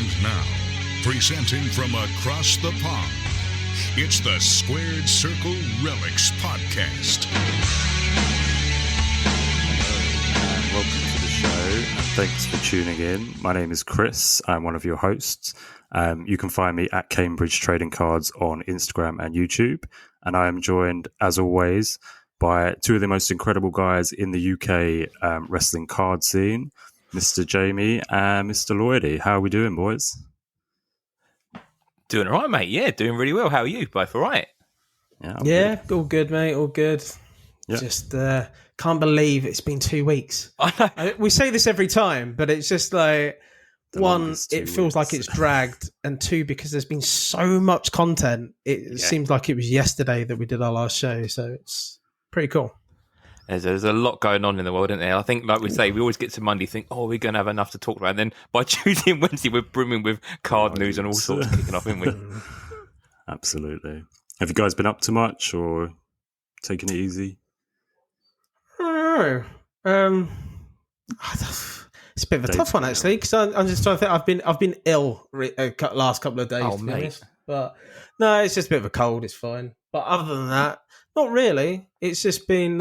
And now, presenting from across the pond, it's the Squared Circle Relics Podcast. Hello, and welcome to the show, and thanks for tuning in. My name is Chris. I'm one of your hosts. You can find me at Cambridge Trading Cards on Instagram and YouTube, and I am joined, as always, by two of the most incredible guys in the UK wrestling card scene, Mr. Jamie and Mr. Lloydy. How are we doing, boys? Doing all right, mate. Yeah, doing really well. How are you? Both all right? Yeah, all good, mate. All good. Yeah. Just can't believe it's been 2 weeks. I know. We say this every time, but it's just like, one, it feels weeks. like it's dragged, and two, because there's been so much content, it seems like it was yesterday that we did our last show, so it's pretty cool. There's a lot going on in the world, isn't there? I think, like we say, we always get to Monday, think, we're going to have enough to talk about. And then by Tuesday and Wednesday, we're brimming with card news and all sorts kicking off, aren't we? Absolutely. Have you guys been up to much or taking it easy? I don't know. It's a bit of a tough one, actually, because I'm just trying to think. I've been ill last couple of days, to be honest. But no, it's just a bit of a cold. It's fine. But other than that, not really. It's just been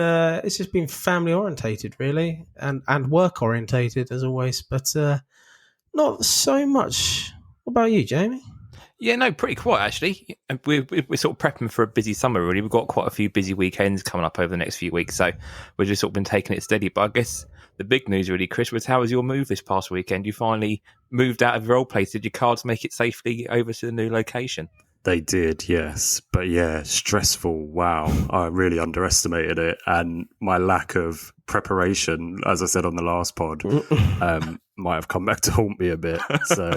family orientated, really, and work orientated as always. But not so much. What about you, Jamie? Yeah, no, pretty quiet, actually. We're sort of prepping for a busy summer, really. We've got quite a few busy weekends coming up over the next few weeks, so we've just sort of been taking it steady. But I guess the big news, really, Chris, was how was your move this past weekend? You finally moved out of your old place. Did your cards make it safely over to the new location? They did, yes. But yeah, stressful. Wow. I really underestimated it. And my lack of preparation, as I said on the last pod, might have come back to haunt me a bit. So,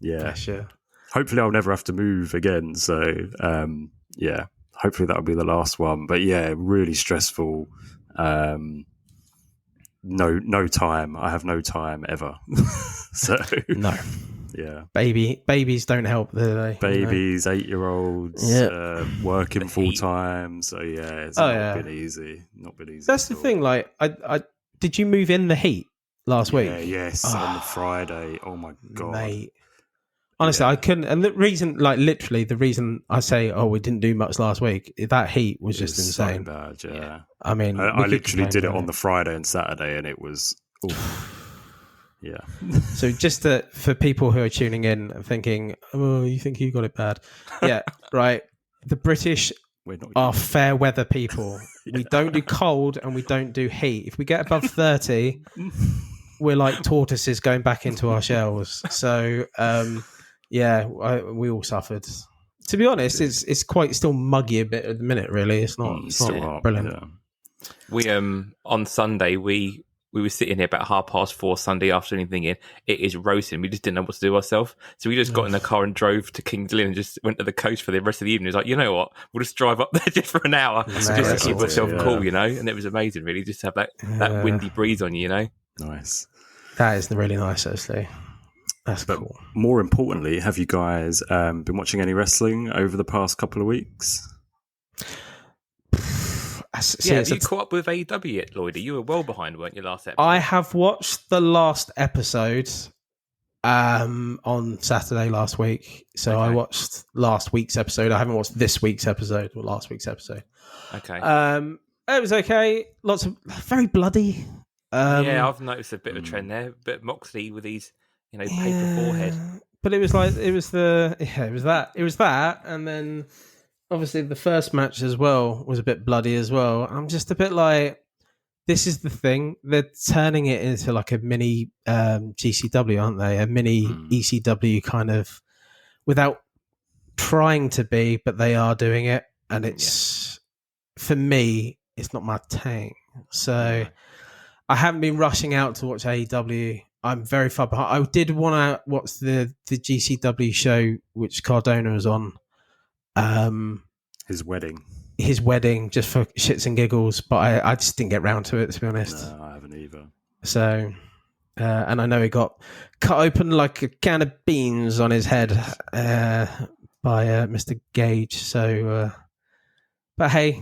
yeah. Sure. Hopefully I'll never have to move again. So, yeah, hopefully that'll be the last one. But yeah, really stressful. No time. I have no time ever. So, No. Yeah. Babies don't help, do they? Babies, 8-year-olds, working full time. So yeah, it's not been easy. Not been easy. That's the thing. Like, I did you move in the heat last week? Yes, on the Friday. Oh my god, mate. Honestly, I couldn't. And the reason, like, literally, the reason I say, we didn't do much last week, that heat was just insane. So bad, yeah. I mean, I literally did it on the Friday and Saturday, and it was. Yeah. So just for people who are tuning in and thinking, you think you got it bad. Yeah, right. The British are fair weather people. We don't do cold and we don't do heat. If we get above 30, we're like tortoises going back into our shells. So, we all suffered. To be honest, it's quite still muggy a bit at the minute, really. It's not brilliant. Yeah. We, on Sunday, we were sitting here about 4:30 Sunday afternoon thinking, it is roasting. We just didn't know what to do ourselves. So we just got in the car and drove to Kings Lynn and just went to the coast for the rest of the evening. It was like, you know what? We'll just drive up there just for an hour just to keep ourselves cool, you know? And it was amazing, really, just to have that windy breeze on you, you know? Nice. That is really nice, actually. That's cool. More importantly, have you guys been watching any wrestling over the past couple of weeks? Have you caught up with AEW yet, Lloydy? You were well behind, weren't you, last episode? I have watched the last episode on Saturday last week. So okay. I watched last week's episode. I haven't watched this week's episode or last week's episode. Okay. It was okay. Lots of very bloody. Yeah, I've noticed a bit of a trend there. A bit of Moxley with his, paper forehead. But it was that, and then obviously the first match as well was a bit bloody as well. I'm just a bit like, this is the thing. They're turning it into like a mini GCW, aren't they? A mini ECW kind of, without trying to be, but they are doing it. And it's, for me, it's not my thing. So I haven't been rushing out to watch AEW. I'm very far behind. I did want to watch the GCW show, which Cardona was on. His wedding, just for shits and giggles, but I just didn't get round to it, to be honest. No, I haven't either. So, and I know he got cut open like a can of beans on his head by Mr. Gage. So, but hey,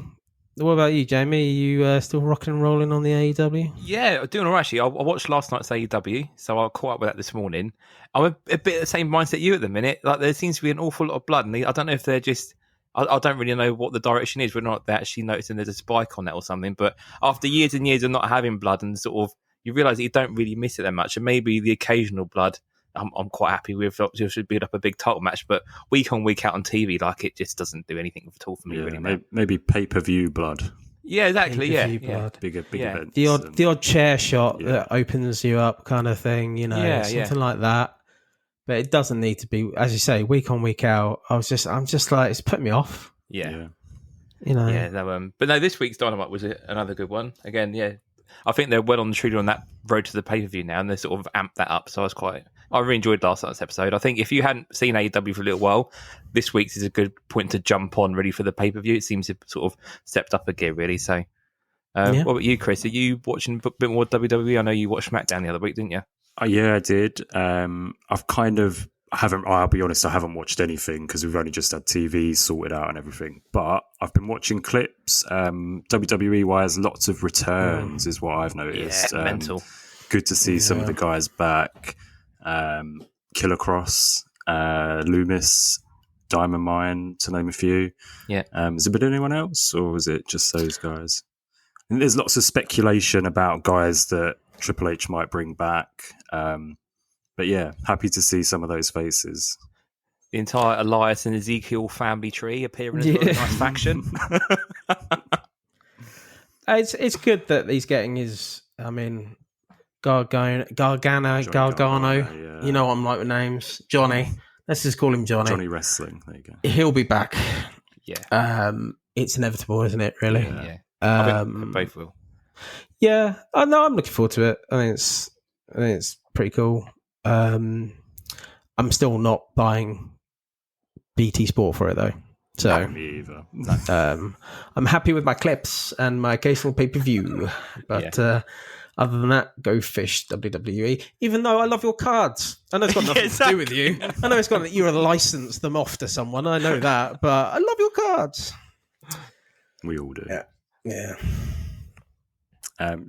What about you, Jamie? Are you still rocking and rolling on the AEW? Yeah, doing all right, actually. I watched last night's AEW, so I caught up with that this morning. I'm a bit of the same mindset you at the minute. Like, there seems to be an awful lot of blood, and I don't know if they're just... I don't really know what the direction is. We're not actually noticing there's a spike on that or something, but after years and years of not having blood and sort of... You realise that you don't really miss it that much, and maybe the occasional blood... I'm quite happy with. You should build up a big title match, but week on, week out on TV, like, it just doesn't do anything at all for me. Really, maybe pay-per-view blood. Yeah, exactly. Yeah. Big events. The odd chair shot that opens you up, kind of thing. Something like that. But it doesn't need to be, as you say, week on, week out. I'm just like, it's put me off. Yeah. Yeah. But no, this week's Dynamite was another good one. Again, yeah. I think they're well on the tree on that road to the pay-per-view now, and they sort of amped that up. So I really enjoyed last night's episode. I think if you hadn't seen AEW for a little while, this week's is a good point to jump on ready for the pay-per-view. It seems to have sort of stepped up a gear, really. So, what about you, Chris? Are you watching a bit more WWE? I know you watched SmackDown the other week, didn't you? Yeah, I did. I'll be honest, I haven't watched anything because we've only just had TV sorted out and everything. But I've been watching clips. WWE wise, lots of returns is what I've noticed. Yeah, mental. Good to see some of the guys back. Killer Cross, Loomis, Diamond Mine, to name a few. Yeah. Has there been anyone else, or was it just those guys? And there's lots of speculation about guys that Triple H might bring back. But yeah, happy to see some of those faces. The entire Elias and Ezekiel family tree appearing as well, a nice faction. It's good that he's getting his, Gargano. Yeah. You know what I'm like with names. Johnny. Let's just call him Johnny. Johnny Wrestling. There you go. He'll be back. Yeah. It's inevitable, isn't it, really? Yeah. I think both will. Yeah. I'm looking forward to it. I think it's pretty cool. I'm still not buying BT Sport for it though. So No, me either. I'm happy with my clips and my occasional pay-per-view. But other than that, go fish WWE. Even though I love your cards. I know it's got nothing to do with you. I know you're licensed them off to someone. I know that. But I love your cards. We all do. Yeah.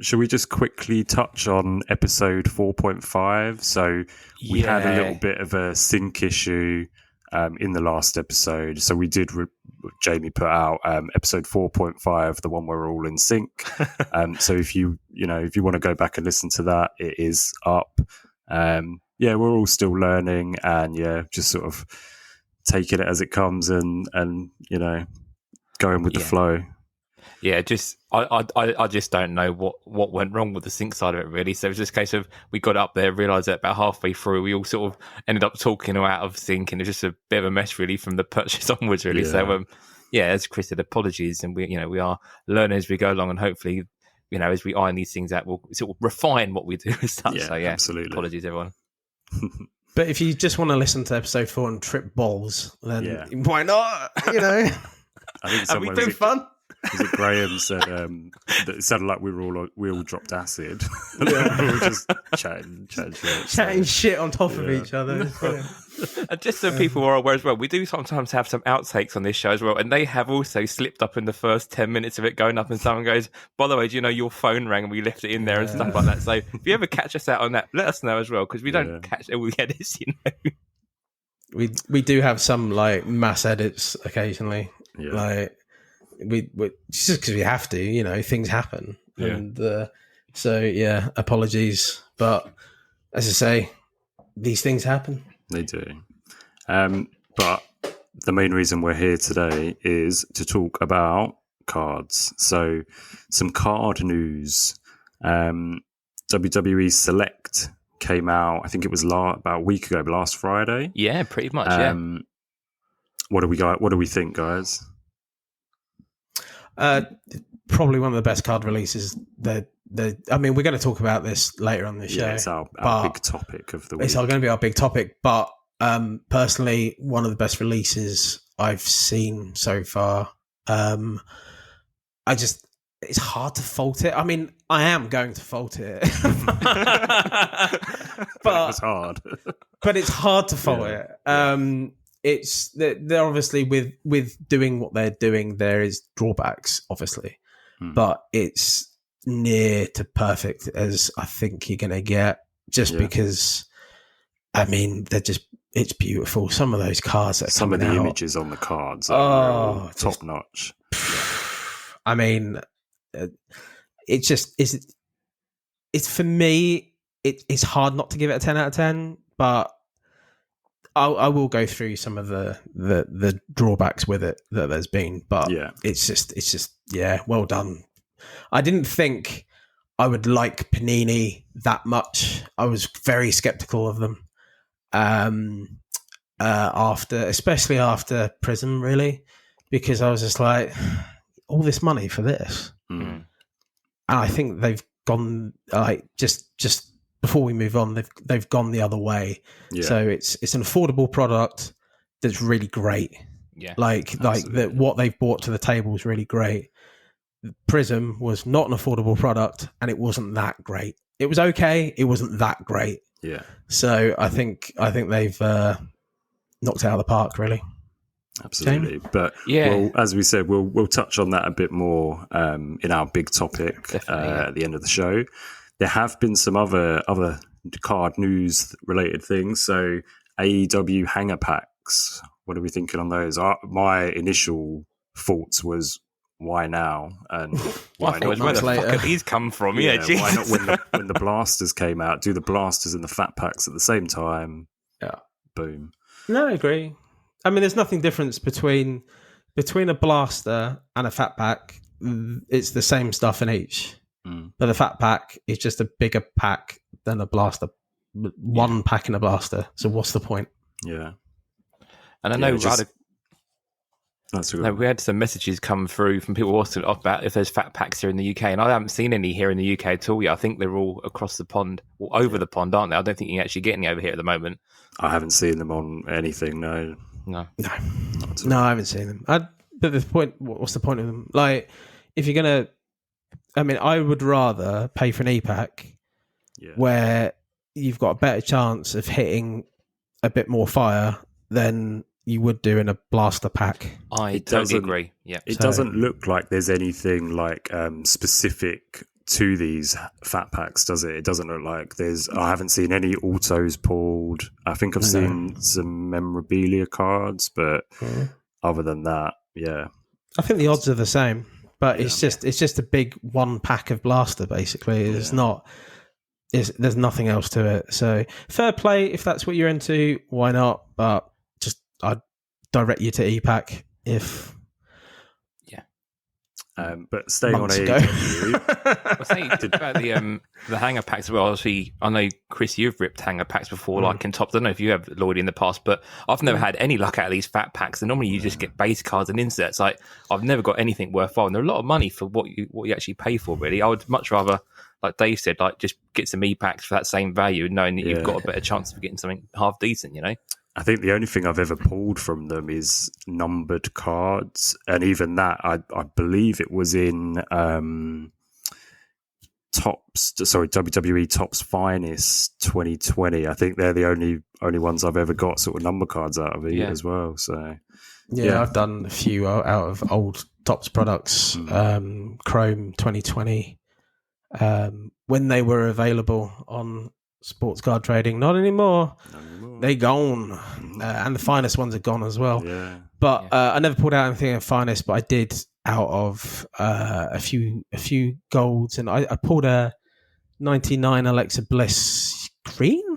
Shall we just quickly touch on episode 4.5? So we had a little bit of a sync issue in the last episode. So we did, Jamie put out episode 4.5, the one where we're all in sync. So if you want to go back and listen to that, it is up. We're all still learning and just sort of taking it as it comes and going with the flow. Yeah, I just don't know what went wrong with the sync side of it, really. So it was just a case of we got up there, realised that about halfway through, we all sort of ended up talking out of sync, and it was just a bit of a mess, really, from the purchase onwards, really. So, as Chris said, apologies, and we are learning as we go along, and hopefully, as we iron these things out, we'll sort of refine what we do as such. Yeah, so, absolutely. Apologies, everyone. But if you just want to listen to episode 4 and trip balls, then why not? I think have we been fun? Was it Graham said that it sounded like we all dropped acid. We were just chatting shit on top of each other. And just so people are aware as well, we do sometimes have some outtakes on this show as well, and they have also slipped up in the first 10 minutes of it going up, and someone goes, by the way, do you know your phone rang and we left it in there and stuff like that. So if you ever catch us out on that, let us know as well, because we don't catch all the edits, We do have some like mass edits occasionally. Like we just because we have to, things happen. And apologies, but as I say, these things happen. They do. But the main reason we're here today is to talk about cards. So some card news. WWE Select came out, I think it was about a week ago, last Friday. Yeah, pretty much, What do we think, guys? Probably one of the best card releases. We're going to talk about this later on the show. Yeah, it's our big topic of the week. It's going to be our big topic, but personally, one of the best releases I've seen so far. It's hard to fault it. I mean, I am going to fault it. But it was hard. But it's hard to fault it. they're obviously with doing what they're doing, there is drawbacks, obviously, but it's near to perfect as I think you're going to get, just because. I mean, it's beautiful. Some of those cards that some of the images on the cards are top notch. I mean, it's for me. It's hard not to give it a 10 out of 10, but I will go through some of the drawbacks with it that there's been. But it's just well done. I didn't think I would like Panini that much. I was very skeptical of them. Especially after Prism, really, because I was just like, all this money for this, and I think they've gone like just before we move on, they've gone the other way. So it's an affordable product that's really great. Like what they've brought to the table is really great. Prism was not an affordable product, and it wasn't that great. It was okay. It wasn't that great. Yeah. So I think they've knocked it out of the park, really. Absolutely. But well, as we said, we'll touch on that a bit more in our big topic at the end of the show. There have been some other card news related things. So AEW hanger packs. What are we thinking on those? My initial thoughts was, why now? And why not? Where the fuck have these come from? Why not when the blasters came out? Do the blasters and the fat packs at the same time? Yeah. Boom. No, I agree. I mean, there's nothing different between a blaster and a fat pack. It's the same stuff in each. But the fat pack is just a bigger pack than a blaster. One pack in a blaster. So what's the point? Yeah. And I know we had some messages come through from people asking about if there's fat packs here in the UK, and I haven't seen any here in the UK at all yet. I think they're all across the pond, or over the pond, aren't they? I don't think you can actually get any over here at the moment. I haven't seen them on anything, no. I haven't seen them. But the point, what's the point of them? Like, if you're going to, I mean, I would rather pay for an E-pack where you've got a better chance of hitting a bit more fire than you would do in a blaster pack. I totally agree. Yeah, it doesn't look like there's anything like specific to these fat packs, does it? It doesn't look like there's. I haven't seen any autos pulled. I think I've seen some memorabilia cards, but other than that, I think the odds are the same. But it's just a big one pack of blaster. Basically, it's not. There's nothing else to it. So fair play if that's what you're into. Why not? But I'd direct you to E-Pack if... but staying on AEW... I was saying about the hanger packs as well. Obviously, I know, Chris, you've ripped hanger packs before, like in Top. I don't know if you have, Lloydy, in the past, but I've never had any luck out of these fat packs. And normally you just get base cards and inserts. Like, I've never got anything worthwhile. And they're a lot of money for what you actually pay for, really. I would much rather, like Dave said, like just get some E-Packs for that same value, knowing that you've got a better chance of getting something half decent, you know? I think the only thing I've ever pulled from them is numbered cards, and even that, I believe it was in WWE Topps Finest 2020. I think they're the only ones I've ever got sort of number cards out of it as well. So I've done a few out of old Topps products, Chrome 2020, when they were available on sports card trading. Not anymore. They gone, and the finest ones are gone as well. But I never pulled out anything in finest, but I did out of a few golds, and I pulled a 99 Alexa Bliss green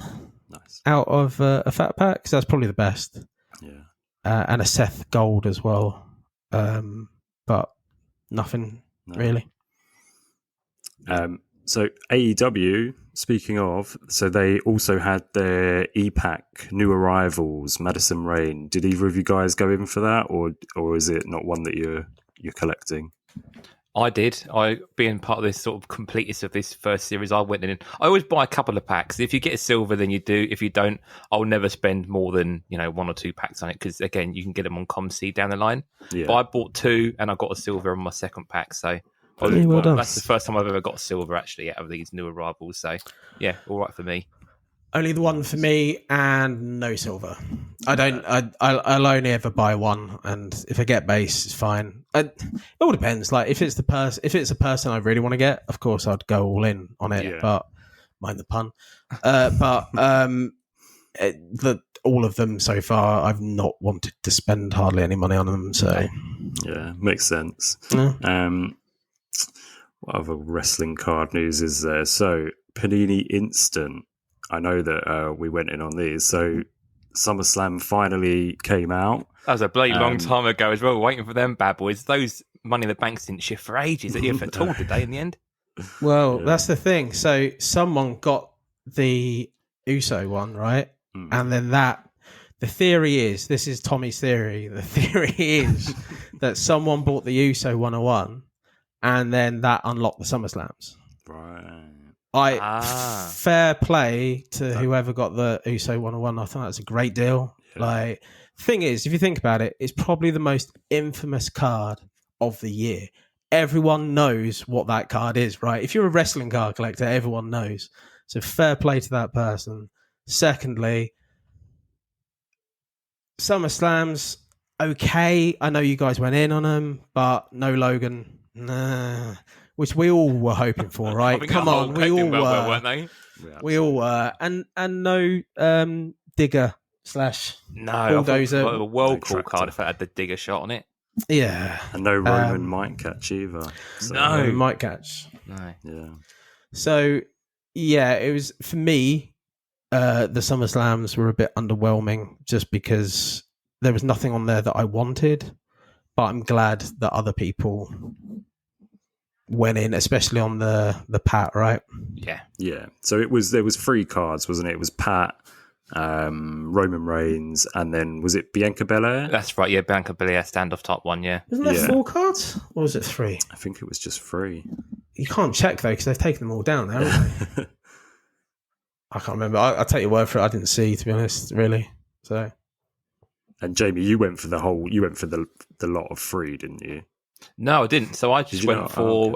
out of a fat pack, so that's probably the best. And a Seth gold as well, but nothing really. So AEW, speaking of, so they also had their E-Pack new arrivals, Madison Rain. Did either of you guys go in for that, or is it not one that you're collecting? I did. Being part of this sort of completist of this first series, I went in. I always buy a couple of packs. If you get a silver, then you do. If you don't, I'll never spend more than 1 or 2 packs on it, because again, you can get them on ComC down the line. But I bought 2, and I got a silver on my second pack, so. Well done. That's the first time I've ever got silver, actually, out of these new arrivals. So, all right for me. Only the one for me, and no silver. I don't. I'll only ever buy one, and if I get base, it's fine. It all depends. Like if it's a person I really want to get, of course I'd go all in on it. Yeah. But mind the pun. All of them so far, I've not wanted to spend hardly any money on them. So yeah, makes sense. Yeah. What other wrestling card news is there? So Panini Instant. I know that we went in on these. So SummerSlam finally came out. That was a bloody long time ago as well, waiting for them bad boys. Those Money in the Banks didn't shift for ages, if at all, did they, in the end? Well, that's the thing. So someone got the USO one, right? And then the theory is, this is Tommy's theory, the theory is that someone bought the USO 101 and then that unlocked the SummerSlams. Right. Fair play to whoever got the USO 101. I thought that's a great deal. Yeah. Like, thing is, if you think about it, it's probably the most infamous card of the year. Everyone knows what that card is, right? If you're a wrestling card collector, everyone knows. So fair play to that person. Secondly, SummerSlams, okay. I know you guys went in on them, but no Logan. Nah. Which we all were hoping for, right? Come on, we all were. Weren't they? We all were. And no Digger / No, Bulldozer. A world call card if it had the Digger shot on it. Yeah. And no Roman might catch either. So. No might catch. No. Yeah. So, yeah, it was, for me, the SummerSlams were a bit underwhelming just because there was nothing on there that I wanted, but I'm glad that other people went in, especially on the Pat, right? Yeah. So there was 3 cards, wasn't it? It was Pat, Roman Reigns, and then was it Bianca Belair? That's right, yeah, Bianca Belair standoff top one, yeah. Isn't there 4 cards? Or was it 3? I think it was just 3. You can't check though because they've taken them all down now, haven't they? I can't remember. I'll take your word for it. I didn't see, to be honest, really. So. And Jamie, you went for the lot of 3, didn't you? No, I didn't. So I just went for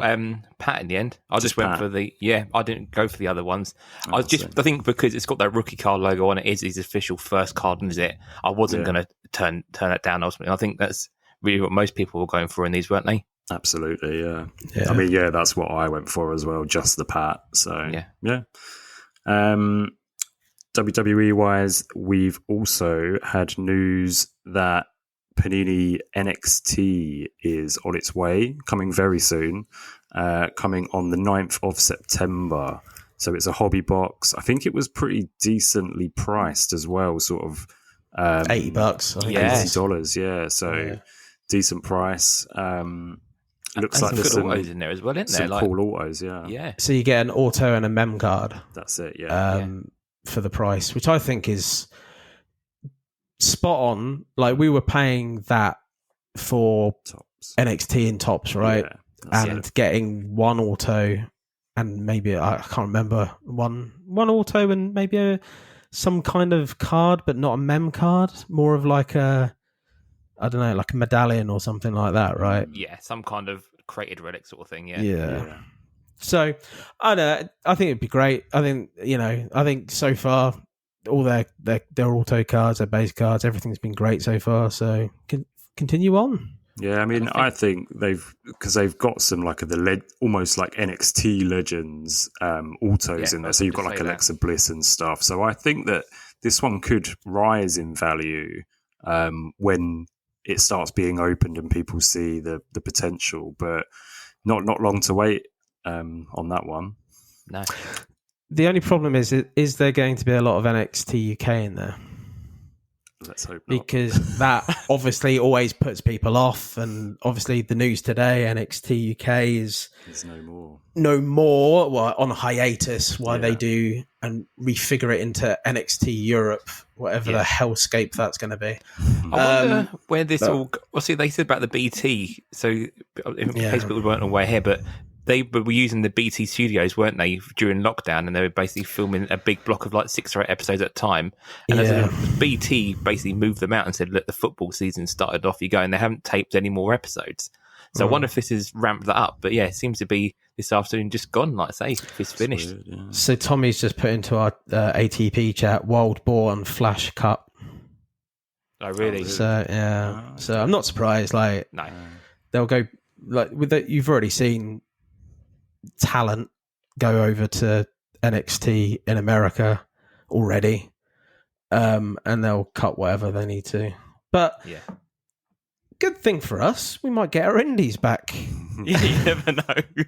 Pat in the end. I just went for I didn't go for the other ones. I think because it's got that rookie card logo on it, is his official first card, is it? I wasn't going to turn that down ultimately. I think that's really what most people were going for in these, weren't they? Absolutely, yeah. I mean, yeah, that's what I went for as well, just the Pat. So, yeah. WWE wise, we've also had news that Panini NXT is on its way, coming very soon, coming on the 9th of September. So it's a hobby box. I think it was pretty decently priced as well, sort of $80. I think $80, yeah. So decent price. It looks like there's some good autos in there as well, isn't there? Some cool autos, yeah. So you get an auto and a mem card. That's it, for the price, which I think is spot on. Like, we were paying that for Tops. NXT and Tops, right? Yeah, and getting one auto and maybe, I can't remember, one auto and maybe some kind of card, but not a mem card, more of like a, I don't know, like a medallion or something like that, right? Yeah, some kind of created relic sort of thing, yeah. So, I don't know, I think it'd be great. I think so far, all their auto cards, their base cards, everything's been great so far. So, continue on. Yeah, I mean, I think they've got some like almost like NXT Legends autos in there. So you've got like Alexa Bliss and stuff. So I think that this one could rise in value when it starts being opened and people see the potential, but not long to wait on that one. No. The only problem is there going to be a lot of NXT UK in there? Let's hope not. Because that obviously always puts people off, and obviously the news today, NXT UK is no more on a hiatus while they do and refigure it into NXT Europe, whatever the hellscape that's going to be. I wonder where this all... Well, see, they said about the BT, so in case people weren't aware here, but they were using the BT studios, weren't they, during lockdown, and they were basically filming a big block of like 6 or 8 episodes at a time. And BT basically moved them out and said, look, the football season started off, you go, and they haven't taped any more episodes. So I wonder if this has ramped that up. But yeah, it seems to be this afternoon just gone, like I say, if it's finished. Weird, yeah. So Tommy's just put into our ATP chat, Wild Boar and Flash Cup. Oh, really? So yeah, Oh, so I'm not surprised. Like No. they'll go like with that. You've already seen talent go over to NXT in America already, and they'll cut whatever they need to. But Yeah. good thing for us, we might get our indies back. You never know. You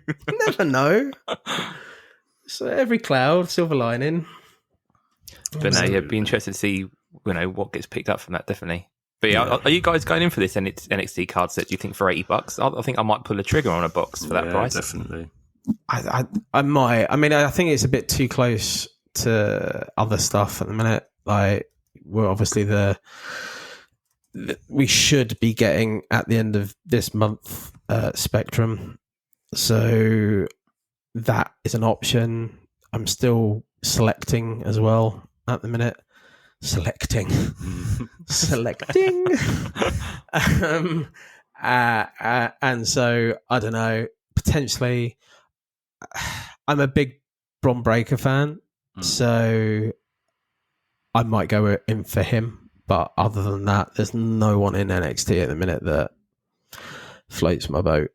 never know. So every cloud, silver lining. But no, yeah, be interested to see what gets picked up from that, definitely. But yeah, are you guys going in for this NXT card set? Do you think for $80? I think I might pull a trigger on a box for that price. Definitely. I might. I mean, I think it's a bit too close to other stuff at the minute. Like, we're obviously we should be getting at the end of this month Spectrum, so that is an option. I'm still selecting as well at the minute. Selecting. And so I don't know. Potentially, I'm a big Bron Breakker fan, so I might go in for him. But other than that, there's no one in NXT at the minute that floats my boat.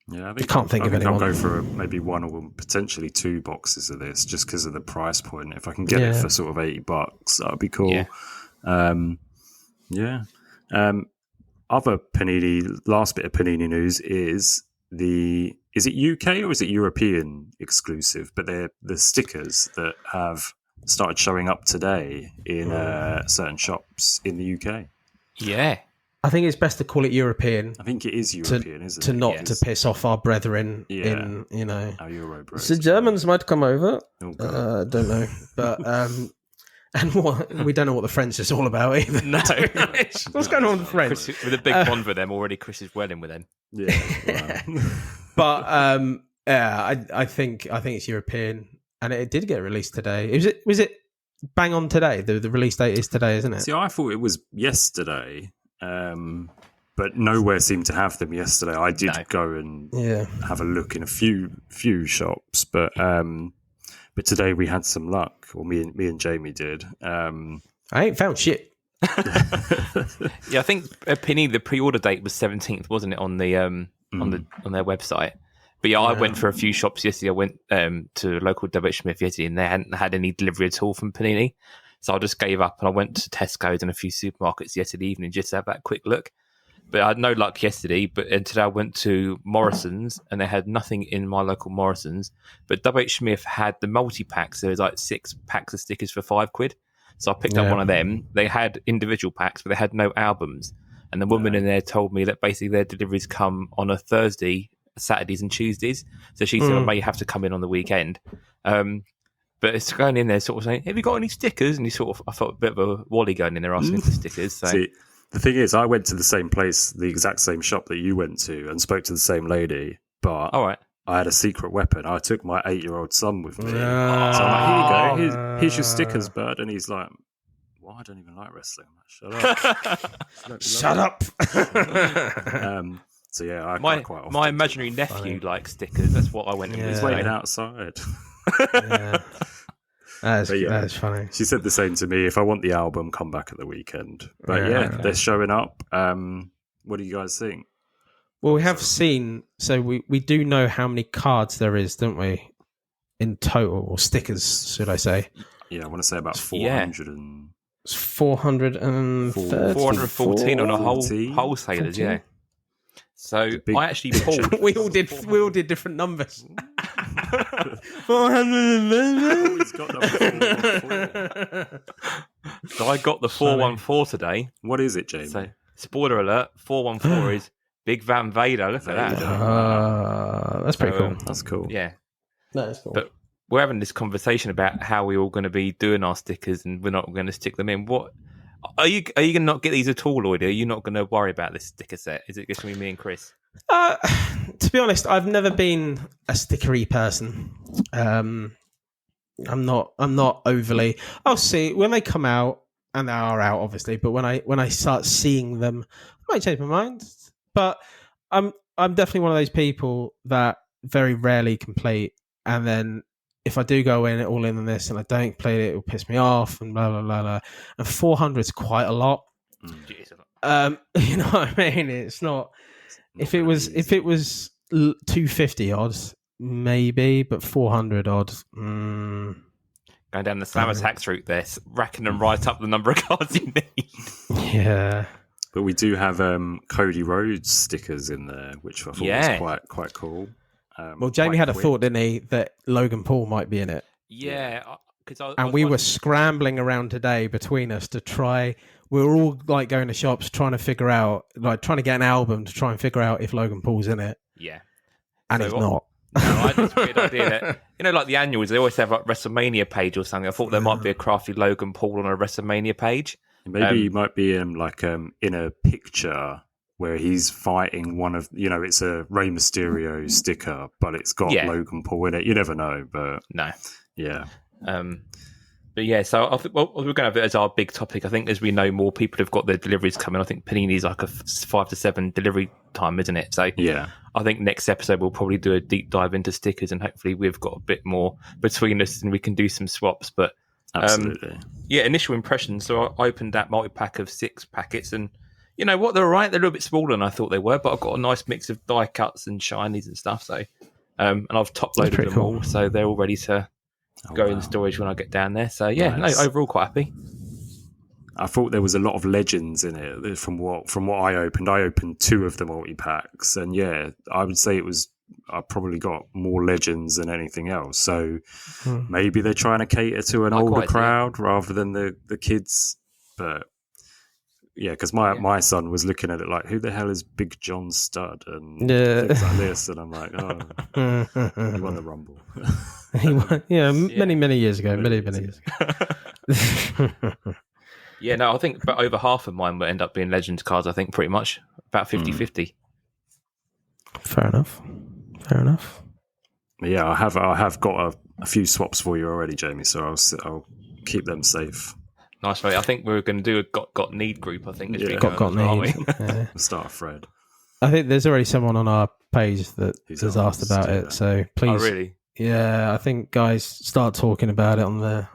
Yeah, I can't think of anyone. I'll go for maybe one or potentially two boxes of this, just because of the price point. If I can get it for sort of $80, that would be cool. Yeah. Other Panini, last bit of Panini news is is it UK or is it European exclusive? But they're the stickers that have started showing up today in certain shops in the UK. Yeah. I think it's best to call it European. I think it is European, isn't it? To not to piss off our brethren in, Our Euro bros. The Germans might come over. Oh, don't know. But, and we don't know what the French is all about either. No. What's going on with the French? Chris, with a big bond with them already, Chris is well in with them. Yeah. But, I think it's European. And it did get released today. Was it bang on today? The release date is today, isn't it? See, I thought it was yesterday, but nowhere seemed to have them yesterday. I did go and have a look in a few shops, but today we had some luck, or me and Jamie did. I ain't found shit. Yeah, I think Penny, the pre-order date was 17th, wasn't it, on the on their website? But yeah, I went for a few shops yesterday. I went to a local W. Smith yesterday, and they hadn't had any delivery at all from Panini. So I just gave up, and I went to Tesco's and a few supermarkets yesterday evening just to have that quick look. But I had no luck yesterday. And today I went to Morrison's, and they had nothing in my local Morrison's. But W. Smith had the multi-packs. There was like 6 packs of stickers for £5. So I picked up one of them. They had individual packs, but they had no albums. And the woman in there told me that basically their deliveries come on a Thursday, Saturdays and Tuesdays. So she said I may have to come in on the weekend. But it's going in there sort of saying, have you got any stickers? And I felt a bit of a Wally going in there asking for stickers. So. See, the thing is, I went to the same place, the exact same shop that you went to, and spoke to the same lady, but all right. I had a secret weapon. I took my 8-year-old son with me. So I'm like, here you go, here's your stickers, bud. And he's like, well, I don't even like wrestling. I'm like, shut up. Shut up. So yeah, I quite often my imaginary nephew likes stickers. That's what I went in with. He's waiting outside. That's funny. She said the same to me. If I want the album, come back at the weekend. But they're showing up. What do you guys think? Well, we have seen. So we do know how many cards there is, don't we? In total, or stickers, should I say? Yeah, I want to say about 400 and 414 on a wholesalers. Yeah. So I actually pulled. we all did different numbers. 400. He's got number 414. So I got the 414 today. What is it, Jamie? So spoiler alert: 414 is Big Van Vader. Look at that. That's pretty cool. That's cool. Yeah, that's cool. But we're having this conversation about how we're all going to be doing our stickers, and we're not going to stick them in. What? Are you going to not get these at all, Lloydy? Are you not going to worry about this sticker set? Is it just going to be me and Chris? To be honest, I've never been a stickery person. I'm not overly. I'll see when they come out, and they are out, obviously. But when I start seeing them, I might change my mind. But I'm definitely one of those people that very rarely complete, and then if I do go in all in on this and I don't play it, it will piss me off and blah blah blah blah. And 400 is quite a lot. You know what I mean? It's not. If it was 250 odds, maybe, but 400 odds. Going down the Slammer tax route, there, racking them right up the number of cards you need. Yeah. But we do have Cody Rhodes stickers in there, which I thought was quite cool. Well, Jamie had a thought, didn't he, that Logan Paul might be in it? Yeah, because we were scrambling around today between us to try. We were all like going to shops trying to figure out, like trying to get an album to try and figure out if Logan Paul's in it. Yeah, and he's not. No, I had this weird idea that like the annuals, they always have like WrestleMania page or something. I thought there might be a crafty Logan Paul on a WrestleMania page. Maybe he might be in in a picture where he's fighting one of, it's a Rey Mysterio sticker, but it's got Logan Paul in it. You never know, but no, yeah. But yeah, so I think we're going to have it as our big topic. I think as we know, more people have got their deliveries coming. I think Panini's like a 5 to 7 delivery time, isn't it? So yeah, I think next episode we'll probably do a deep dive into stickers, and hopefully we've got a bit more between us and we can do some swaps. But absolutely, initial impressions. So I opened that multi-pack of 6 packets, and you know what, they're all right. They're a little bit smaller than I thought they were, but I've got a nice mix of die cuts and shinies and stuff. So and I've top loaded them all, so they're all ready to go in the storage when I get down there. So yeah, nice. No, overall quite happy. I thought there was a lot of legends in it from what I opened. I opened 2 of the multi-packs, and yeah, I would say I probably got more legends than anything else. So maybe they're trying to cater to an older crowd rather than the kids. But yeah, because my son was looking at it like, who the hell is Big John Studd and things like this, and I'm like, he won the Rumble. Many years ago, many years ago. Yeah, no, I think but over half of mine will end up being Legends cards, I think, pretty much. About 50-50. Fair enough. Yeah, I have got a few swaps for you already, Jamie, so I'll keep them safe. Nice, mate. I think we're going to do a got need group, I think. Got need. We'll start a thread. I think there's already someone on our page that has asked about it, so please. Oh, really? Yeah, I think guys start talking about it on the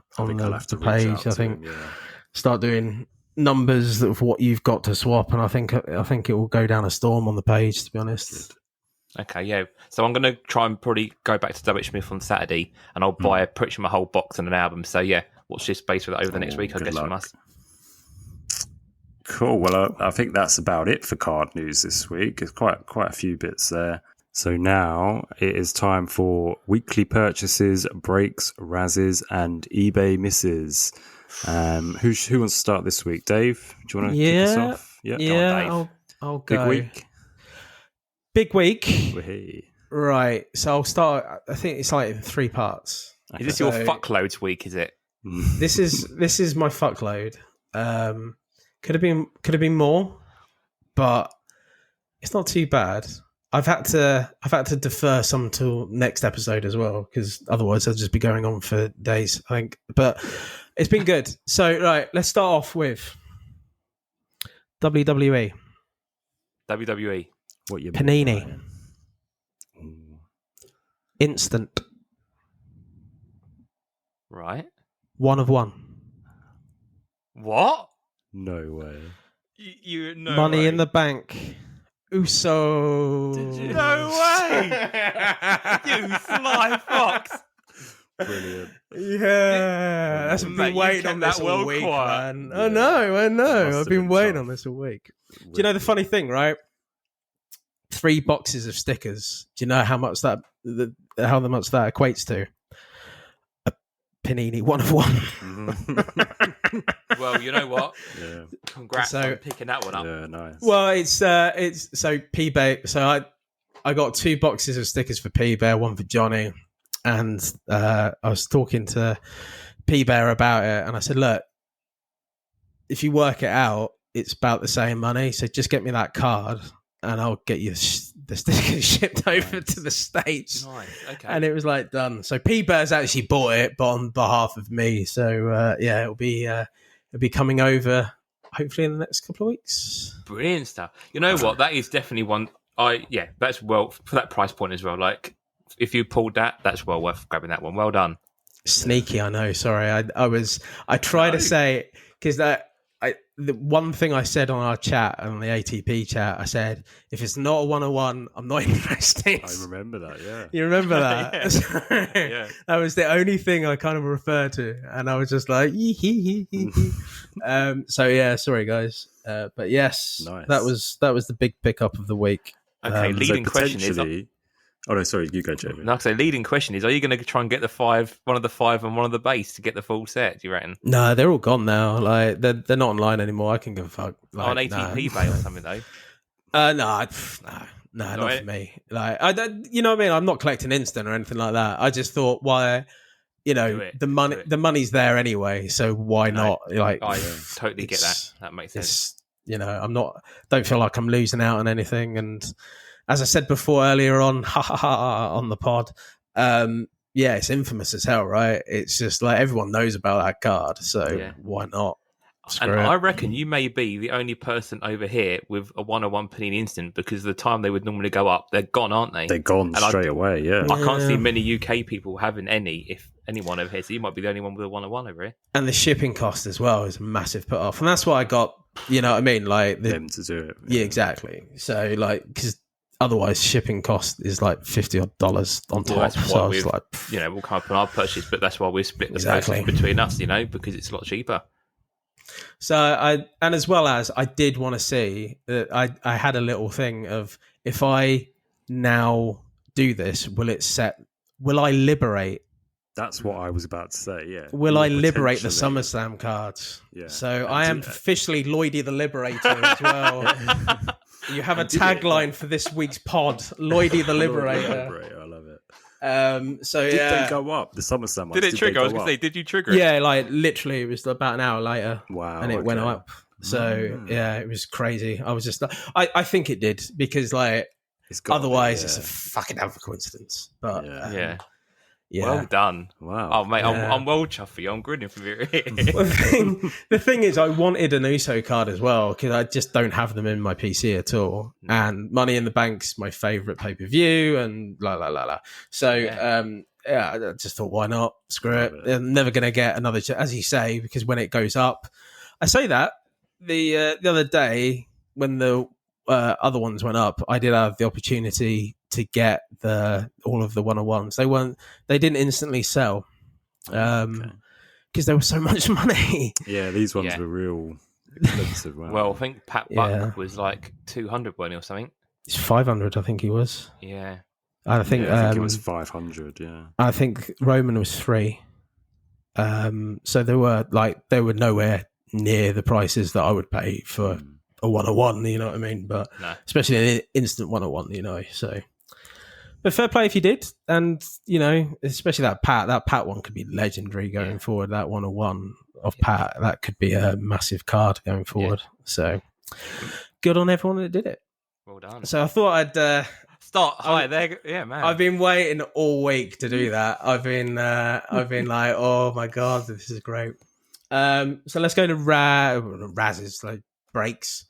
page. I think start doing numbers of what you've got to swap, and I think it will go down a storm on the page. To be honest. Okay, yeah. So I'm going to try and probably go back to W. Smith on Saturday, and I'll buy pretty much my whole box and an album. So yeah, watch this space for that over the next week. I guess from us. Cool. Well, I think that's about it for card news this week. There's quite a few bits there. So now it is time for weekly purchases, breaks, razzes, and eBay misses. Who wants to start this week? Dave, do you want to kick us off? Yeah, I'll go. Big week. Hey. Right. So I'll start. I think it's like in 3 parts. Is this your fuckloads week? Is it? This is my fuckload. Could have been more, but it's not too bad. I've had to defer some till next episode as well, because otherwise I'll just be going on for days, I think. But it's been good. So right, let's start off with WWE. What you Panini. Instant. Right. 1 of 1. What? No way. You no Money way. in the Bank. Uso. Did you? No way. You sly fox. Brilliant. Yeah. I've been waiting on this all week, man. I know. I've been waiting on this all week. Do you know the funny thing, right? 3 boxes of stickers. Do you know how much that equates to? A Panini 1 of 1. Well, you know what? Yeah. Congrats on picking that one up. Yeah, nice. Well, it's so P-Bear. So I got 2 boxes of stickers for P-Bear, 1 for Johnny, and I was talking to P-Bear about it, and I said, look, if you work it out, it's about the same money. So just get me that card, and I'll get you the stickers shipped over to the States. Nice. Okay. And it was like done. So P-Bear's actually bought it, but on behalf of me. So it'll be coming over hopefully in the next couple of weeks. Brilliant stuff. You know what? That is definitely one. That's well for that price point as well. Like if you pulled that, that's well worth grabbing that one. Well done. Sneaky, I know. Sorry, I try to say, because the one thing I said on our chat, on the ATP chat, I said, if it's not a 101, I'm not interested. I remember that. Yeah, you remember that? Yeah. That was the only thing I kind of referred to, and I was just like, so yeah, sorry guys, but yes, Nice. that was the big pickup of the week. Okay, leading question is. Oh no, sorry, you go, Jamie. No, so leading question is: are you going to try and get one of the 5 and one of the base to get the full set? Do you reckon? No, they're all gone now. Like they're not online anymore. I can give a fuck. Like, On ATP Bay or something though. No, not for me. Like you know what I mean? I'm not collecting instant or anything like that. I just thought, why, the money's there anyway, so why not? Like, I totally get that. That makes sense. Don't feel like I'm losing out on anything. And as I said before earlier on the pod, it's infamous as hell, right? It's just like everyone knows about that card, so why not? And I reckon you may be the only person over here with a 101 Panini Instant, because the time they would normally go up, they're gone, aren't they? They're gone straight away, yeah. I can't see many UK people having any, if anyone over here. So you might be the only one with a 101 over here. And the shipping cost as well is a massive put off. And that's why I got, you know what I mean? Like them to do it. Yeah, exactly. So, like, because otherwise shipping cost is like $50 on top. That's so why was like, we'll come up on our purchase, but that's why we split the Exactly. purchase between us, because it's a lot cheaper. So and as well as I did want to see that I had a little thing of, if I now do this, will I liberate? That's what I was about to say, yeah. Will I liberate the SummerSlam cards? Yeah. So I am officially Lloydy the Liberator as well. You have a tagline for this week's pod, Lloydy the Liberator. I love it. Did they go up? The SummerSlam ones, did it trigger? I was going to say, did you trigger it? Yeah, like literally it was about an hour later. Wow. And it went up. So it was crazy. I was just I think it did, because like otherwise it's a fucking hell of a coincidence. But yeah. Well done. Wow. Oh mate, I'm well chuffed for you. I'm grinning from here. The thing is, I wanted an USO card as well, because I just don't have them in my PC at all. And Money in the Bank's my favourite pay-per-view, and la. So I just thought, why not? Screw it. They're never going to get another, as you say, because when it goes up, I say that the other day when the other ones went up, I did have the opportunity to get all of the 101s. They didn't instantly sell because there was so much money. Yeah, these ones were real expensive. Wow. Well, I think Pat Buck was like 200 or something. It's 500, I think he was. Yeah. I think it was 500, yeah. I think Roman was 3. So they were nowhere near the prices that I would pay for a 101, you know what I mean? But especially an instant 101, so. But fair play if you did, and especially that Pat one could be legendary going forward. That 101 of Pat, that could be a massive card going forward. So good on everyone that did it. Well done. So I thought I'd start high there. Yeah, man. I've been waiting all week to do that. I've been like, oh my god, this is great. So let's go to Raz's like breaks.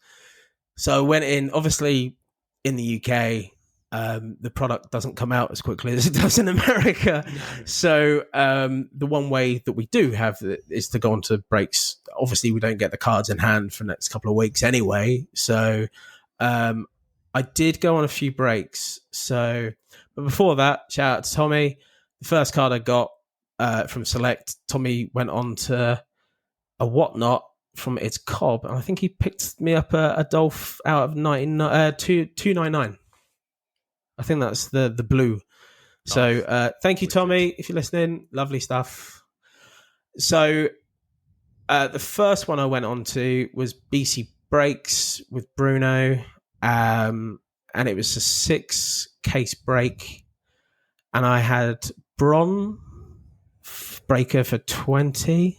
So I went in, obviously in the UK. The product doesn't come out as quickly as it does in America. So the one way that we do have is to go on to breaks. Obviously, we don't get the cards in hand for the next couple of weeks anyway. So I did go on a few breaks. But before that, shout out to Tommy. The first card I got from Select, Tommy went on to a Whatnot from its Cobb. And I think he picked me up a Dolph out of 299. I think that's the blue. Nice. So thank you, Tommy, if you're listening. Lovely stuff. So the first one I went on to was BC Breaks with Bruno. And it was a 6-case break. And I had Bron Breaker for 20.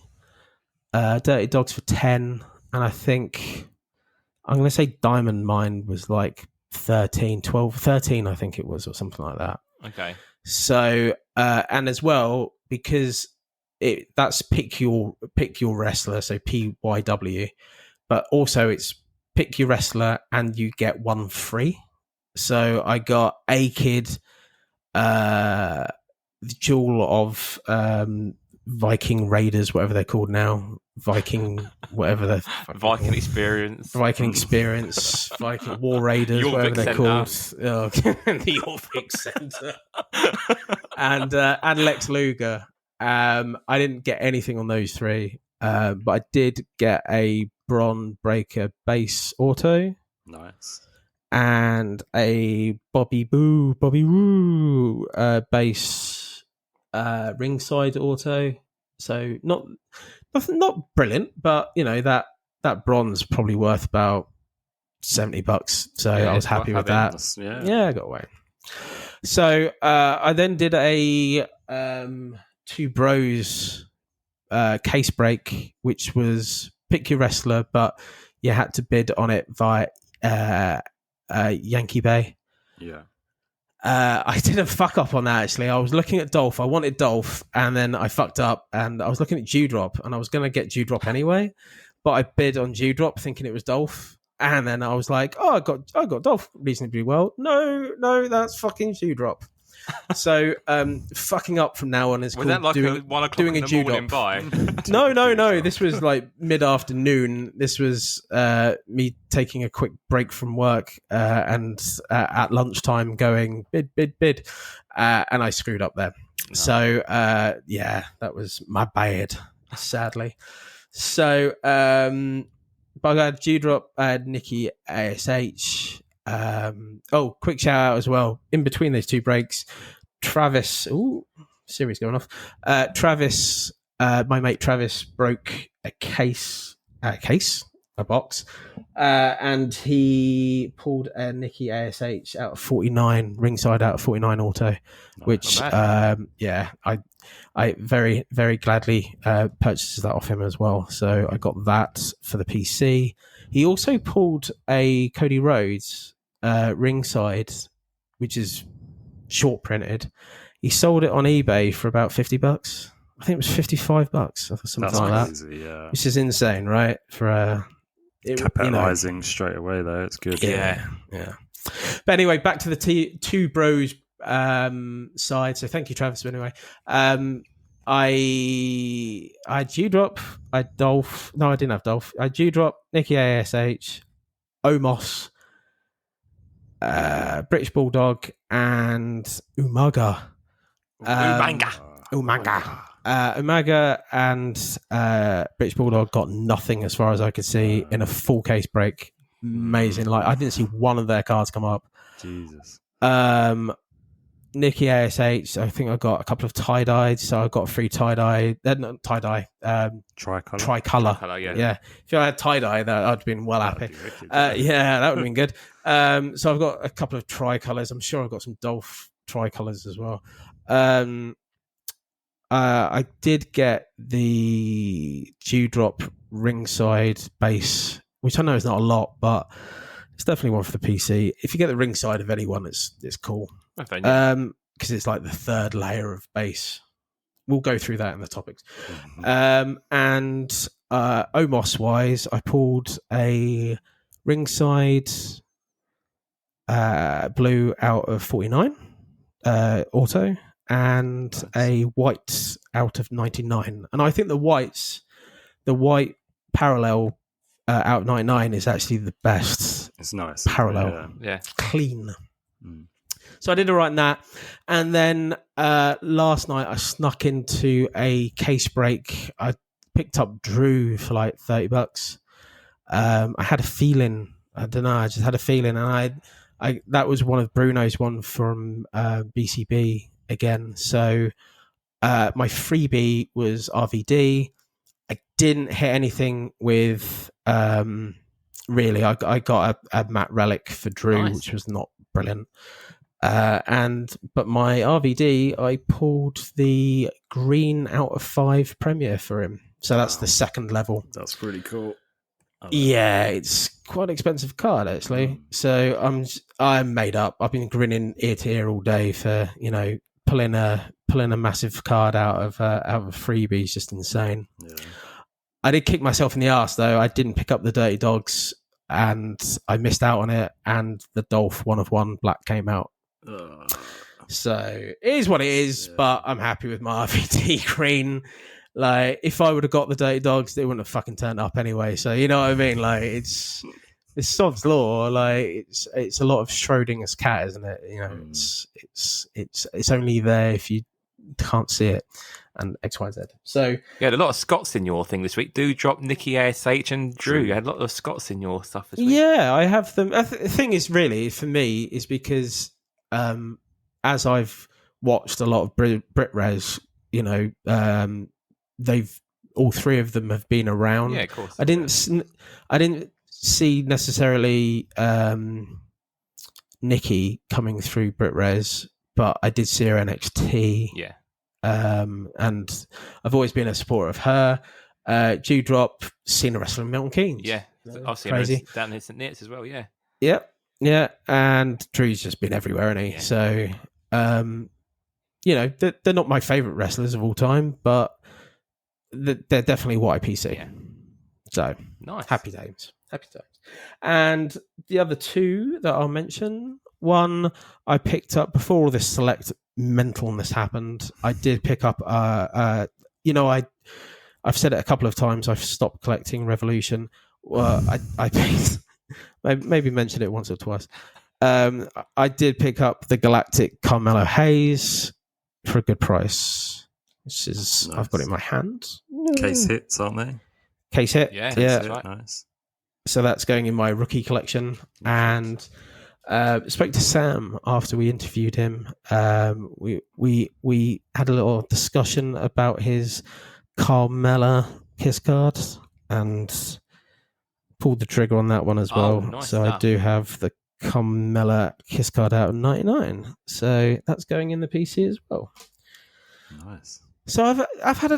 Dirty Dogs for 10. And I think, I'm going to say Diamond Mine was like 13 I think it was, or something like that. Okay. So and as well, because that's pick your wrestler, so PYW, but also it's pick your wrestler and you get one free. So I got A-Kid, the jewel of Viking Raiders, whatever they're called now. Viking, whatever they're Viking Experience. Viking Experience, Viking War Raiders, Jorvik whatever they're Centre. called. Oh, the Jorvik Centre. and Lex Luger. I didn't get anything on those three, but I did get a Bron Breaker base auto. Nice. And a Bobby Woo base ringside auto. So not brilliant, but that bronze probably worth about $70. So I was happy with that. Yeah, I got away. So I then did a Two Bros case break, which was pick your wrestler, but you had to bid on it via Yankee Bay. Yeah. I did a fuck up on that, actually. I was looking at Dolph. I wanted Dolph, and then I fucked up, and I was looking at Dewdrop, and I was going to get Dewdrop anyway, but I bid on Dewdrop thinking it was Dolph, and then I was like, I got Dolph reasonably well. No, that's fucking Dewdrop. So fucking up from now on is was called that like doing, a 1 o'clock doing in a the morning Dewdrop. buy? No. This was like mid-afternoon. This was me taking a quick break from work and at lunchtime going bid. And I screwed up there. No. So, that was my bad, sadly. So, but I had Dewdrop, I had Nikki ASH. Quick shout out as well. In between those two breaks, Travis. Ooh, Siri's going off. Travis, my mate Travis, broke a box, and he pulled a Nikki ASH out of 49 ringside out of 49 auto, which I very very gladly purchased that off him as well. So I got that for the PC. He also pulled a Cody Rhodes ringside, which is short printed. He sold it on eBay for about $50. I think it was $55 or something like crazy, that. Yeah. Which is insane, right? For capitalizing straight away though, it's good. Yeah. But anyway, back to the Two Bros side. So thank you, Travis. Anyway, I had Dewdrop, I had Dolph. No, I didn't have Dolph. I had Dewdrop, Nikki ASH, Omos, British Bulldog, and Umaga. Umaga and British Bulldog got nothing as far as I could see in a full case break. Amazing. Like, I didn't see one of their cards come up. Jesus. Nikki ASH, I think I got a couple of tie-dyed, so I got a free tie-dye. Not tie-dye. Tricolour. Yeah. If I had tie-dye, that I'd been well happy. That would have been good. So I've got a couple of tricolours. I'm sure I've got some Dolph tricolours as well. I did get the Dewdrop ringside base, which I know is not a lot, but it's definitely one for the PC. If you get the ringside of anyone, it's cool. Because it's like the third layer of base. We'll go through that in the topics. And Omos wise, I pulled a ringside blue out of 49 auto and a white out of 99. And I think the white parallel out of 99 is actually the best. It's nice. Parallel. Yeah. Clean. So I did all right in that. And then last night I snuck into a case break. I picked up Drew for like $30. I had a feeling. I don't know. I just had a feeling. And I that was one of Bruno's one from BCB again. So my freebie was RVD. I didn't hit anything with really. I got a matte relic for Drew, nice. Which was not brilliant. But my RVD, I pulled the green out of 5 Premier for him. So that's the second level. That's pretty cool. Yeah, it's quite an expensive card actually. So I'm made up. I've been grinning ear to ear all day for pulling a massive card out of freebie is just insane. Yeah. I did kick myself in the arse though. I didn't pick up the Dirty Dogs and I missed out on it. And the Dolph 1 of 1 black came out. So it is what it is, but I'm happy with my RVD green. Like, if I would have got the Dirty Dogs, they wouldn't have fucking turned up anyway. So you know what I mean? Like, it's sod's law. Like, it's a lot of Schrodinger's cat, isn't it? You know, it's only there if you can't see it, and X, Y, Z. So you had a lot of Scots in your thing this week. Do drop Nikki ASH and Drew. You had a lot of Scots in your stuff this week. Yeah, I have them. The thing is, really, for me, is because as I've watched a lot of Brit Res, you know, all three of them have been around. Yeah, of course. I didn't see necessarily Nikki coming through Brit Res, but I did see her NXT. Yeah. And I've always been a supporter of her. Dewdrop, seen her wrestling Milton Keynes. Yeah, I've seen crazy. her down in St. Neots as well, yeah. Yeah, and Drew's just been everywhere, hasn't he? Yeah. So, you know, they're not my favourite wrestlers of all time, but they're definitely YPC. Yeah. So, nice. Happy days. And the other two that I'll mention, one I picked up before all this Select mentalness happened. I did pick up, you know, I've said it a couple of times, I've stopped collecting Revolution. I picked, maybe mentioned it once or twice. I did pick up the Galactic Carmelo Hayes for a good price. Which is, nice. I've got it in my hand. Case hits, aren't they? Case hit. Yeah. That's right. Nice. So that's going in my rookie collection. And spoke to Sam after we interviewed him. We had a little discussion about his Carmella kiss card and pulled the trigger on that one as well. Nice so stuff. I do have the Carmella kiss card out of 99. So that's going in the PC as well. Nice. So I've had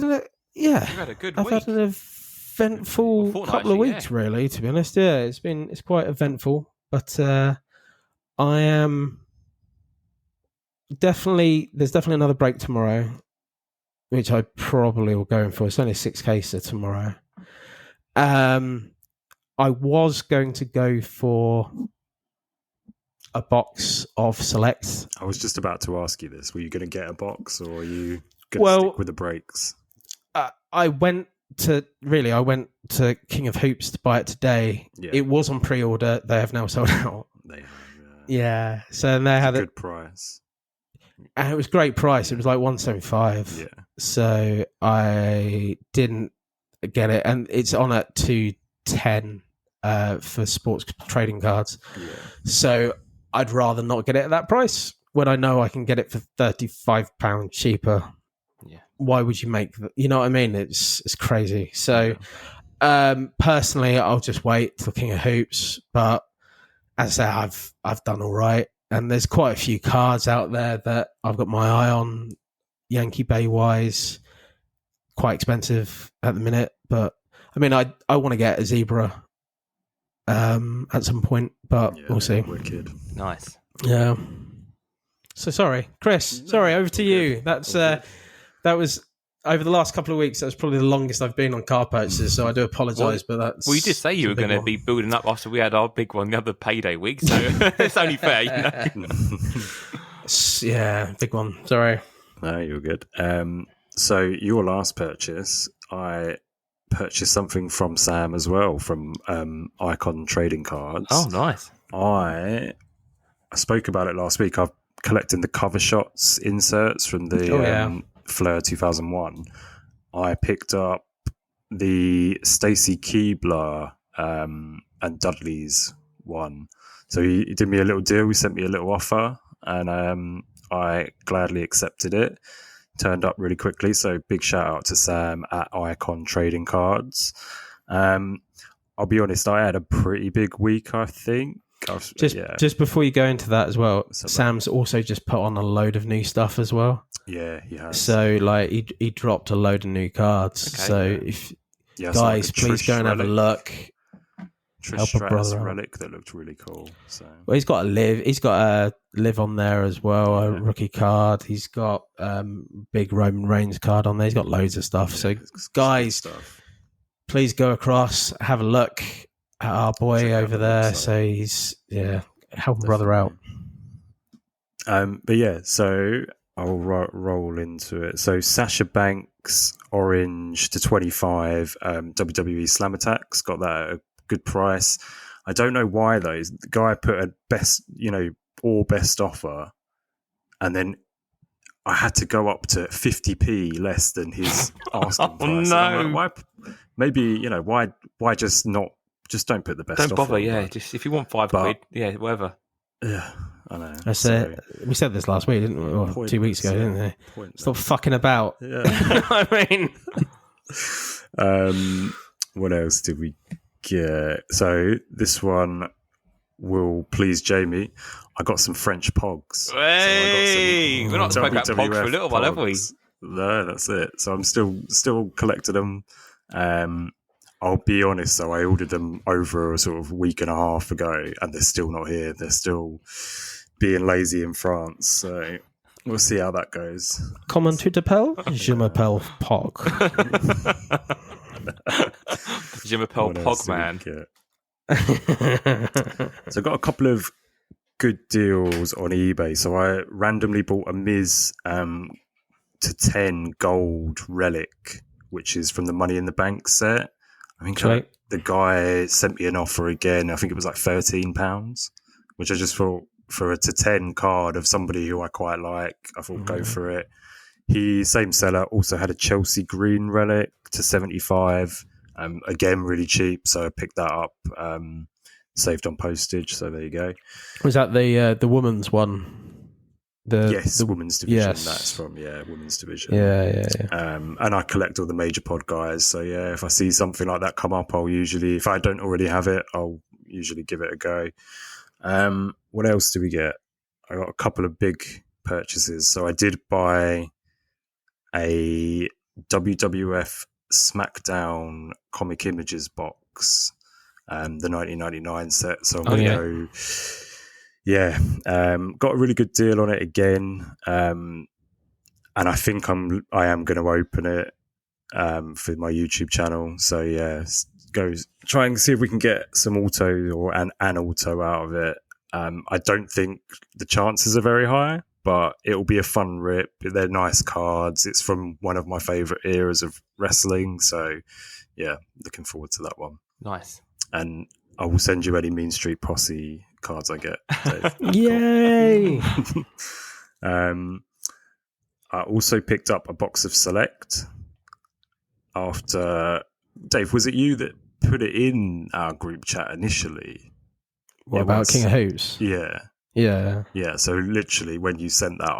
You've had a good week. I've had an eventful couple of weeks, really, to be honest. Yeah, it's quite eventful, but I am there's definitely another break tomorrow, which I probably will go in for. It's only a 6-caser tomorrow. I was going to go for a box of Select. I was just about to ask you this. Were you going to get a box, or are you going to stick with the breaks? I went to King of Hoops to buy it today. Yeah. It was on pre-order. They have now sold out. They have, yeah. So they had a good price, and it was a great price. It was like $175. Yeah. So I didn't get it, and it's on at $210 for sports trading cards. Yeah. So I'd rather not get it at that price when I know I can get it for £35 cheaper. Yeah. Why would you make you know what I mean? It's crazy. So personally, I'll just wait till King of Hoops. But as I say, I've done all right, and there's quite a few cards out there that I've got my eye on. Yankee Bay wise, quite expensive at the minute, but I mean, I want to get a Zebra at some point, but we'll see. Wicked. Nice. Yeah. So sorry, Chris. Sorry, over to you. That's that was over the last couple of weeks. That was probably the longest I've been on car purchases. So I do apologise, but that's. Well, you did say you were going to be building up after we had our big one the other payday week, so it's only fair, you know. Yeah, big one. Sorry. No, you're good. So your last purchase, I purchased something from Sam as well, from Icon Trading Cards. Oh, nice. I spoke about it last week. I've collecting the cover shots inserts from the Fleur 2001. I picked up the Stacey Keebler and Dudley's one. So he did me a little deal. He sent me a little offer, and I gladly accepted it. Turned up really quickly. So big shout out to Sam at Icon Trading Cards. I'll be honest, I had a pretty big week, I think. Just before you go into that as well, Sam's also just put on a load of new stuff as well. Yeah, he has. So like he dropped a load of new cards. Okay, so if guys, like please go and have a look. Trish Stratus relic that looked really cool. So well, he's got a live on there as well, a rookie card. He's got big Roman Reigns card on there. He's got loads of stuff. So guys, please go across, have a look at our boy over there. So he's helping brother out. But yeah, so I'll roll into it. So Sasha Banks, orange to 25, WWE Slam Attacks, got that at a good price. I don't know why though. The guy put a best, or best offer, and then I had to go up to 50p less than his asking price. No. And I'm like, why? Maybe why just don't put the best. Don't bother. offer Yeah, on, just if you want £5, yeah, whatever. yeah, I know. We said this last week, didn't we? Or 2 weeks ago, didn't we? Stop fucking about. Yeah. I mean, What else did we get? So this one will please Jamie. I got some French pogs. Hey, we're not spoken about pogs for a little while, have we? No, that's it. So I'm still collecting them. I'll be honest though, I ordered them over a sort of week and a half ago, and they're still not here. They're still being lazy in France. So we'll see how that goes. comment tu t'appelles? Je m'appelle Pog. Je m'appelle Pog Man. So I got a couple of good deals on eBay. So I randomly bought a Miz to 10 gold relic, which is from the Money in the Bank set. I think the guy sent me an offer again. I think it was like £13, which I just thought for a to 10 card of somebody who I quite like, I thought go for it. He, same seller, also had a Chelsea green relic to 75. Again, really cheap, so I picked that up. Saved on postage, so there you go. Was that the woman's one? The women's division. Yes. That's from women's division. Yeah. And I collect all the major pod guys. So yeah, if I see something like that come up, I'll usually, if I don't already have it, I'll usually give it a go. What else do we get? I got a couple of big purchases. So I did buy a WWF SmackDown Comic Images box, the 1999 set. So I'm going to go. Yeah, got a really good deal on it again, and I think I am going to open it for my YouTube channel. So yeah, go try and see if we can get some auto or an auto out of it. I don't think the chances are very high, but it'll be a fun rip. They're nice cards. It's from one of my favorite eras of wrestling. So yeah, looking forward to that one. Nice. And I will send you any Mean Street Posse cards I get, Dave. Yay! I also picked up a box of Select after... Dave, was it you that put it in our group chat initially? What about King of Hoops? Yeah. So literally when you sent that,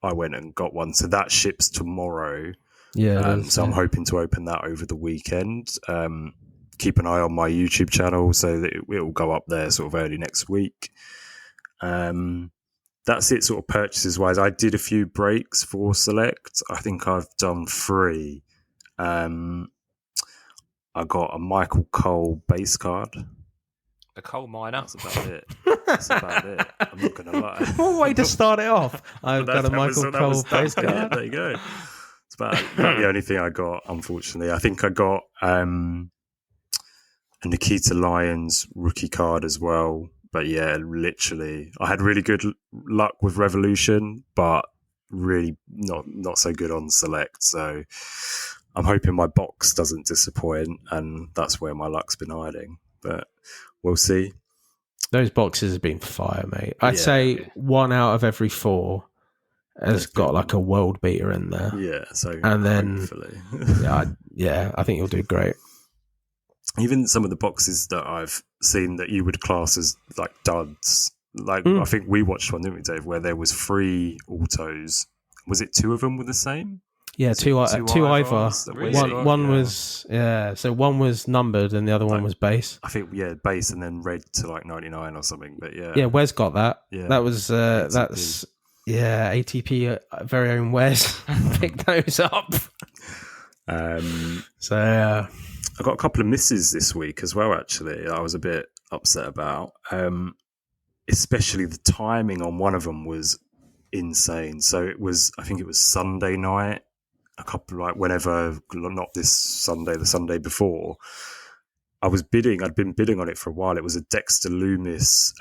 I went and got one. So that ships tomorrow. So I'm hoping to open that over the weekend. Keep an eye on my YouTube channel so that it will go up there sort of early next week. That's it sort of purchases wise. I did a few breaks for Select. I think I've done 3. I got a Michael Cole base card. A coal miner. That's about it. I'm not going to lie. What way to start it off? I've got a Michael Cole base card. Yeah, there you go. It's about the only thing I got, unfortunately. I think I got... a Nikita Lyons rookie card as well. But yeah, literally, I had really good luck with Revolution, but really not so good on Select. So I'm hoping my box doesn't disappoint, and that's where my luck's been hiding. But we'll see. Those boxes have been fire, mate. I'd say 1 out of every 4 has got like a world beater in there. Yeah, so and then hopefully. I think you'll do great. Even some of the boxes that I've seen that you would class as like duds, like I think we watched one, didn't we, Dave, where there was 3 autos. Was it 2 of them were the same? Yeah, two Ivar. Really? One was so one was numbered and the other one was base. I think base and then red to like 99 or something. But yeah, Wes got that. Yeah, that was that's ATP very own Wes picked those up. I got a couple of misses this week as well, actually. I was a bit upset about. Especially the timing on one of them was insane. So I think it was Sunday night, a couple whenever, not this Sunday, the Sunday before. I'd been bidding on it for a while. It was a Dexter Loomis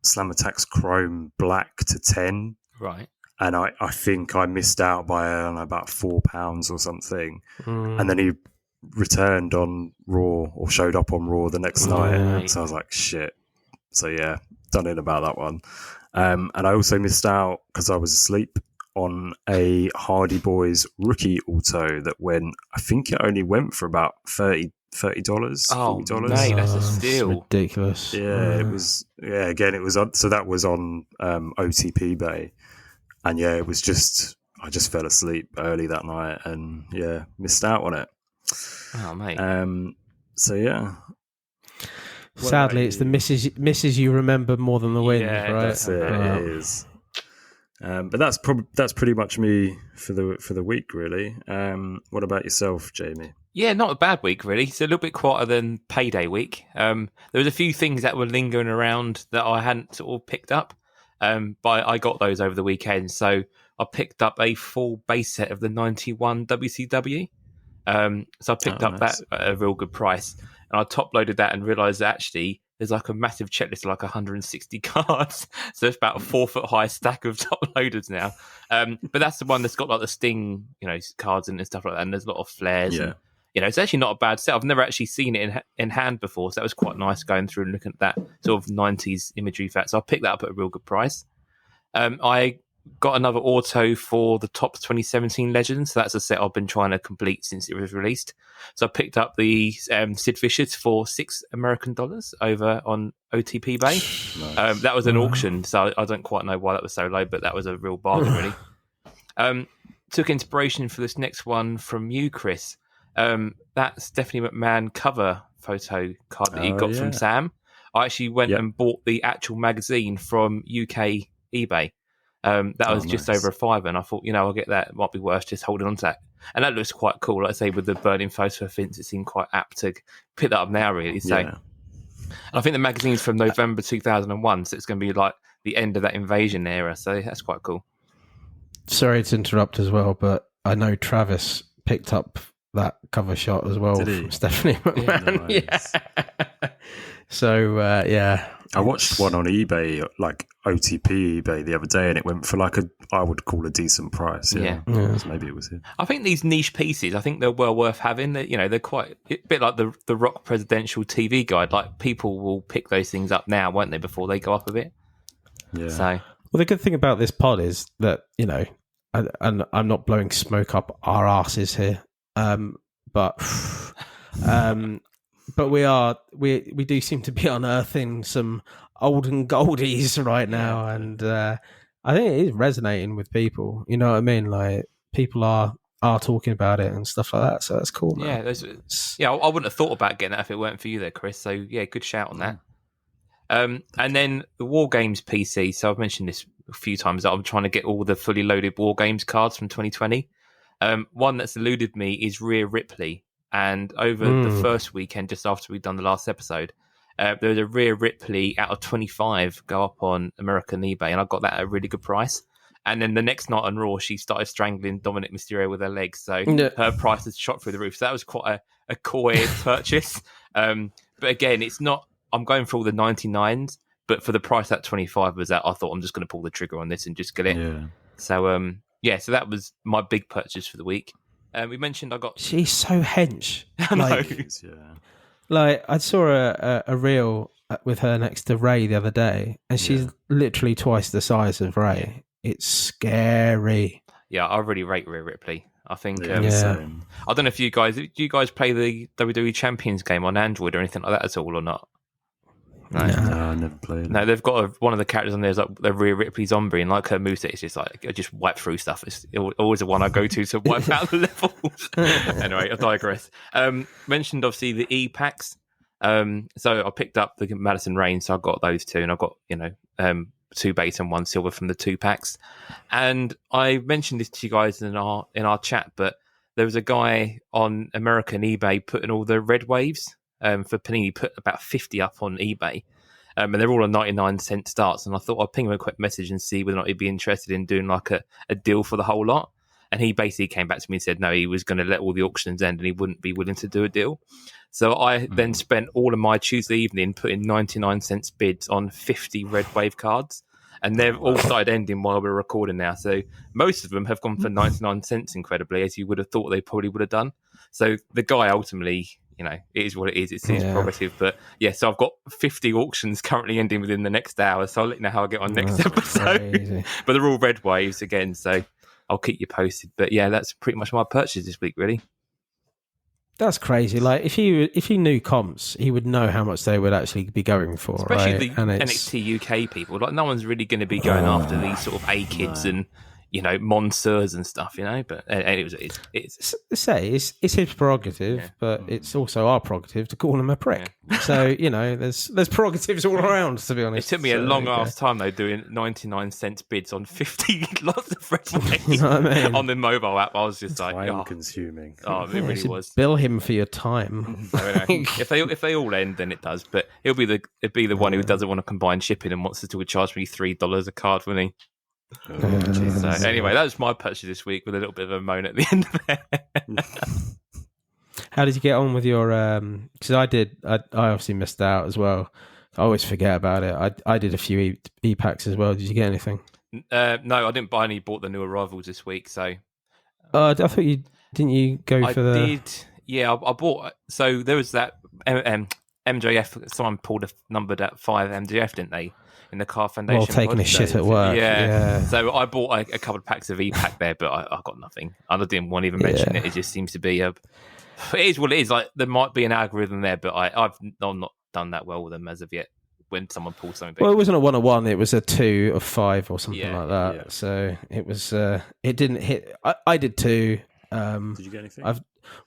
Slam Attacks Chrome Black to 10. Right. And I think I missed out by about £4 or something. And then he returned on Raw, or showed up on Raw the next night. So I was like, shit. So yeah, done in about that one. And I also missed out, because I was asleep, on a Hardy Boys rookie auto that I think it only went for about $30, $40. Mate, that's a steal. Ridiculous. Yeah, it was. Yeah, again, it was on. So that was on OTP Bay, and yeah, it was just. I just fell asleep early that night, and yeah, missed out on it. Oh, mate. So yeah. Sadly, it's the misses you remember more than the wins, Yeah, right? That's it. It is. But that's pretty much me for the week, really. What about yourself, Jamie? Yeah, not a bad week, really. It's a little bit quieter than payday week. There was a few things that were lingering around that I hadn't sort of picked up, but I got those over the weekend. So I picked up a full base set of the 91 WCW. So I picked up that at a real good price. And I top-loaded that and realised that actually there's like a massive checklist of like 160 cards. So it's about a 4-foot-high stack of top-loaders now. But that's the one that's got like the Sting, cards and stuff like that. And there's a lot of flares. Yeah. And, it's actually not a bad set. I've never actually seen it in hand before. So that was quite nice going through and looking at that sort of 90s imagery fact. So I picked that up at a real good price. I got another auto for the top 2017 Legends. So that's a set I've been trying to complete since it was released. So I picked up the Sid Vicious for $6 over on OTP Bay. Nice. That was an auction, so I don't quite know why that was so low, but that was a real bargain, really. Took inspiration for this next one from you, Chris. That Stephanie McMahon cover photo card that you got from Sam. I actually went and bought the actual magazine from UK eBay. That was just over £5, and I thought, I'll get that. It might be worth just holding on to that. And that looks quite cool. Like I say, with the burning photo offence, it seemed quite apt to pick that up now, really. So, and I think the magazine's from November 2001, so it's going to be like the end of that invasion era. So that's quite cool. Sorry to interrupt as well, but I know Travis picked up that cover shot as well from Stephanie McMahon. Yeah. So, I watched one on eBay, like OTP eBay, the other day, and it went for like I would call a decent price. Yeah. So maybe it was it. I think these niche pieces, I think they're well worth having. They're quite a bit like the Rock Presidential TV Guide. Like people will pick those things up now, won't they, before they go up a bit? Yeah. So, well, the good thing about this pod is that and I'm not blowing smoke up our asses here, but we do seem to be unearthing some olden goldies right now, and I think it is resonating with people. You know what I mean? Like people are talking about it and stuff like that, so that's cool, man. I wouldn't have thought about getting that if it weren't for you there, Chris. So yeah, good shout on that. And then the War Games PC. So I've mentioned this a few times that I'm trying to get all the fully loaded War Games cards from 2020. One that's eluded me is Rhea Ripley. And over the first weekend, just after we'd done the last episode, there was a Rhea Ripley out of 25 go up on American eBay, and I got that at a really good price. And then the next night on Raw, she started strangling Dominic Mysterio with her legs, so her price has shot through the roof. So that was quite a coy purchase. But again, it's not. I'm going for all the 99s, but for the price that 25 was at, I thought I'm just going to pull the trigger on this and just get it. Yeah. So so that was my big purchase for the week. We mentioned I got. She's so hench. Like I saw a reel with her next to Ray the other day, and she's literally twice the size of Ray. It's scary. Yeah, I really rate Rhea Ripley. I think. I don't know if do you guys play the WWE Champions game on Android or anything like that at all, or not? No, I never played it. No, they've got one of the characters on there is like the Rhea Ripley zombie, and like her moveset, it's just like I just wipe through stuff. It's always the one I go to wipe out the levels. Anyway, I digress. Mentioned obviously the E-packs. So I picked up the Madison Rain, so I got those two, and I got 2 base and 1 silver from the 2 packs. And I mentioned this to you guys in our chat, but there was a guy on American eBay putting all the red waves. For Panini, put about 50 up on eBay, and they're all on 99-cent starts. And I thought I'd ping him a quick message and see whether or not he'd be interested in doing like a deal for the whole lot. And he basically came back to me and said no, he was going to let all the auctions end and he wouldn't be willing to do a deal. So I then spent all of my Tuesday evening putting 99 cents bids on 50 red wave cards. And they've all started ending while we're recording now. So most of them have gone for 99 cents, incredibly, as you would have thought they probably would have done. So the guy ultimately, it is what it is. It seems progressive. But so I've got 50 auctions currently ending within the next hour. So I'll let you know how I get on next episode. But they're all red waves again. So I'll keep you posted. But that's pretty much my purchase this week, really. That's crazy. Like if he knew comps, he would know how much they would actually be going for, especially right? the NXT UK people. Like no one's really going to be going after these sort of A kids and Monsers and stuff, But it's his prerogative, but it's also our prerogative to call him a prick. Yeah. So there's prerogatives all around. To be honest, it took me a long ass time though doing 99 cents bids on 50 lots of red waves you know what I mean? on the mobile app. I was just time consuming. Oh, it really was. Bill him for your time. If they all end, then it does. But it'd be the one who doesn't want to combine shipping and wants to charge me $3 a card, wouldn't he? So anyway, that was my purchase this week with a little bit of a moan at the end of it. How did you get on with your? Because I obviously missed out as well. I always forget about it. I did a few e-packs as well. Did you get anything? No, I didn't buy any. Bought the new arrivals this week. So I thought you didn't. You go for the? I did. Yeah, I bought. So there was that MJF. Someone pulled a numbered at 5 MJF, didn't they? In the Car Foundation. Well, taking a shit at work. Yeah. So I bought a couple of packs of e-pack there, but I got nothing. I didn't want to even mention it. It just seems to be it is what it is. Like there might be an algorithm there, but I've not done that well with them as of yet. When someone pulls something big. Well, it wasn't a 1-on-1. It was a 2 of 5 or something like that. Yeah. So it was. It didn't hit. I did 2. Did you get anything?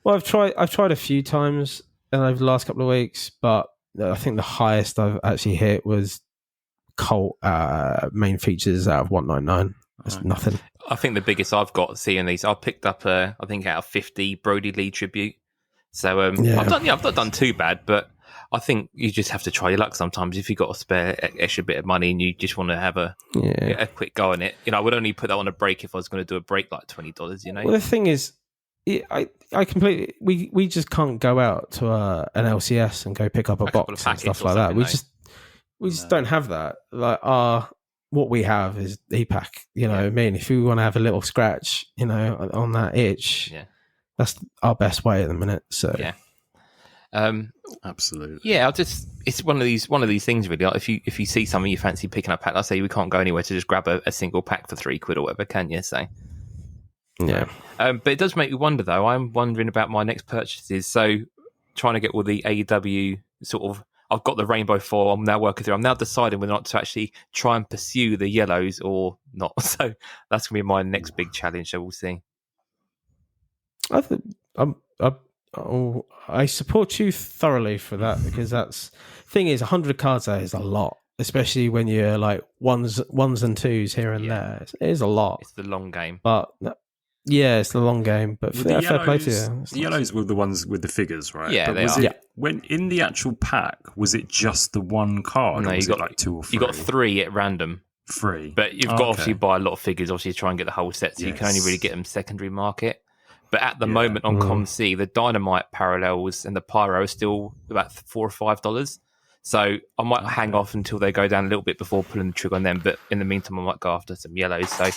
I've tried a few times over the last couple of weeks, but I think the highest I've actually hit was Colt main features out of 199. That's nothing. I think the biggest I've got seeing these, I picked up I think out of 50 Brody Lee tribute. So I've not done too bad, but I think you just have to try your luck sometimes. If you've got a spare extra bit of money and you just want to have a quick go on it, I would only put that on a break if I was going to do a break like $20. Well, the thing is, I completely we just can't go out to an LCS and go pick up a box and stuff like that. We just don't have that. Like what we have is e-pack. I mean, if we want to have a little scratch, on that itch, that's our best way at the minute. So absolutely. Yeah, it's one of these things really. Like if you see something you fancy picking up pack, I say we can't go anywhere to just grab a single pack for £3 or whatever, can you? So yeah. But it does make me wonder though. I'm wondering about my next purchases. So trying to get all the AEW sort of. I've got the Rainbow 4. I'm now working through. I'm now deciding whether or not to actually try and pursue the yellows or not. So that's going to be my next big challenge. So we'll see. I support you thoroughly for that because thing is 100 cards there is a lot, especially when you're like ones and twos here and there. It is a lot. It's the long game, but. Yeah, it's the long game, but fair play to you. The yellows were the ones with the figures, right? Yeah, but when in the actual pack, was it just the one card? No, or you got like 2 or 3. You got 3 at random. 3, but you've got to obviously buy a lot of figures. Obviously, to try and get the whole set, so you can only really get them secondary market. But at the moment on ComC, the Dynamite parallels and the Pyro are still about $4 or $5. So I might hang off until they go down a little bit before pulling the trigger on them. But in the meantime, I might go after some yellows. So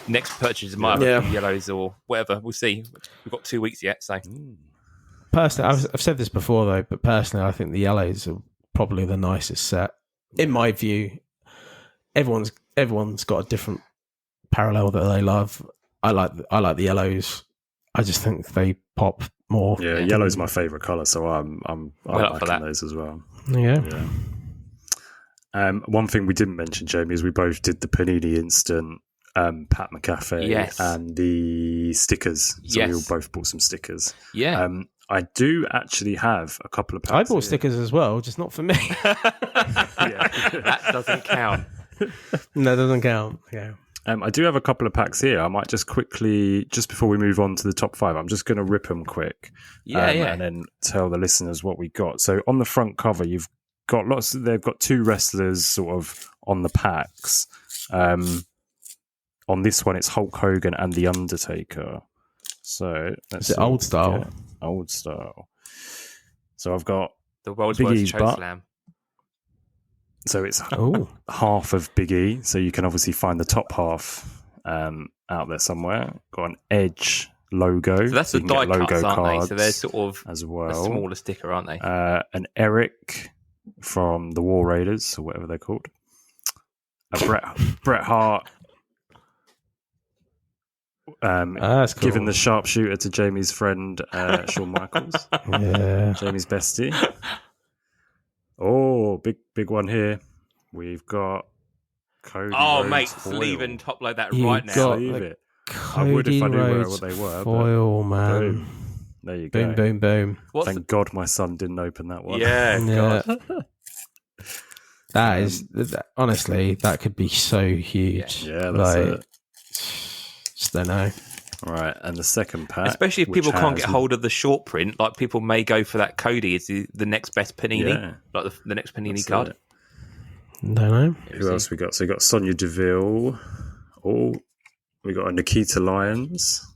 next purchase might have yellows or whatever. We'll see. We've got 2 weeks yet. So personally, I've said this before though, but personally, I think the yellows are probably the nicest set in my view. Everyone's got a different parallel that they love. I like the yellows. I just think they pop more. Yeah, yellow's my favourite colour, so I'm liking those as well. Yeah. One thing we didn't mention, Jamie, is we both did the Panini Instant Pat McAfee and the stickers. So we all both bought some stickers. Yeah. I do actually have a couple of packs. I bought stickers as well, just not for me. That doesn't count. No, it doesn't count. Yeah. I do have a couple of packs here. I might just quickly, just before we move on to the top 5, I'm just going to rip them quick. And then tell the listeners what we got. So on the front cover, you've got they've got 2 wrestlers sort of on the packs. On this one, it's Hulk Hogan and The Undertaker. So is it old style? Old style. So I've got The world's Big worst E's choke butt. slam. So it's Oh, half of Big E. So you can obviously find the top half out there somewhere. Got an Edge logo. So that's the you can die get cuts, logo aren't they? cards So they're sort of as a well. smaller sticker, aren't they? An Eric from the War Raiders, or whatever they're called. A Bret Hart that's cool. giving the sharpshooter to Jamie's friend Shawn Michaels. Yeah. Jamie's bestie. Oh, big one here. We've got Cody Rhodes mate, foil. sleeve and top load that You right now. got Sleeve the it. I would if I Cody knew Rhodes what they were. foil, But man. boom. There you go. Boom, boom, boom. What's Thank God my son didn't open that one. Yeah, Yeah. God. That is honestly, that could be so huge. Yeah, that's it. Just don't know. Right, and the second pack. Especially if which people can't has- get hold of the short print, like people may go for that Cody as the next best Panini, Yeah. like the next Panini That's card. it. Don't know. Who else we got? So we got Sonia Deville. Oh, we got a Nikita Lyons.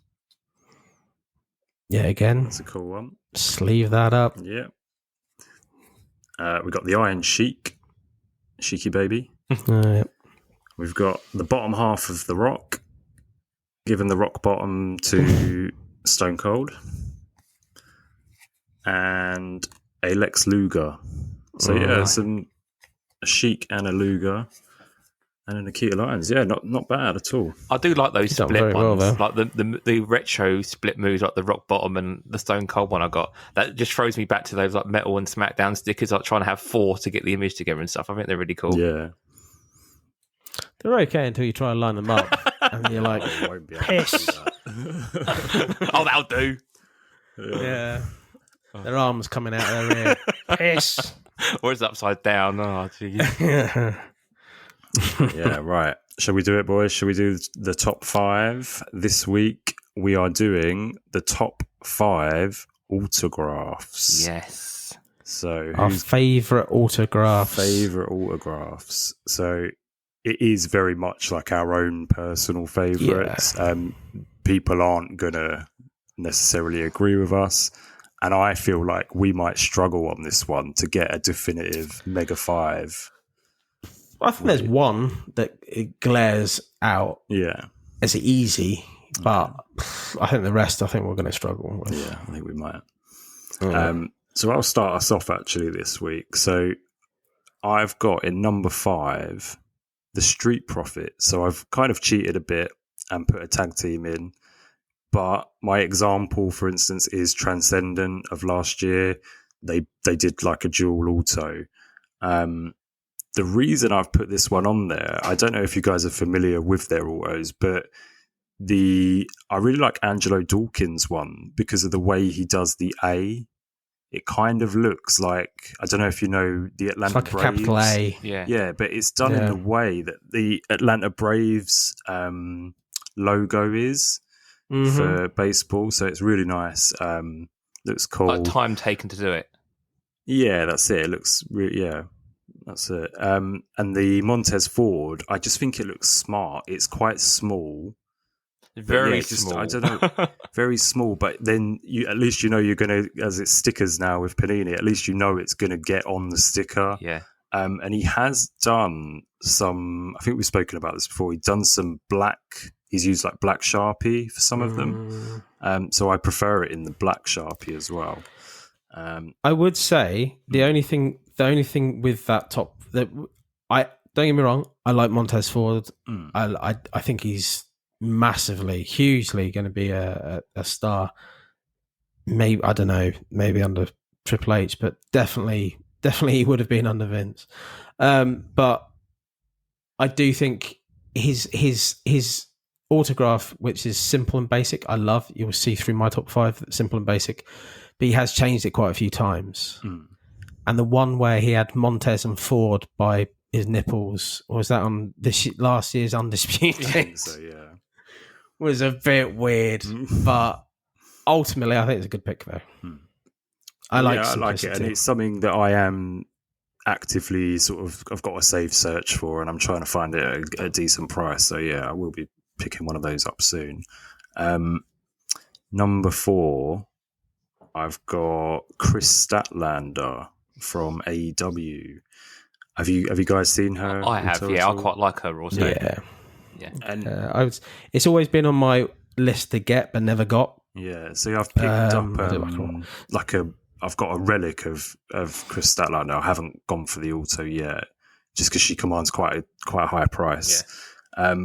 Yeah, again, That's a cool one. sleeve that up. Yeah. We got the Iron Sheik, Sheiky baby. Yeah. We've got the bottom half of the Rock, giving the Rock bottom to Stone Cold, and a Lex Luger. So yeah, a Sheik and a Luger. And a Nikita Lyons, yeah, not bad at all. I do like those You've done split very well ones, there. like the retro split moves, like the Rock Bottom and the Stone Cold one I got. That just throws me back to those like Metal and SmackDown stickers, like trying to have 4 to get the image together and stuff. I think they're really cool. Yeah. They're okay until you try and line them up, and you're like, You won't be able to do piss. that. Oh, that'll do. Yeah. Their arms coming out of their ear. Piss. Or it's upside down. Oh, geez. Yeah, right. Shall we do it, boys? Shall we do the top 5? This week we are doing the top 5 autographs. Yes. So Our who's favourite autographs. favourite autographs? So it is very much like our own personal favourites. People aren't going to necessarily agree with us. And I feel like we might struggle on this one to get a definitive Mega 5. I think there's one that it glares out Yeah. as easy, but I think the rest, I think we're going to struggle with. Yeah, I think we might. Yeah. So I'll start us off actually this week. So I've got in number 5 the Street Profit. So I've kind of cheated a bit and put a tag team in. But my example, for instance, is Transcendent of last year. They did like a dual auto. The reason I've put this one on there, I don't know if you guys are familiar with their autos, but I really like Angelo Dawkins one because of the way he does the A. It kind of looks like, I don't know if you know the Atlanta It's like Braves. a capital A. Yeah. Yeah, but it's done in the way that the Atlanta Braves logo is for baseball. So it's really nice. Looks cool. Like time taken to do it. Yeah, that's it. It looks really, yeah, that's it. And the Montez Ford, I just think it looks smart. It's quite small. Very yeah, just, small. I don't know, very small. But then at least you know you're going to, as it's stickers now with Panini, at least you know it's going to get on the sticker. Yeah. And he has done some, I think we've spoken about this before, he's done some black, he's used like black Sharpie for some of them. So I prefer it in the black Sharpie as well. I would say the only thing with that top that I don't get me wrong, I like Montez Ford. I think he's massively, hugely going to be a star. Maybe I don't know, maybe under Triple H, but definitely he would have been under Vince. But I do think his autograph, which is simple and basic, I love. You'll see through my top 5, simple and basic. But he has changed it quite a few times. And the one where he had Montez and Ford by his nipples, or was that on last year's Undisputed? I think so, yeah. Was a bit weird, but ultimately I think it's a good pick though. I like it, and it's something that I am actively sort of, I've got a save search for, and I'm trying to find it at a decent price. So yeah, I will be picking one of those up soon. Number 4, I've got Chris Statlander from AEW. Have you guys seen her? I have, auto yeah. at I all? quite like her also. Yeah. And It's always been on my list to get, but never got. yeah, so I've picked up I do like her. I've got a relic of Chris Statlander. I haven't gone for the auto yet, just because she commands quite a high price. Yeah.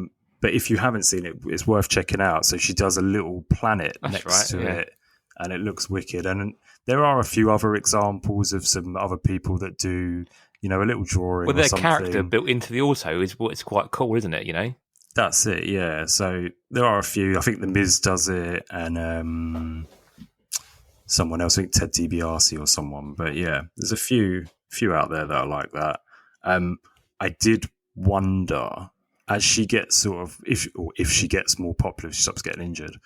But if you haven't seen it, it's worth checking out. So she does a little planet That's next right, to yeah. it, and it looks wicked. And there are a few other examples of some other people that do, a little drawing. Well, or their something. character built into the auto is what's quite cool, isn't it? That's it, yeah. So there are a few. I think The Miz does it, and someone else, I think Ted DiBiase or someone. But yeah, there's a few out there that are like that. I did wonder, as she gets sort of, if she gets more popular, if she stops getting injured,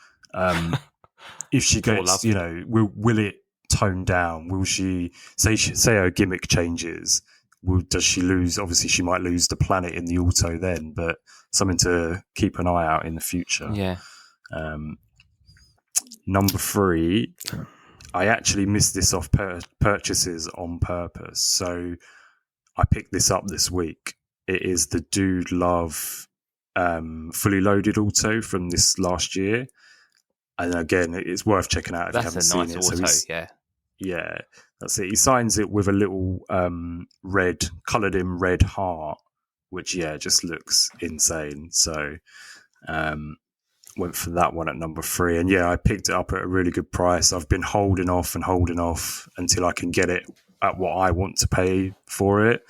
if she gets, will it tone down? Will she say her gimmick changes? Does she lose? Obviously, she might lose the planet in the auto then, but something to keep an eye out in the future. Yeah. Number 3, I actually missed this off purchases on purpose. So I picked this up this week. It is the Dude Love fully loaded auto from this last year. And again, it's worth checking out if you haven't seen it. That's a nice auto, yeah. Yeah, that's it. He signs it with a little coloured in red heart, which, just looks insane. So went for that one at number 3. And I picked it up at a really good price. I've been holding off until I can get it at what I want to pay for it.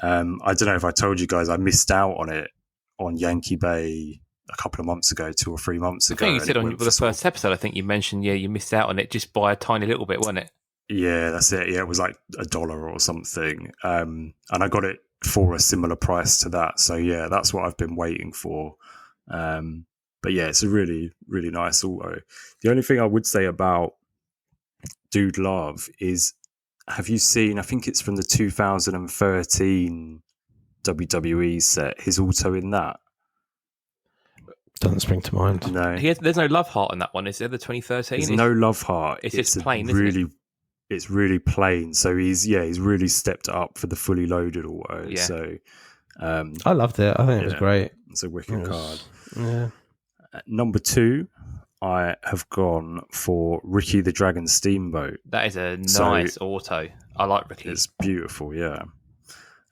I don't know if I told you guys, I missed out on it on Yankee Bay a couple of months ago, 2 or 3 months ago. I think you said on the first episode, I think you mentioned, you missed out on it just by a tiny little bit, wasn't it? Yeah, that's it. Yeah, it was like $1 or something. And I got it for a similar price to that. So that's what I've been waiting for. But it's a really, really nice auto. The only thing I would say about Dude Love is, have you seen, I think it's from the 2013 WWE set, his auto in that? Doesn't spring to mind. No. There's no love heart in that one, is there? The 2013? There's no love heart. It's just plain, really, isn't it? It's really plain. So he's really stepped it up for the fully loaded auto. Yeah. So I loved it. I think it was great. It's a wicked card. Yeah. At number 2, I have gone for Ricky the Dragon Steamboat. That is a nice auto. I like Ricky. It's beautiful, yeah.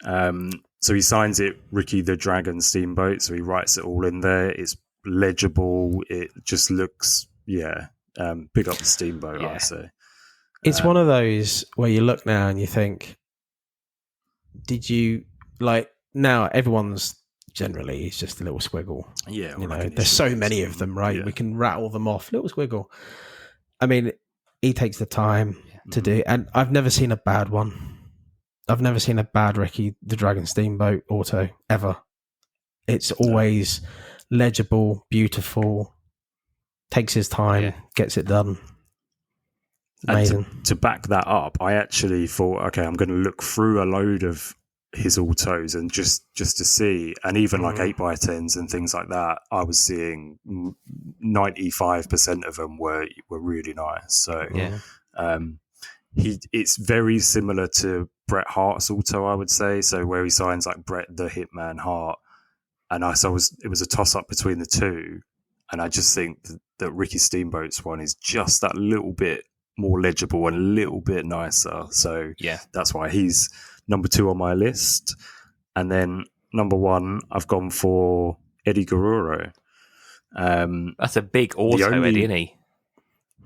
So he signs it Ricky the Dragon Steamboat. So he writes it all in there. It's legible. It just looks, big up the Steamboat, I say. It's one of those where you look now and you think, did you, now everyone's generally is just a little squiggle. Yeah. There's so many of them, right? Yeah. We can rattle them off. Little squiggle. I mean, he takes the time to do, and I've never seen a bad one. I've never seen a bad Ricky the Dragon Steamboat auto ever. It's always legible, beautiful, takes his time, gets it done. Amazing. And to back that up, I actually thought, okay, I'm going to look through a load of his autos and just to see, and even like 8x10s and things like that, I was seeing 95% of them were really nice. So it's very similar to Bret Hart's auto, I would say. So where he signs like Bret the Hitman Hart, and it was a toss up between the two, and I just think that Ricky Steamboat's one is just that little bit more legible and a little bit nicer. So that's why he's number 2 on my list. And then number 1, I've gone for Eddie Guerrero. That's a big auto, Eddie, isn't he?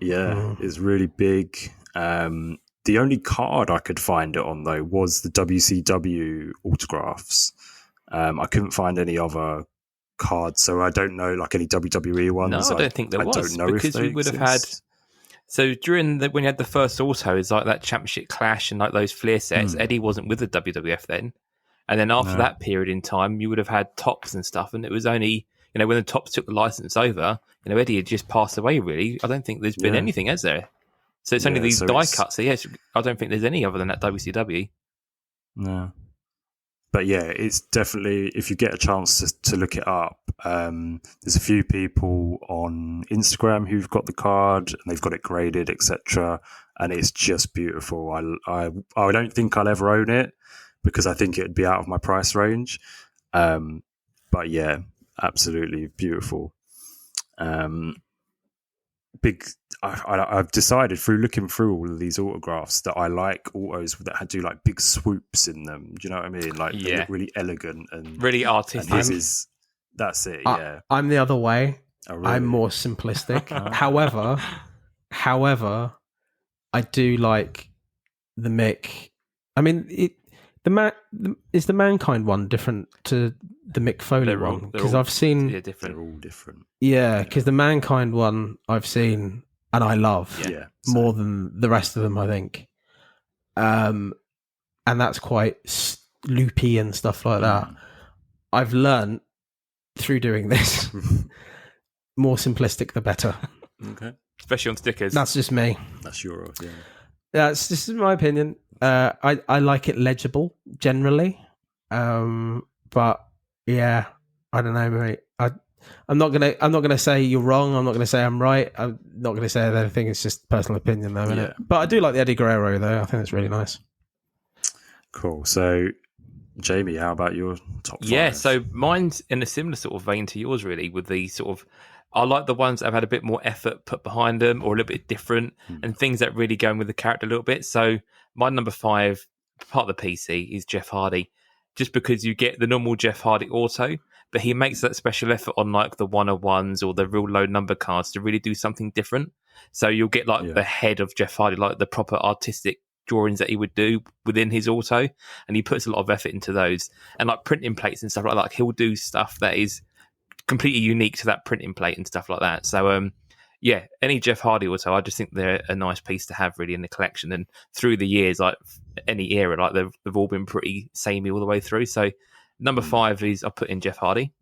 Yeah, it's really big. The only card I could find it on, though, was the WCW autographs. I couldn't find any other cards, so I don't know, like any WWE ones. No, I don't think there was. I don't know because if we would have had. So during when you had the first autos, like that Championship Clash and like those Flair sets, Eddie wasn't with the WWF then. And then after that period in time, you would have had Tops and stuff. And it was only, when the Tops took the license over, Eddie had just passed away, really. I don't think there's been anything, has there? So it's only these die cuts. So yes, I don't think there's any other than that WCW. No. but yeah, it's definitely, if you get a chance to look it up, there's a few people on Instagram who've got the card and they've got it graded, etc. And it's just beautiful. I don't think I'll ever own it because I think it'd be out of my price range. But yeah, absolutely beautiful. I've decided through looking through all of these autographs that I like autos that do like big swoops in them. Do you know what I mean? Like they look really elegant and really artistic. And that's it. Yeah, I'm the other way. Oh, really? I'm more simplistic. However, I do like the Mick. I mean, is the Mankind one different to the Mick Foley one? Because I've seen different. They're all different. Yeah, because the Mankind one I've seen and I love more than the rest of them, I think. And that's quite loopy and stuff like that. I've learned through doing this, more simplistic the better. Okay. Especially on stickers. That's just me. That's yours, yeah. This is my opinion. I like it legible generally, but yeah, I don't know, mate. I'm not gonna say you're wrong. I'm not gonna say I'm right. I'm not gonna say anything. It's just personal opinion, though, isn't it? But I do like the Eddie Guerrero, though. I think it's really nice. Cool. So, Jamie, how about your top 5? Yeah, so mine's in a similar sort of vein to yours, really, with the sort of, I like the ones that have had a bit more effort put behind them or a little bit different and things that really go in with the character a little bit. So my number 5, part of the PC, is Jeff Hardy, just because you get the normal Jeff Hardy auto, but he makes that special effort on like the 101s or the real low number cards to really do something different. So you'll get like the head of Jeff Hardy, like the proper artistic drawings that he would do within his auto, and he puts a lot of effort into those. And like printing plates and stuff like that, he'll do stuff that is completely unique to that printing plate and stuff like that. So yeah, any Jeff Hardy auto, I just think they're a nice piece to have really in the collection. And through the years, like any era, like they've all been pretty samey all the way through. So number 5 is I put in Jeff Hardy.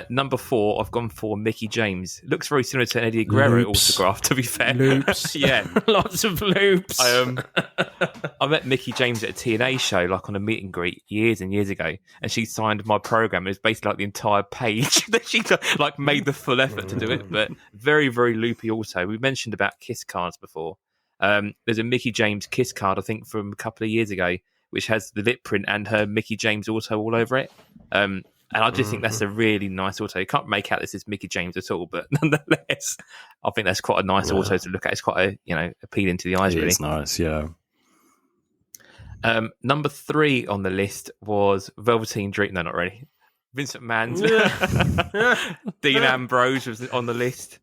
Number 4, I've gone for Mickey James. Looks very similar to an Eddie Guerrero autograph, to be fair. Loops. Yeah. Lots of loops. I met Mickey James at a TNA show, like on a meet and greet years and years ago, and she signed my program. It was basically like the entire page that she like made the full effort to do it, but very, very loopy also. We mentioned about Kiss cards before. There's a Mickey James Kiss card, I think, from a couple of years ago, which has the lip print and her Mickey James auto all over it. And I just think that's a really nice auto. You can't make out this is Mickey James at all, but nonetheless, I think that's quite a nice auto to look at. It's quite appealing to the eyes, really. It's nice, yeah. Number 3 on the list was Velveteen Dream. No, not really. Vincent Mann's. Dean Ambrose was on the list.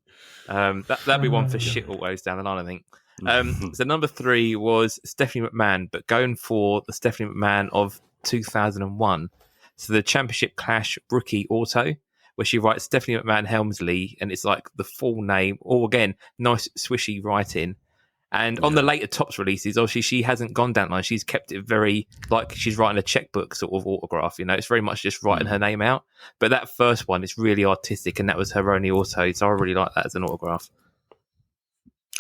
That'd be one for shit autos down the line, I think. So number 3 was Stephanie McMahon, but going for the Stephanie McMahon of 2001. So the Championship Clash rookie auto, where she writes Stephanie McMahon Helmsley, and it's like the full name, or again, nice swishy writing. And on the later Topps releases, obviously she hasn't gone down line. She's kept it very like she's writing a checkbook sort of autograph. It's very much just writing her name out. But that first one is really artistic, and that was her only auto. So I really like that as an autograph.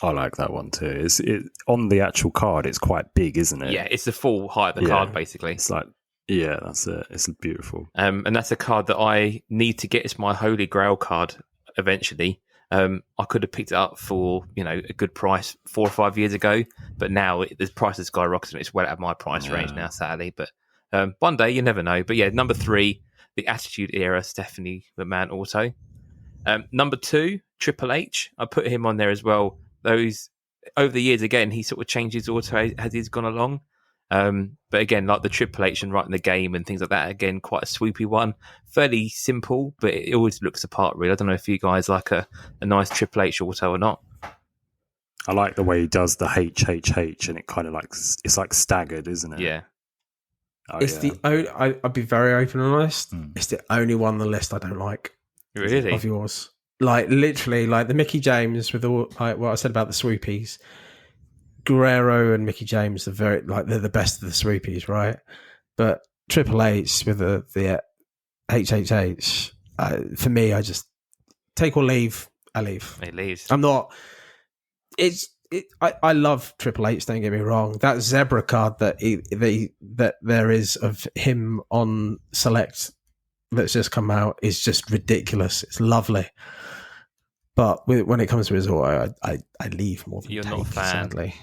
I like that one too. On the actual card, it's quite big, isn't it? Yeah, it's the full height of the card, basically. It's like, yeah, that's it. It's beautiful. And that's a card that I need to get. It's my Holy Grail card eventually. I could have picked it up for a good price 4 or 5 years ago, but now the price has skyrocketed. It's well out of my price range now, sadly. But one day you never know. But yeah, number 3, the Attitude Era Stephanie McMahon auto. Number 2, Triple H. I put him on there as well. Those over the years, again, he sort of changed his auto as he's gone along. But again, like the Triple H and writing the game and things like that, again, quite a swoopy one. Fairly simple, but it always looks the part, really. I don't know if you guys like a nice Triple H auto or not. I like the way he does the HHH, and it kind of like, it's like staggered, isn't it? Yeah. I'd be very open and honest. It's the only one on the list I don't like. Really? Of yours. Like, literally, like the Mickey James with all, like what I said about the swoopies. Guerrero and Mickey James are they're the best of the swoopies, right? But Triple H with the HHH, for me, I just take or leave. I leave. He leaves. I'm not. It's I love Triple H. Don't get me wrong. That zebra card that there is of him on Select that's just come out is just ridiculous. It's lovely. But when it comes to his auto, I leave more than You're take, not a fan. sadly.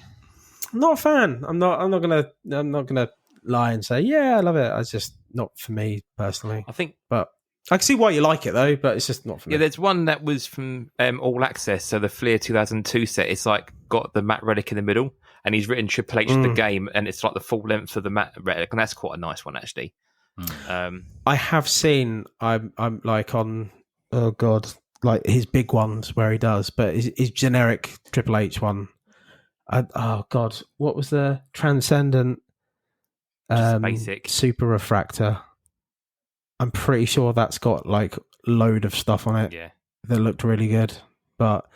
I'm not a fan. I'm not gonna lie and say, yeah, I love it. It's just not for me personally. I think, But I can see why you like it though, but it's just not for me. yeah, there's one that was from All Access, so the Fleer 2002 set. It's like got the matte relic in the middle, and he's written Triple H the game, and it's like the full length of the matte relic, and that's quite a nice one actually. I have seen. I'm like on. Oh god, like his big ones where he does, but his generic Triple H one. Oh god, what was the Transcendent? Just basic Super Refractor. I'm pretty sure that's got like load of stuff on it. Yeah, that looked really good, but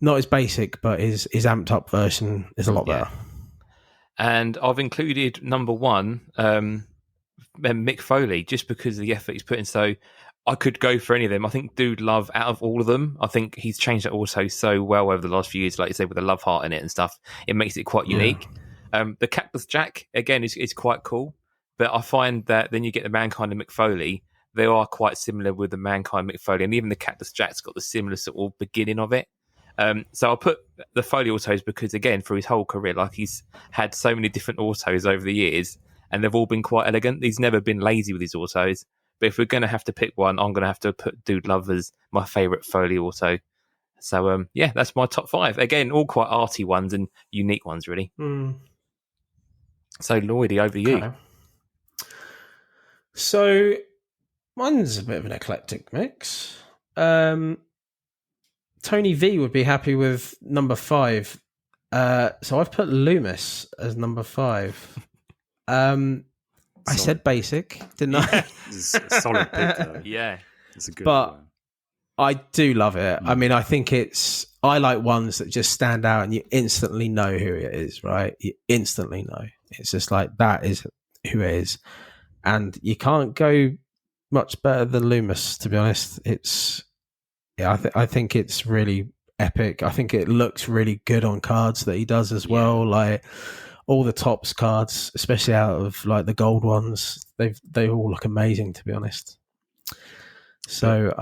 not as basic. But his amped up version is a lot better. And I've included number 1, Mick Foley, just because of the effort he's put in. So I could go for any of them. I think Dude Love, out of all of them, I think he's changed it also so well over the last few years, like you said, with the love heart in it and stuff. It makes it quite unique. The Cactus Jack, again, is quite cool. But I find that then you get the Mankind and Mick Foley, they are quite similar with the Mankind Mick Foley. And even the Cactus Jack's got the similar sort of beginning of it. So I'll put the Foley autos because, again, for his whole career, like he's had so many different autos over the years, and they've all been quite elegant. He's never been lazy with his autos. But if we're going to have to pick one, I'm going to have to put Dude Love as my favourite Foley auto. So, yeah, that's my top 5. Again, all quite arty ones and unique ones, really. So, Lloydy, over you. Okay. So, mine's a bit of an eclectic mix. Tony V would be happy with number 5. So I've put Loomis as number 5. I said basic, didn't I? It's a solid pick, though. Yeah. It's a good But one. I do love it. I mean, I think I like ones that just stand out and you instantly know who it is, right? You instantly know. It's just like, that is who it is. And you can't go much better than Loomis, to be honest. I think it's really epic. I think it looks really good on cards that he does as well. Like all the tops cards, especially out of like the gold ones, they all look amazing, to be honest. So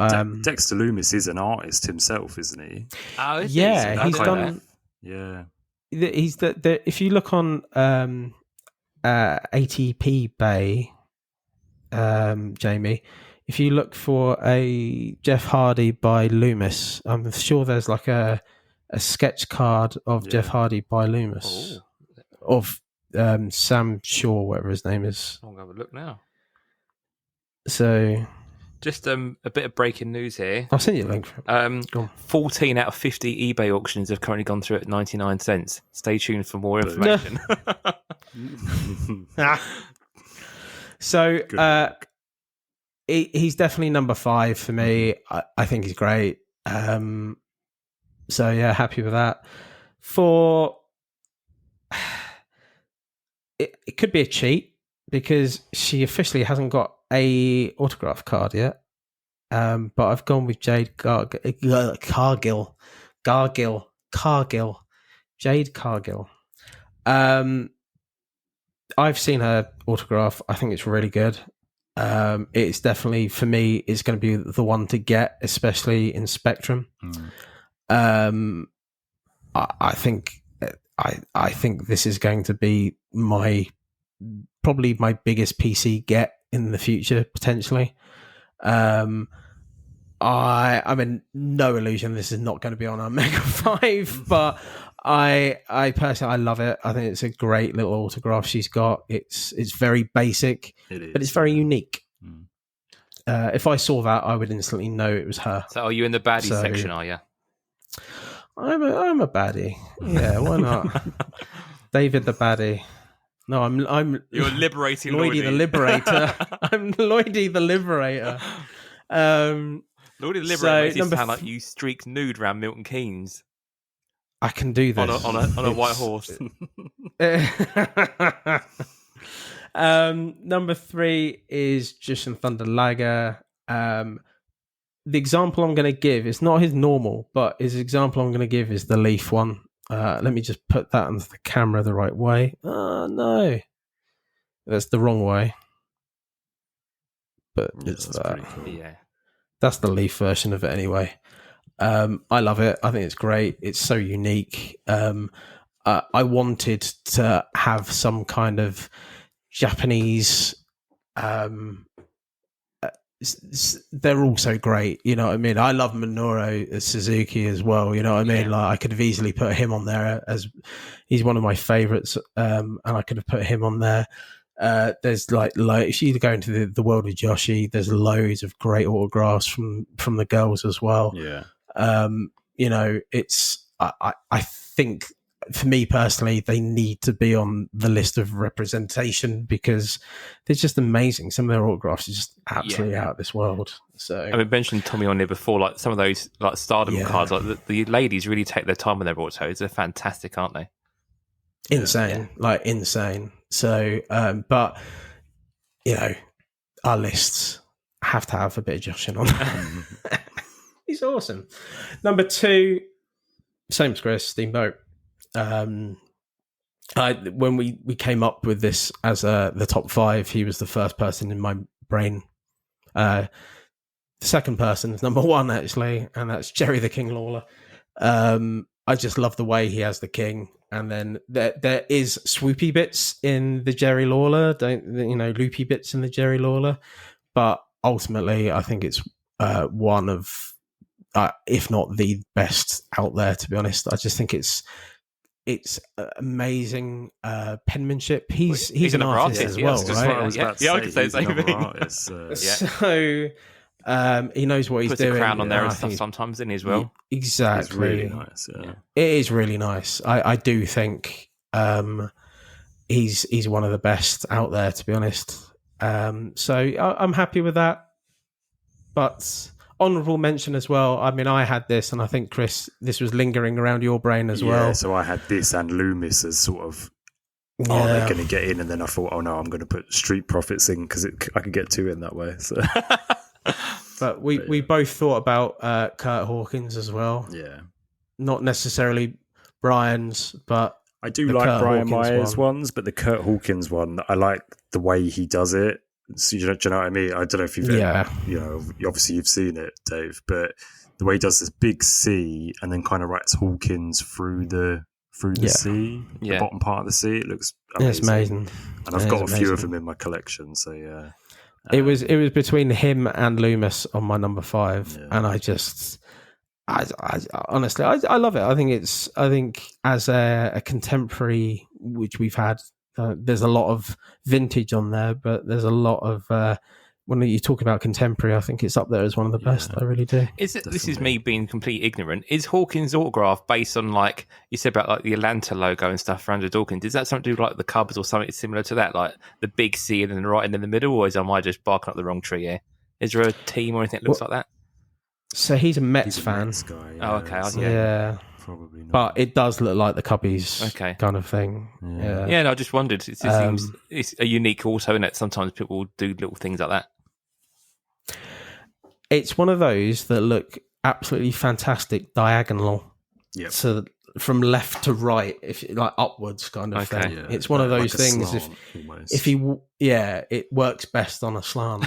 Dexter Loomis is an artist himself, isn't he? Oh, is yeah, he? he's done. Yeah, He's the if you look on ATP Bay, Jamie, if you look for a Jeff Hardy by Loomis, I'm sure there's like a sketch card of Jeff Hardy by Loomis of Sam Shaw, whatever his name is. I'm going to have a look now. So, just a bit of breaking news here. I'll send you a link for it. 14 out of 50 eBay auctions have currently gone through at 99 cents. Stay tuned for more information. So, he's definitely number 5 for me. I think he's great. So yeah, happy with that. For it could be a cheat because she officially hasn't got a autograph card yet. But I've gone with Jade Cargill. Jade Cargill. I've seen her autograph. I think it's really good. It's definitely, for me, it's going to be the one to get, especially in Spectrum. I think this is going to be probably my biggest PC get in the future, potentially. I'm in no illusion this is not going to be on our Mega 5, but I personally, I love it. I think it's a great little autograph she's got. It's very basic, but it's very unique. If I saw that, I would instantly know it was her. So are you in the baddie section, are you? I'm a baddie. Yeah, why not? David the baddie. No, You're liberating Lloydy the Liberator. I'm Lloydy the Liberator. Lloydy the Liberator makes it sound like you streaked nude around Milton Keynes. I can do this on a white horse. Number 3 is Jushin Thunder Liger. The example I'm going to give is not his normal, but his example I'm going to give is the Leaf one. Let me just put that onto the camera the right way. Oh, no. That's the wrong way. But it's that's that. pretty cool. Yeah. That's the Leaf version of it anyway. I love it. I think it's great. It's so unique. I wanted to have some kind of Japanese. They're all so great. You know what I mean? I love Minoru Suzuki as well. You know what I mean? Yeah. Like I could have easily put him on there as he's one of my favorites, and I could have put him on there. There's like if you go into the world of Joshi, there's loads of great autographs from the girls as well. Yeah. You know, it's I think for me personally, they need to be on the list of representation because they're just amazing. Some of their autographs are just absolutely out of this world. So I mean, mentioned Tommy on there before, like some of those like Stardom cards, like the ladies really take their time with their autos. They're fantastic, aren't they? Insane, like insane. So, but you know, our lists have to have a bit of Joshin on them. He's awesome. Number 2, same as Chris, Steamboat. When we came up with this as the top 5, he was the first person in my brain. The second person is number 1 actually, and that's Jerry the King Lawler. I just love the way he has the king, and then there is swoopy bits in the Jerry Lawler, loopy bits in the Jerry Lawler, but ultimately I think it's one of, if not the best out there. To be honest, I just think it's amazing penmanship. He's an artist as well, right? I could say the same thing. So he knows what he's puts doing. A crown on there and stuff sometimes in as well. Exactly. It's really nice. Yeah. It is really nice. I do think he's one of the best out there, to be honest. So I'm happy with that. But honourable mention as well. I mean, I had this, and I think, Chris, this was lingering around your brain as well. Yeah, so I had this and Loomis as sort of, are they going to get in? And then I thought, oh no, I'm going to put Street Profits in because I could get 2 in that way. So, but we both thought about Kurt Hawkins as well. Yeah, not necessarily Brian's, but I do like Kurt Brian Hawkins Myers ones, but the Kurt Hawkins one, I like the way he does it. So, do you know what I mean? I don't know if you've ever, obviously you've seen it, Dave, but the way he does this big C and then kind of writes Hawkins through the C, the bottom part of the C, it looks amazing. It's amazing. And I've got a few of them in my collection, so yeah. It was between him and Loomis on my number 5, and I honestly love it. I think as a contemporary, which we've had, there's a lot of vintage on there, but there's a lot of when you talk about contemporary, I think it's up there as one of the best. I really do. This is me being completely ignorant. Is Hawkins' autograph based on, like you said about like the Atlanta logo and stuff for Andrew Dawkins? Is that something to do with like the Cubs or something similar to that, like the big C and then right in the middle, or am I just barking up the wrong tree here? Is there a team or anything that looks like that? So he's a Mets fan. Mets guy, Oh, okay. Yeah. Probably not. But it does look like the Cubbies kind of thing. Yeah, no, I just wondered. It seems it's a unique auto in it. Sometimes people do little things like that. It's one of those that look absolutely fantastic diagonal. Yeah. So from left to right, if like upwards kind of thing. Yeah. It's one of those like things. Slant, it works best on a slant.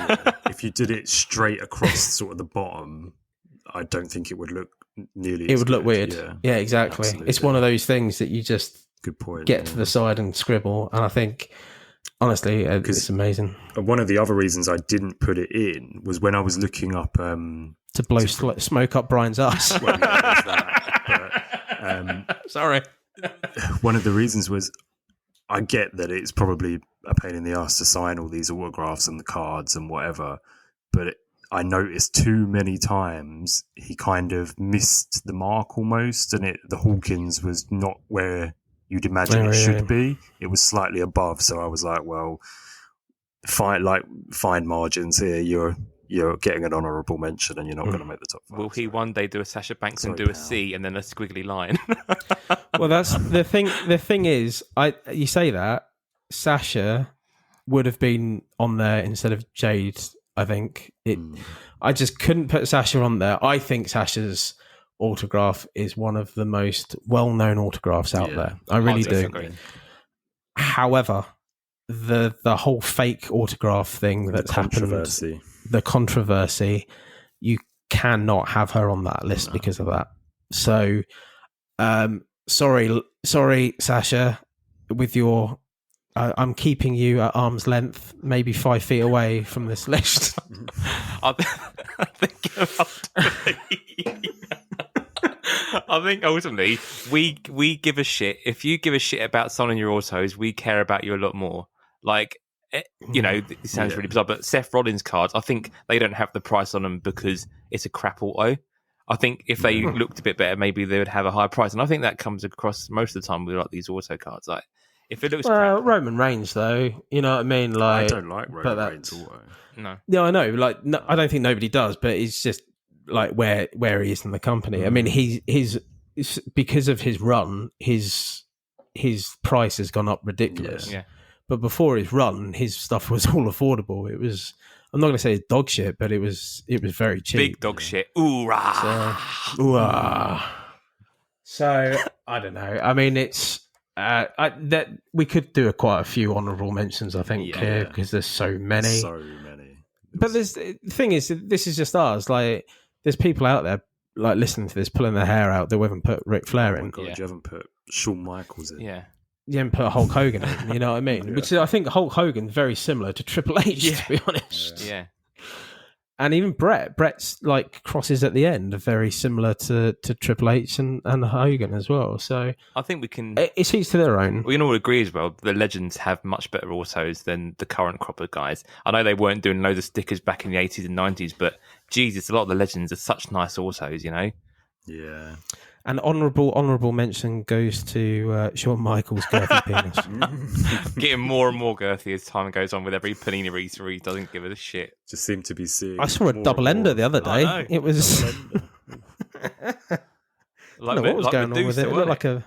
If you did it straight across sort of the bottom, I don't think it would look nearly. It would look weird. Yeah, exactly. Absolutely. It's one of those things that you just get to the side and scribble. And I think, honestly, it's amazing. One of the other reasons I didn't put it in was when I was looking up to blow smoke up Brian's ass. Well, yeah, there's that. But, sorry. One of the reasons was I get that it's probably a pain in the ass to sign all these autographs and the cards and whatever, but I noticed too many times he kind of missed the mark almost, and the Hawkins was not where you'd imagine it should be. It was slightly above, so I was like, well, fine margins here. You're getting an honourable mention, and you're not going to make the top 5. Will he one day do a Sasha Banks and do a C and then a squiggly line? Well, that's the thing. The thing is, you say that Sasha would have been on there instead of Jade. I think I just couldn't put Sasha on there. I think Sasha's autograph is one of the most well-known autographs out there. I really do. disagree. However, the whole fake autograph thing that's happened, the controversy, you cannot have her on that list because of that. So, sorry, Sasha, with your. I'm keeping you at arm's length, maybe 5 feet away from this list. I think ultimately we give a shit. If you give a shit about signing your autos, we care about you a lot more. Like, you know, it sounds really bizarre, but Seth Rollins cards, I think they don't have the price on them because it's a crap auto. I think if they looked a bit better, maybe they would have a higher price. And I think that comes across most of the time with like these auto cards. Like, if it looks crap, Roman Reigns, though, you know what I mean? Like, I don't like Roman Reigns auto. No. Yeah, I know. Like, no, I don't think nobody does, but it's just like where he is in the company. I mean, he's because of his run, his price has gone up ridiculous. Yeah. But before his run, his stuff was all affordable. It was. I'm not going to say it's dog shit, but it was very cheap. Big dog shit. Ooh-rah. So I don't know. I mean, it's that we could do quite a few honourable mentions, I think, here because there's so many. So many. But the thing is, this is just ours. Like, there's people out there like listening to this, pulling their hair out. They haven't put Ric Flair in. God, you haven't put Shawn Michaels in. Yeah. You haven't put Hulk Hogan in. You know what I mean? Which is, I think Hulk Hogan very similar to Triple H, to be honest. Yeah. And even Brett's like crosses at the end are very similar to Triple H and Hogan as well. So I think we can. It's each to their own. We can all agree as well. The legends have much better autos than the current crop of guys. I know they weren't doing loads of stickers back in the 80s and 90s, but Jesus, a lot of the legends are such nice autos, you know. Yeah. An honourable mention goes to Shawn Michaels' girthy penis. Getting more and more girthy as time goes on with every Panini release where he doesn't give a shit. Just seem to be seeing. I saw a double ender the other day. It was. Like what was going on with it? It looked like a.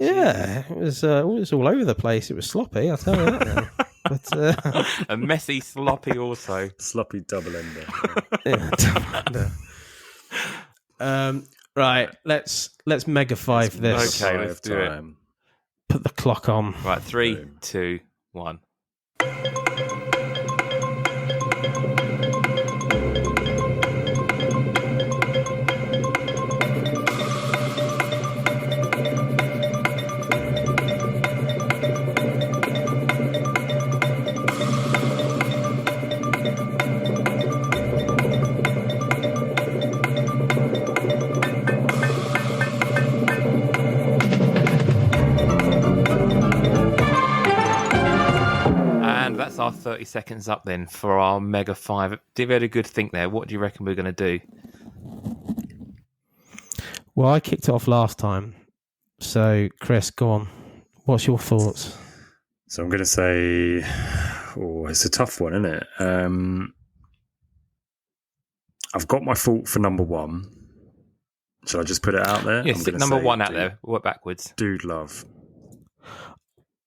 Yeah, it was all over the place. It was sloppy, I'll tell you that now. But, a messy, sloppy auto. Sloppy double ender. Yeah, double ender. Right, let's mega five this. Okay, let's do it. Put the clock on. Right, 3, 2, 1. That's our 30 seconds up then for our Mega 5. Did we had a good think there? What do you reckon we're going to do? Well, I kicked it off last time. So, Chris, go on. What's your thoughts? So I'm going to say, it's a tough one, isn't it? I've got my thought for number 1. Shall I just put it out there? Yeah, stick number 1 out there. Work backwards. Dude Love.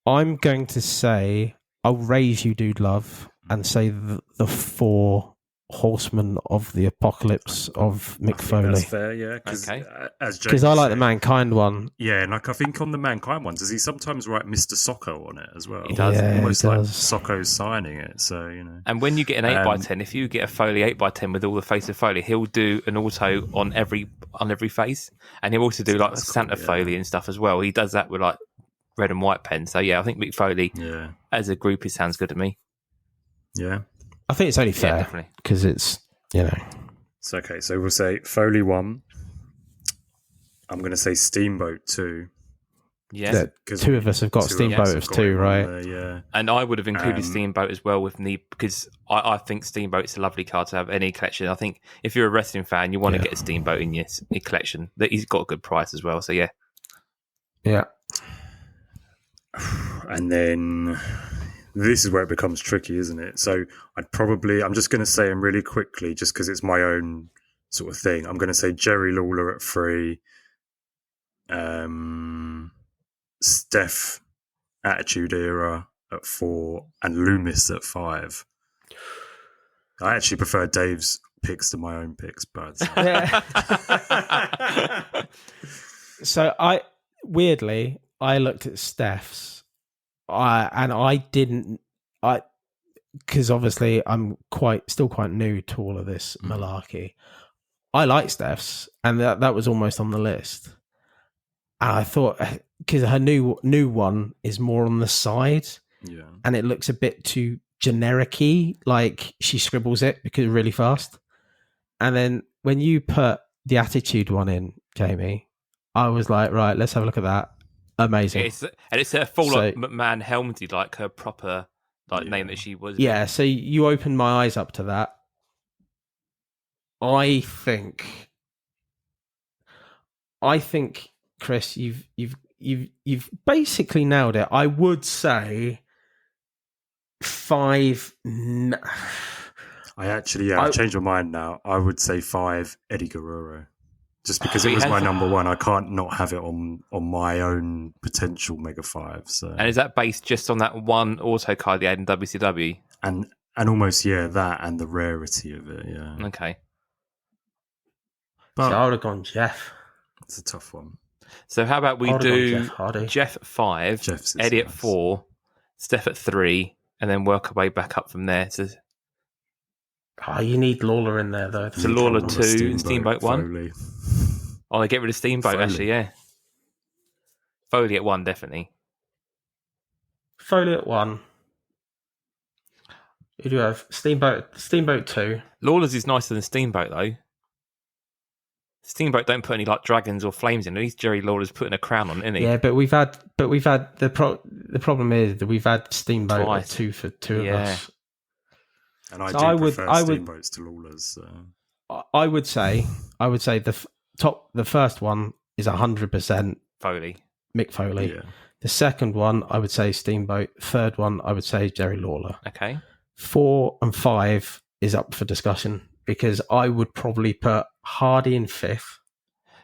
I'm going to say, I'll raise you, Dude Love, and say the 4 horsemen of the apocalypse of Mick Foley. That's fair, yeah. Because I like the Mankind one. Yeah, and I think on the Mankind one, does he sometimes write Mr. Socko on it as well? He does. Yeah, almost he like does. Socko's signing it, so, you know. And when you get an 8x10, if you get a Foley 8x10 with all the face of Foley, he'll do an auto on every face, and he'll also do like Santa Foley and stuff as well. He does that with like red and white pen. So yeah, I think Mick Foley as a group, it sounds good to me. Yeah, I think it's only fair, definitely, because it's, you know. It's okay. So we'll say Foley 1. I'm going to say Steamboat 2. Yeah, because 2 of us have got Steamboat as 2, right? Yeah, and I would have included Steamboat as well with me, because I think Steamboat's a lovely card to have any collection. I think if you're a wrestling fan, you want to get a Steamboat in your collection. That he's got a good price as well. So yeah. And then this is where it becomes tricky, isn't it? So I'm just going to say him really quickly, just because it's my own sort of thing. I'm going to say Jerry Lawler at 3, Steph Attitude Era at 4, and Loomis at 5. I actually prefer Dave's picks to my own picks, but Yeah. So I looked at Steph's, because obviously I'm still quite new to all of this malarkey. I like Steph's, and that was almost on the list. And I thought, because her new one is more on the side, yeah, and it looks a bit too generic-y, like she scribbles it because really fast. And then when you put the Attitude one in, Jamie, I was like, right, let's have a look at that. Amazing. It's a full McMahon Helmsy, like her proper name that she was. Yeah, so you opened my eyes up to that. I think, Chris, you've basically nailed it. I would say 5. I changed my mind now. I would say 5 Eddie Guerrero. Just because it was my number one, I can't not have it on my own potential Mega 5. So. And is that based just on that one auto card they had in WCW? And almost, that and the rarity of it, yeah. Okay. But so I would have gone Jeff. It's a tough one. So how about we do Jeff 5, Jeff's Eddie at 4, Steph at 3, and then work our way back up from there. So, you need Lawler in there, though. So Lawler 2 and Steamboat 1. Foley. Oh, they get rid of Steamboat, Foley. actually, yeah. Foley at 1, definitely. Foley at 1. Who do you have? Steamboat 2. Lawler's is nicer than Steamboat, though. Steamboat don't put any dragons or flames in. At least Jerry Lawler's putting a crown on, isn't he? Yeah, but we've had the problem is that we've had Steamboat at 2 for 2 of us. And I prefer Steamboats to Lawler's. So. I would say the first one is 100% Foley. Mick Foley. Yeah. The second one I would say Steamboat. Third one I would say Jerry Lawler. Okay. 4 and 5 is up for discussion because I would probably put Hardy in 5th.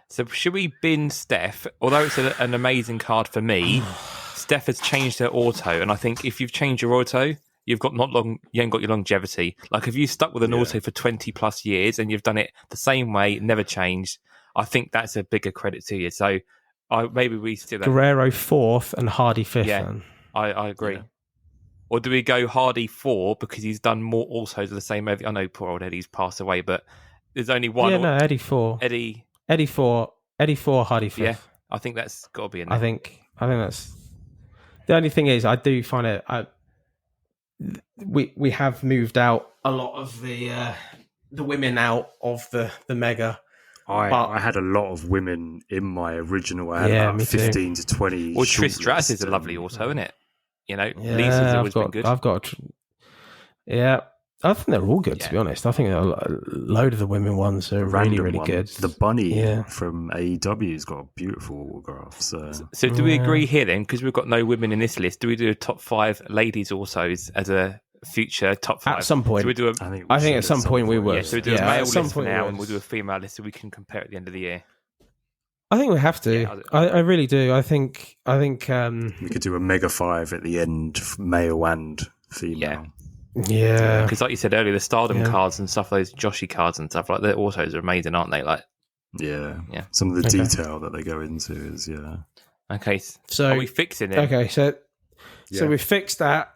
So should we bin Steph? Although it's an amazing card for me, Steph has changed her auto, and I think if you've changed your auto, you ain't got your longevity. Like if you stuck with an auto for 20 plus years and you've done it the same way, never changed, I think that's a bigger credit to you. So maybe we still Guerrero 4th and Hardy 5th. Yeah, then. I agree. Yeah. Or do we go Hardy 4 because he's done more autos of the same movie? I know poor old Eddie's passed away, but there's only one. Yeah, no, Eddie 4. Eddie 4, Hardy 5th. Yeah, I think that's got to be in there. I think that's the only thing is I do find it. We have moved out a lot of the women out of the mega. I had a lot of women in my original. I had about 15 to 20. Well, Trish Stratus is a lovely auto, isn't it? You know, yeah, Lisa's always been good. I think they're all good, to be honest. I think a load of the women ones are really, really good. The Bunny from AEW's got a beautiful autograph. So do we agree here then? Because we've got no women in this list. Do we do a top 5 ladies also as a future top 5? At some point. So we do I think at some point we will. Yeah, so we do a male list for now and we'll do a female list so we can compare at the end of the year. I think we have to. Yeah, I really do. I think we could do a Mega 5 at the end, male and female. Yeah, because like you said earlier, the Stardom cards and stuff, those Joshi cards and stuff, like their autos are amazing, aren't they? Like, yeah. Some of the detail that they go into is Okay, so are we fixing it? Okay, so we fixed that.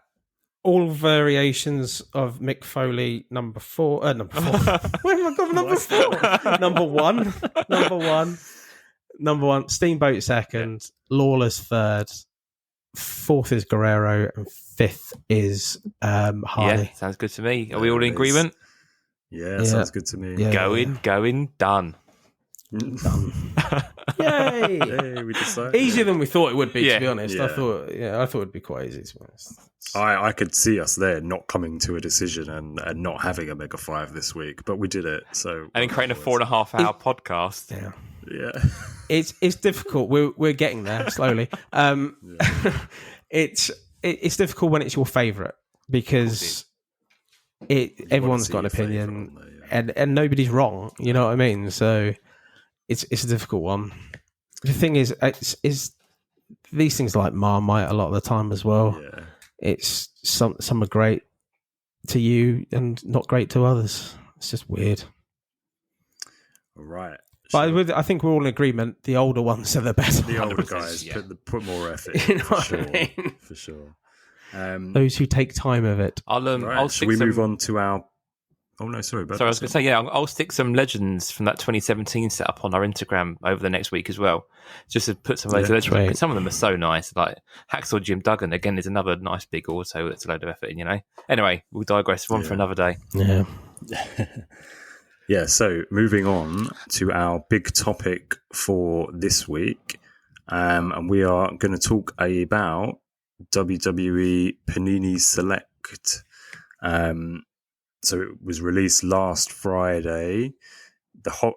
All variations of Mick Foley, number 4. Number 4. Where have I got number 4? Number one. Steamboat second. Lawler's third. 4th is Guerrero, and 5th is Hardy. Yeah, sounds good to me. Are we all in agreement? Yeah, sounds good to me. Yeah, going, done. Yay! We decided. Easier than we thought it would be, to be honest. I thought it'd be quite easy, to be honest. I could see us there not coming to a decision and not having a Mega 5 this week, but we did it. So and then creating a 4.5 hour podcast. Yeah. It's difficult. We're getting there slowly. It's difficult when it's your favourite because everyone's got an opinion and nobody's wrong. You know what I mean? So it's a difficult one. The thing is these things like Marmite a lot of the time as well. Yeah. It's some are great to you and not great to others. It's just weird. All right. But I think we're all in agreement. The older ones are the better. The older 100%, guys yeah. put more effort You in, know for what sure. I mean? For sure. Those who take time of it. I'll Right. stick Should we some, move on to our... Oh, no, sorry. Sorry, I was going to say, I'll stick some legends from that 2017 setup on our Instagram over the next week as well, just to put some of those legends. great. Because some of them are so nice. Like Hacksaw Jim Duggan, again, is another nice big auto that's a load of effort in, you know? Anyway, we'll digress. One for another day. Yeah. Yeah, so moving on to our big topic for this week. And we are going to talk about WWE Panini Select. So it was released last Friday.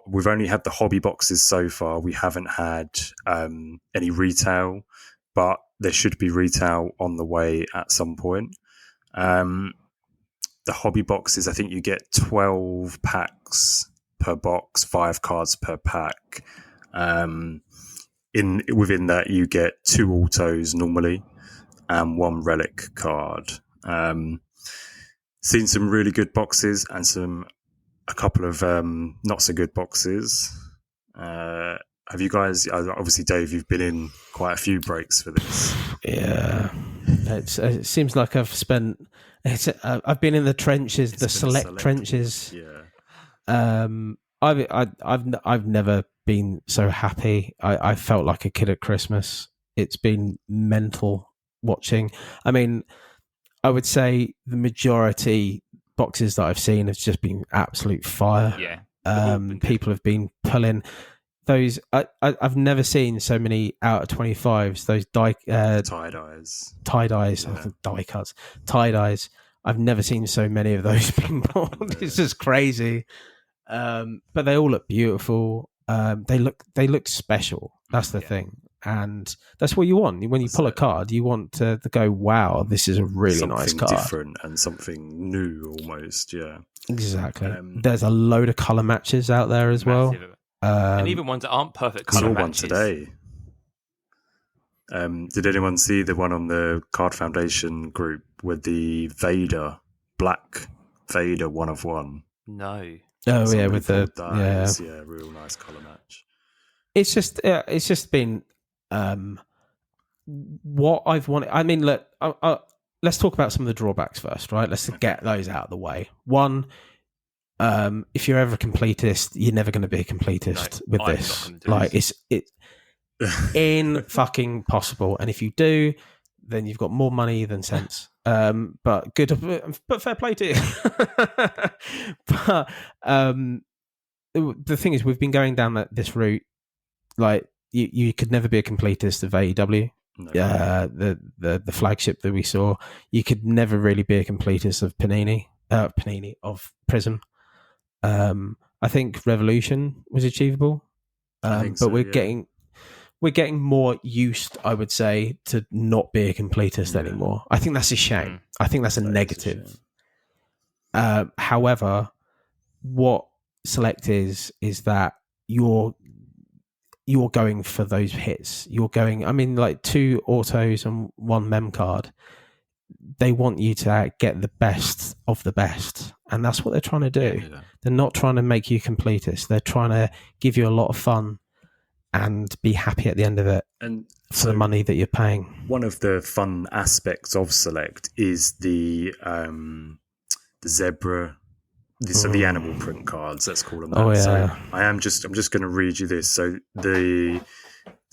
We've only had the hobby boxes so far. We haven't had any retail, but there should be retail on the way at some point. The hobby boxes, I think you get 12 packs per box, 5 cards per pack. Within that, you get 2 autos normally and 1 relic card. Seen some really good boxes and a couple of not so good boxes. Have you guys? Obviously, Dave, you've been in quite a few breaks for this. Yeah. It seems like I've spent. I've been in the trenches, the select trenches. Yeah. I've never been so happy. I felt like a kid at Christmas. It's been mental watching. I mean, I would say the majority boxes that I've seen have just been absolute fire. Yeah. People have been pulling those. I've never seen so many out of 25s. Those tie-dyes, die cuts, tie-dyes. I've never seen so many of those being pulled. It's just crazy. But they all look beautiful. They look special. That's the thing. And that's what you want. When you pull a card, you want to go, wow, this is a really nice card. Something different and something new almost, yeah. Exactly. There's a load of colour matches out there as well. And even ones that aren't perfect colour matches. Saw one today. Did anyone see the one on the Card Foundation group with the Black Vader 1 of 1? No. Oh, yeah, with the... Yeah, real nice colour match. It's just been... what I've wanted. I mean, look, let's talk about some of the drawbacks first, right? Let's get those out of the way. One, if you're ever a completist, you're never going to be a completist with this. Like, it's in fucking possible. And if you do, then you've got more money than sense. But fair play to you. But the thing is, we've been going down this route. Like, you could never be a completist of AEW. No. The flagship that we saw. You could never really be a completist of Panini of Prism. I think Revolution was achievable. But so, we're getting more used, I would say, to not be a completist anymore. I think that's a shame. I think that's a negative. However, what Select is that you're going for those hits. You're going, I mean, like 2 autos and 1 mem card. They want you to get the best of the best. And that's what they're trying to do. Yeah. They're not trying to make you completist. They're trying to give you a lot of fun and be happy at the end of it and for the money that you're paying. One of the fun aspects of Select is the zebra... So the animal print cards, let's call them that. Oh, yeah. So I'm just going to read you this. So the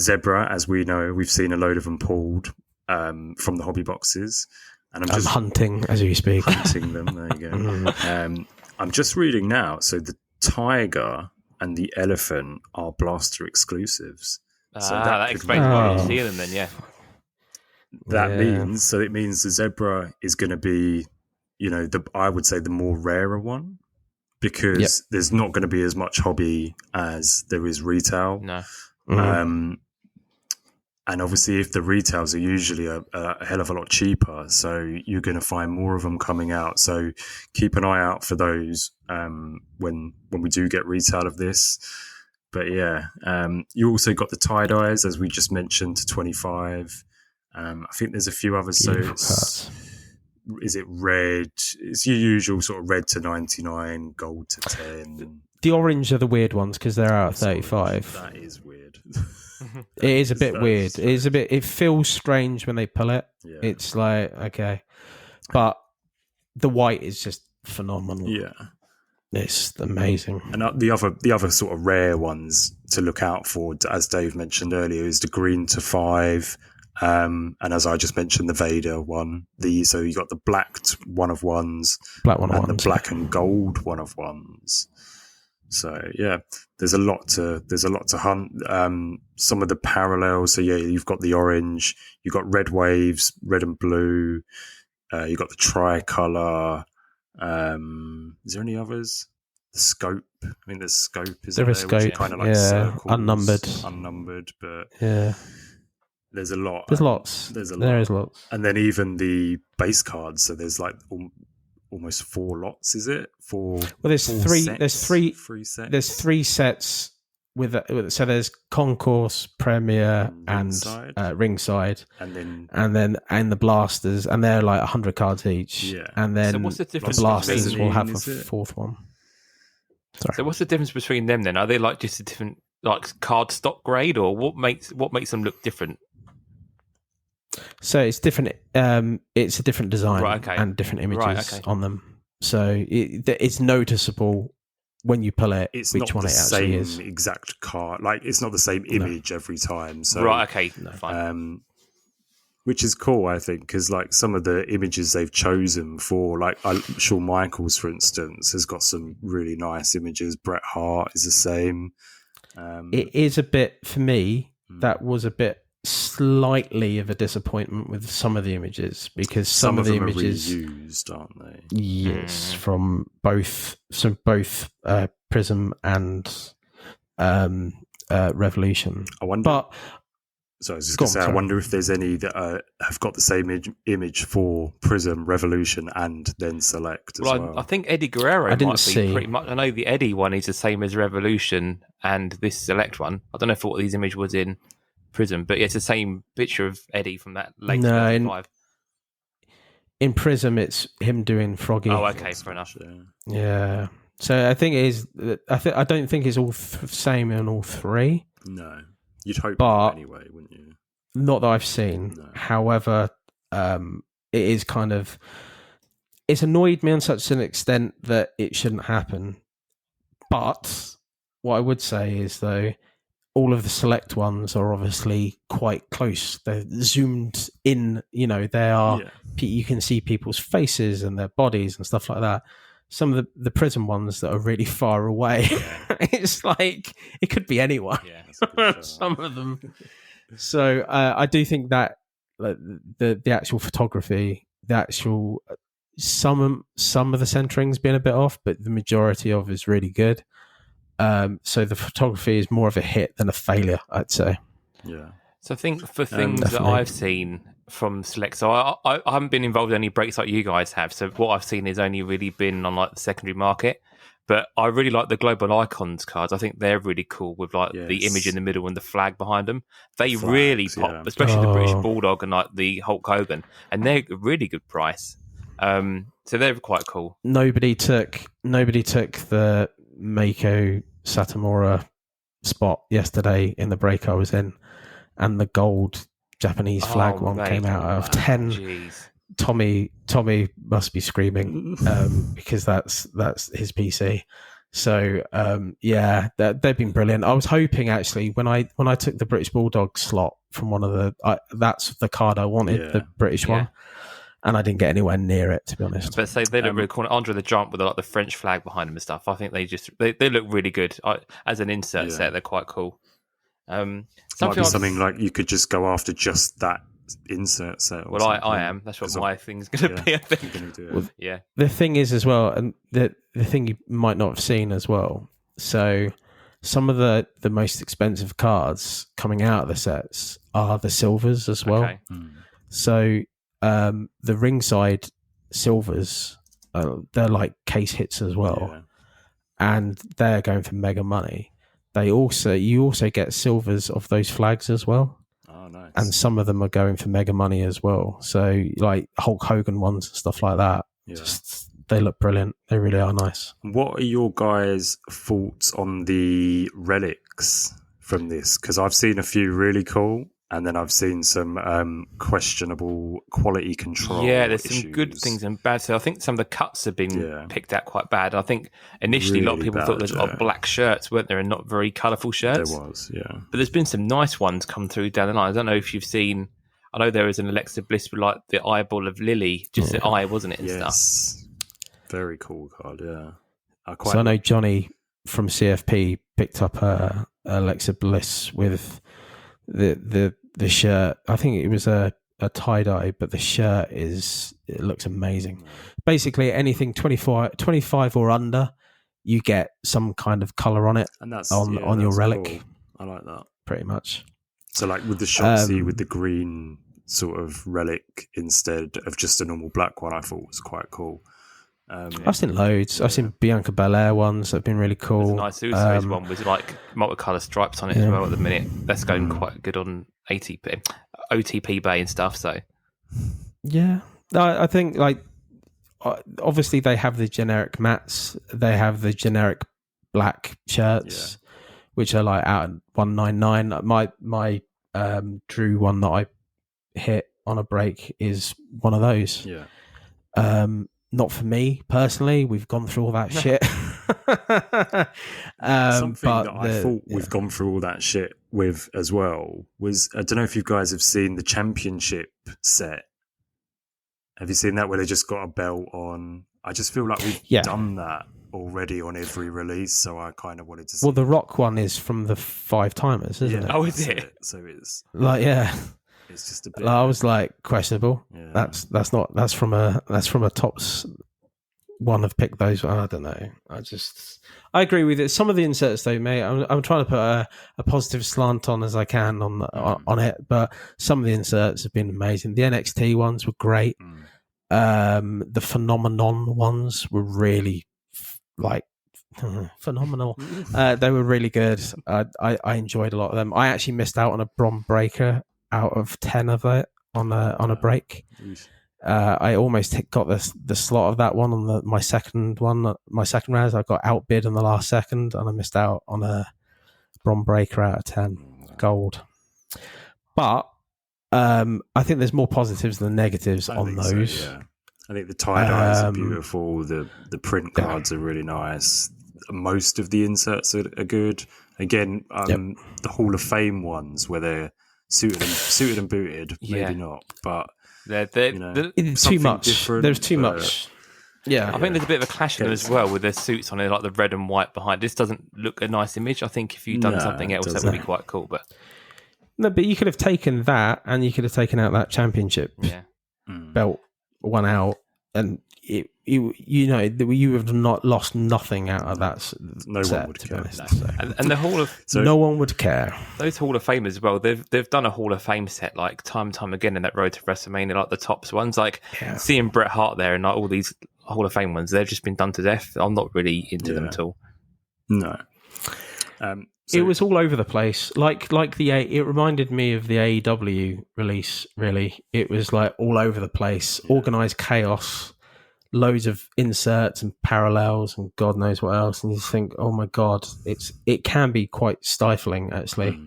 zebra, as we know, we've seen a load of them pulled from the hobby boxes, and I'm just hunting as we speak. Hunting them. There you go. I'm just reading now. So the tiger and the elephant are Blaster exclusives. So that explains why you see them then. Yeah. That means the zebra is going to be, I would say the more rarer one, because there's not going to be as much hobby as there is retail. No. And obviously, if the retails are usually a hell of a lot cheaper, so you're going to find more of them coming out. So keep an eye out for those when we do get retail of this. But yeah, you also got the tie-dyes, as we just mentioned, to 25. I think there's a few others. Beautiful cards. is it red? It's your usual sort of red to 99, gold to 10. The orange are the weird ones because they're out of 35. That is weird. It is a bit weird. It is a bit. It feels strange when they pull it. Yeah. It's like, okay, but the white is just phenomenal. Yeah, it's amazing. And the other sort of rare ones to look out for, as Dave mentioned earlier, is the green to 5. And as I just mentioned, the Vader one. So you got the black one of ones, and the black and gold one of ones. So yeah, there's a lot to hunt. Some of the parallels. So yeah, you've got the orange, you've got red waves, red and blue. You've got the tricolor. Is there any others? The scope. I mean, there's scope. There is scope. Kind of like circles, unnumbered, but yeah. There's a lot. There's lots. There is lots. And then even the base cards. So there's like almost 4 lots. Is it 4? Well, there's 3. Sets? There's 3 sets. There's 3 sets so there's Concourse, Premier, and Ringside, and then the Blasters, and they're like 100 cards each. Yeah. And then so what's the difference? The Blasters will have a 4th one. Sorry. So what's the difference between them then? Are they like just a different like card stock grade, or what makes them look different? So it's different. It's a different design, right, okay. and different images on them. So it's noticeable when you pull it. It's which not one the it actually is. same exact card. Like it's not the same image every time. So right, okay, fine. Which is cool, I think, because like some of the images they've chosen for, like Shawn Michaels, for instance, has got some really nice images. Bret Hart is the same. It is a bit, for me, that was a bit slightly of a disappointment with some of the images, because some of the them images are reused, aren't they? Yes, from both Prism and Revolution. I wonder. So I was just going to say, I wonder if there's any that have got the same image for Prism, Revolution, and then Select as well. I think Eddie Guerrero might be pretty much. I know the Eddie one is the same as Revolution and this Select one. I don't know if what his image was in Prism, but it's the same picture of Eddie from that late 2005. In Prism, it's him doing Froggy. Oh, okay, fair enough. Yeah. So I think it is. I don't think it's all same in all 3. No. You'd hope that anyway, wouldn't you? Not that I've seen. No. However, it is kind of... It's annoyed me on such an extent that it shouldn't happen. But what I would say is, though, all of the Select ones are obviously quite close. They're zoomed in, they are... Yeah. You can see people's faces and their bodies and stuff like that. Some of the Prism ones that are really far away, it's like it could be anyone. Yeah, some of them. So I do think that the actual photography, some of the centering's been a bit off, but the majority of is really good. So the photography is more of a hit than a failure, I'd say. Yeah. So I think for things that I've seen from Select, so I haven't been involved in any breaks like you guys have. So what I've seen has only really been on like the secondary market. But I really like the Global Icons cards. I think they're really cool with like the image in the middle and the flag behind them. They really pop, especially the British Bulldog and like the Hulk Hogan, and they're a really good price. So they're quite cool. Nobody took the Mako Satomura spot yesterday in the break I was in, and the gold Japanese flag came out of 10. Jeez. Tommy must be screaming because that's his PC. So they've been brilliant. I was hoping actually when I took the British Bulldog slot from one of that's the card I wanted, the British one, and I didn't get anywhere near it, to be honest. But say they look really cool. Andre the Giant with like the French flag behind them and stuff. I think they look really good as an insert set. They're quite cool. Something like you could just go after just that insert set. Well, I am. That's what my thing's going to be. I think. The thing is as well, and the thing you might not have seen as well. So some of the most expensive cards coming out of the sets are the silvers as well. Okay. So the ringside silvers, they're like case hits as well, and they're going for mega money. You also get silvers of those flags as well. Oh, nice. and some of them are going for mega money as well. So like Hulk Hogan ones and stuff like that. Yeah. Just they look brilliant. They really are nice. What are your guys' thoughts on the relics from this? Because I've seen a few really cool, and then I've seen some questionable quality control. Yeah, there's issues. some good things and bad. So I think some of the cuts have been picked out quite bad. I think initially a lot of Really people thought there's a lot of black shirts, weren't there, and not very colourful shirts. There was, yeah. But there's been some nice ones come through down the line. I don't know if you've seen. I know there was an Alexa Bliss with like the eyeball of Lily, just the eye, wasn't it, and stuff. Very cool card, yeah. So I know Johnny from CFP picked up Alexa Bliss with the shirt. I think it was a tie-dye, but the shirt it looks amazing. Basically, anything 25 or under, you get some kind of colour on it, and that's on your relic. Cool. I like that. Pretty much. So like with the Shotzi with the green sort of relic instead of just a normal black one, I thought was quite cool. I've seen loads. I've seen Bianca Belair ones that have been really cool. There's a nice Usos one with like multicolour stripes on it as well at the minute. That's going quite good on OTP Bay and stuff. So yeah, I think like obviously they have the generic mats. They have the generic black shirts, which are like out at $199. My Drew one that I hit on a break is one of those. Yeah. Not for me personally. We've gone through all that shit. Something that I thought we've gone through all that shit with as well was, I don't know if you guys have seen the championship set. Have you seen that where they just got a belt on? I just feel like we've done that already on every release, so I kind of wanted to see. Well, the Rock one is from the 5-timers, isn't it? Oh, is it? So it's like, it's just a bit. I was like, questionable. Yeah. That's from a tops one. Have picked those. I don't know. I agree with it. Some of the inserts though, mate. I'm trying to put a positive slant on as I can on it, but some of the inserts have been amazing. The NXT ones were great. The Phenomenon ones were really like phenomenal. They were really good. I enjoyed a lot of them. I actually missed out on a Bron Breaker out of 10 of it on a break. I almost got the slot of that one on my second round. I got outbid in the last second, and I missed out on a Bron Breaker out of 10 gold. But I think there's more positives than negatives on those. So, yeah. I think the tie-dyes are beautiful. The print cards are really nice. Most of the inserts are good. Again, the Hall of Fame ones where they're suited and booted, maybe not, but too much. There's too much. Yeah, I think there's a bit of a clash in them as well with their suits on it, like the red and white behind. This doesn't look a nice image. I think if you'd done something else, that would be quite cool. But no, but you could have taken that, and you could have taken out that championship belt one out, and you would have not lost nothing out of that. No one would care. And the Hall of no one would care. Those Hall of Famers as well. They've done a Hall of Fame set like time and time again in that road to WrestleMania, like the tops ones. Like seeing Bret Hart there and like all these Hall of Fame ones, they've just been done to death. I'm not really into them at all. No. It was all over the place. It reminded me of the AEW release. Really, it was like all over the place, organized chaos. Loads of inserts and parallels and God knows what else, and you just think, oh my God, it can be quite stifling actually.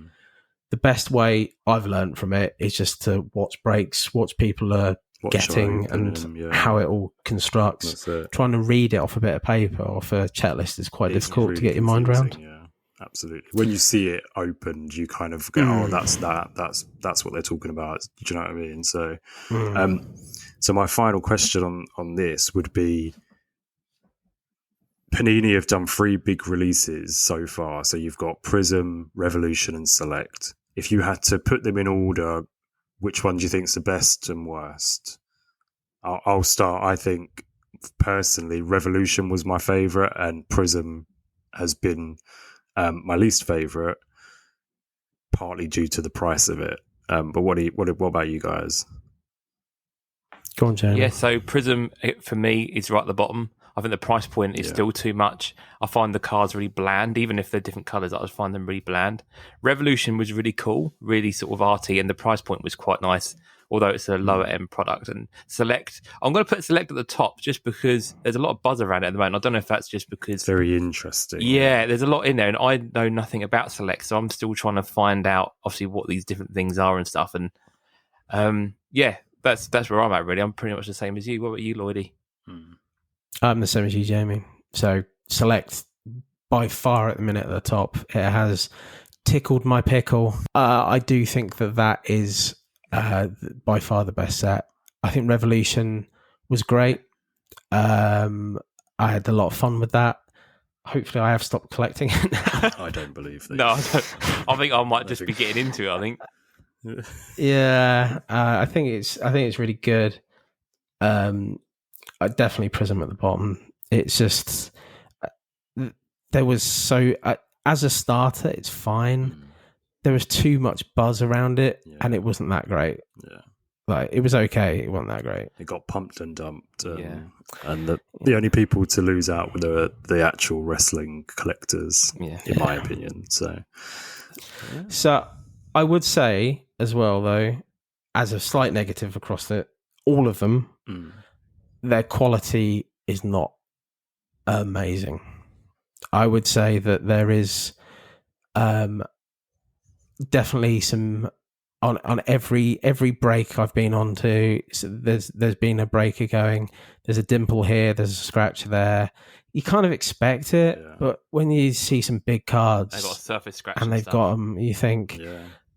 The best way I've learned from it is just to watch breaks, watch people are getting and how it all constructs. Trying to read it off a bit of paper, off a checklist is quite difficult to get your mind around. Yeah, absolutely. When you see it opened, you kind of go, oh, that's what they're talking about. Do you know what I mean? So So my final question on this would be, Panini have done 3 big releases so far. So you've got Prism, Revolution, and Select. If you had to put them in order, which one do you think is the best and worst? I'll start. I think, personally, Revolution was my favourite, and Prism has been my least favourite, partly due to the price of it. But what about you guys? Go on, Jamie. Yeah, so Prism, for me, is right at the bottom. I think the price point is still too much. I find the cards really bland, even if they're different colours. I just find them really bland. Revolution was really cool, really sort of arty, and the price point was quite nice, although it's a lower end product. And Select, I'm going to put Select at the top just because there's a lot of buzz around it at the moment. I don't know if that's just because... It's very interesting. Yeah, there's a lot in there, and I know nothing about Select, so I'm still trying to find out, obviously, what these different things are and stuff. And that's where I'm at, really. I'm pretty much the same as you. What about you, Lloydy? I'm the same as you, Jamie. So Select, by far at the minute at the top. It has tickled my pickle. I do think that is by far the best set. I think Revolution was great. I had a lot of fun with that. Hopefully I have stopped collecting it now. I don't believe that. No, I think I might just be getting into it, I think. Yeah, I think it's really good. I definitely Prism at the bottom. It's just there was as a starter, it's fine. There was too much buzz around it, and it wasn't that great. Yeah, like it was okay. It wasn't that great. It got pumped and dumped. And the only people to lose out were the actual wrestling collectors, in my opinion. So I would say as well, though, as a slight negative across all of them, their quality is not amazing. I would say that there is definitely some on every break I've been on to. So there's been a breaker going. There's a dimple here. There's a scratch there. You kind of expect it, but when you see some big cards, they've got a surface scratch, and they've got them, you think.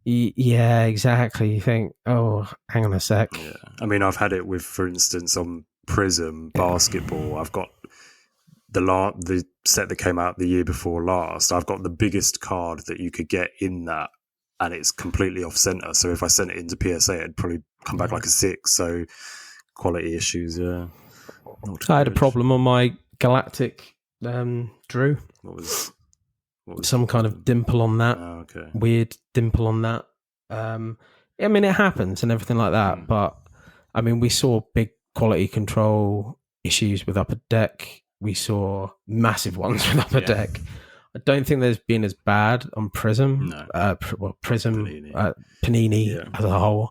Yeah, exactly. You think, oh, hang on a sec. Yeah. I mean, I've had it with, for instance, on Prism basketball. I've got the set that came out the year before last. I've got the biggest card that you could get in that, and it's completely off center. So if I sent it into PSA, it'd probably come back like a 6. So quality issues. Yeah, I had a problem on my Galactic Drew. What was some kind of dimple on that? Oh, okay. Weird dimple on that. I mean, it happens and everything like that. But I mean, we saw big quality control issues with Upper Deck. We saw massive ones with Upper Deck. I don't think there's been as bad on Prism. No. Prism, Panini as a whole,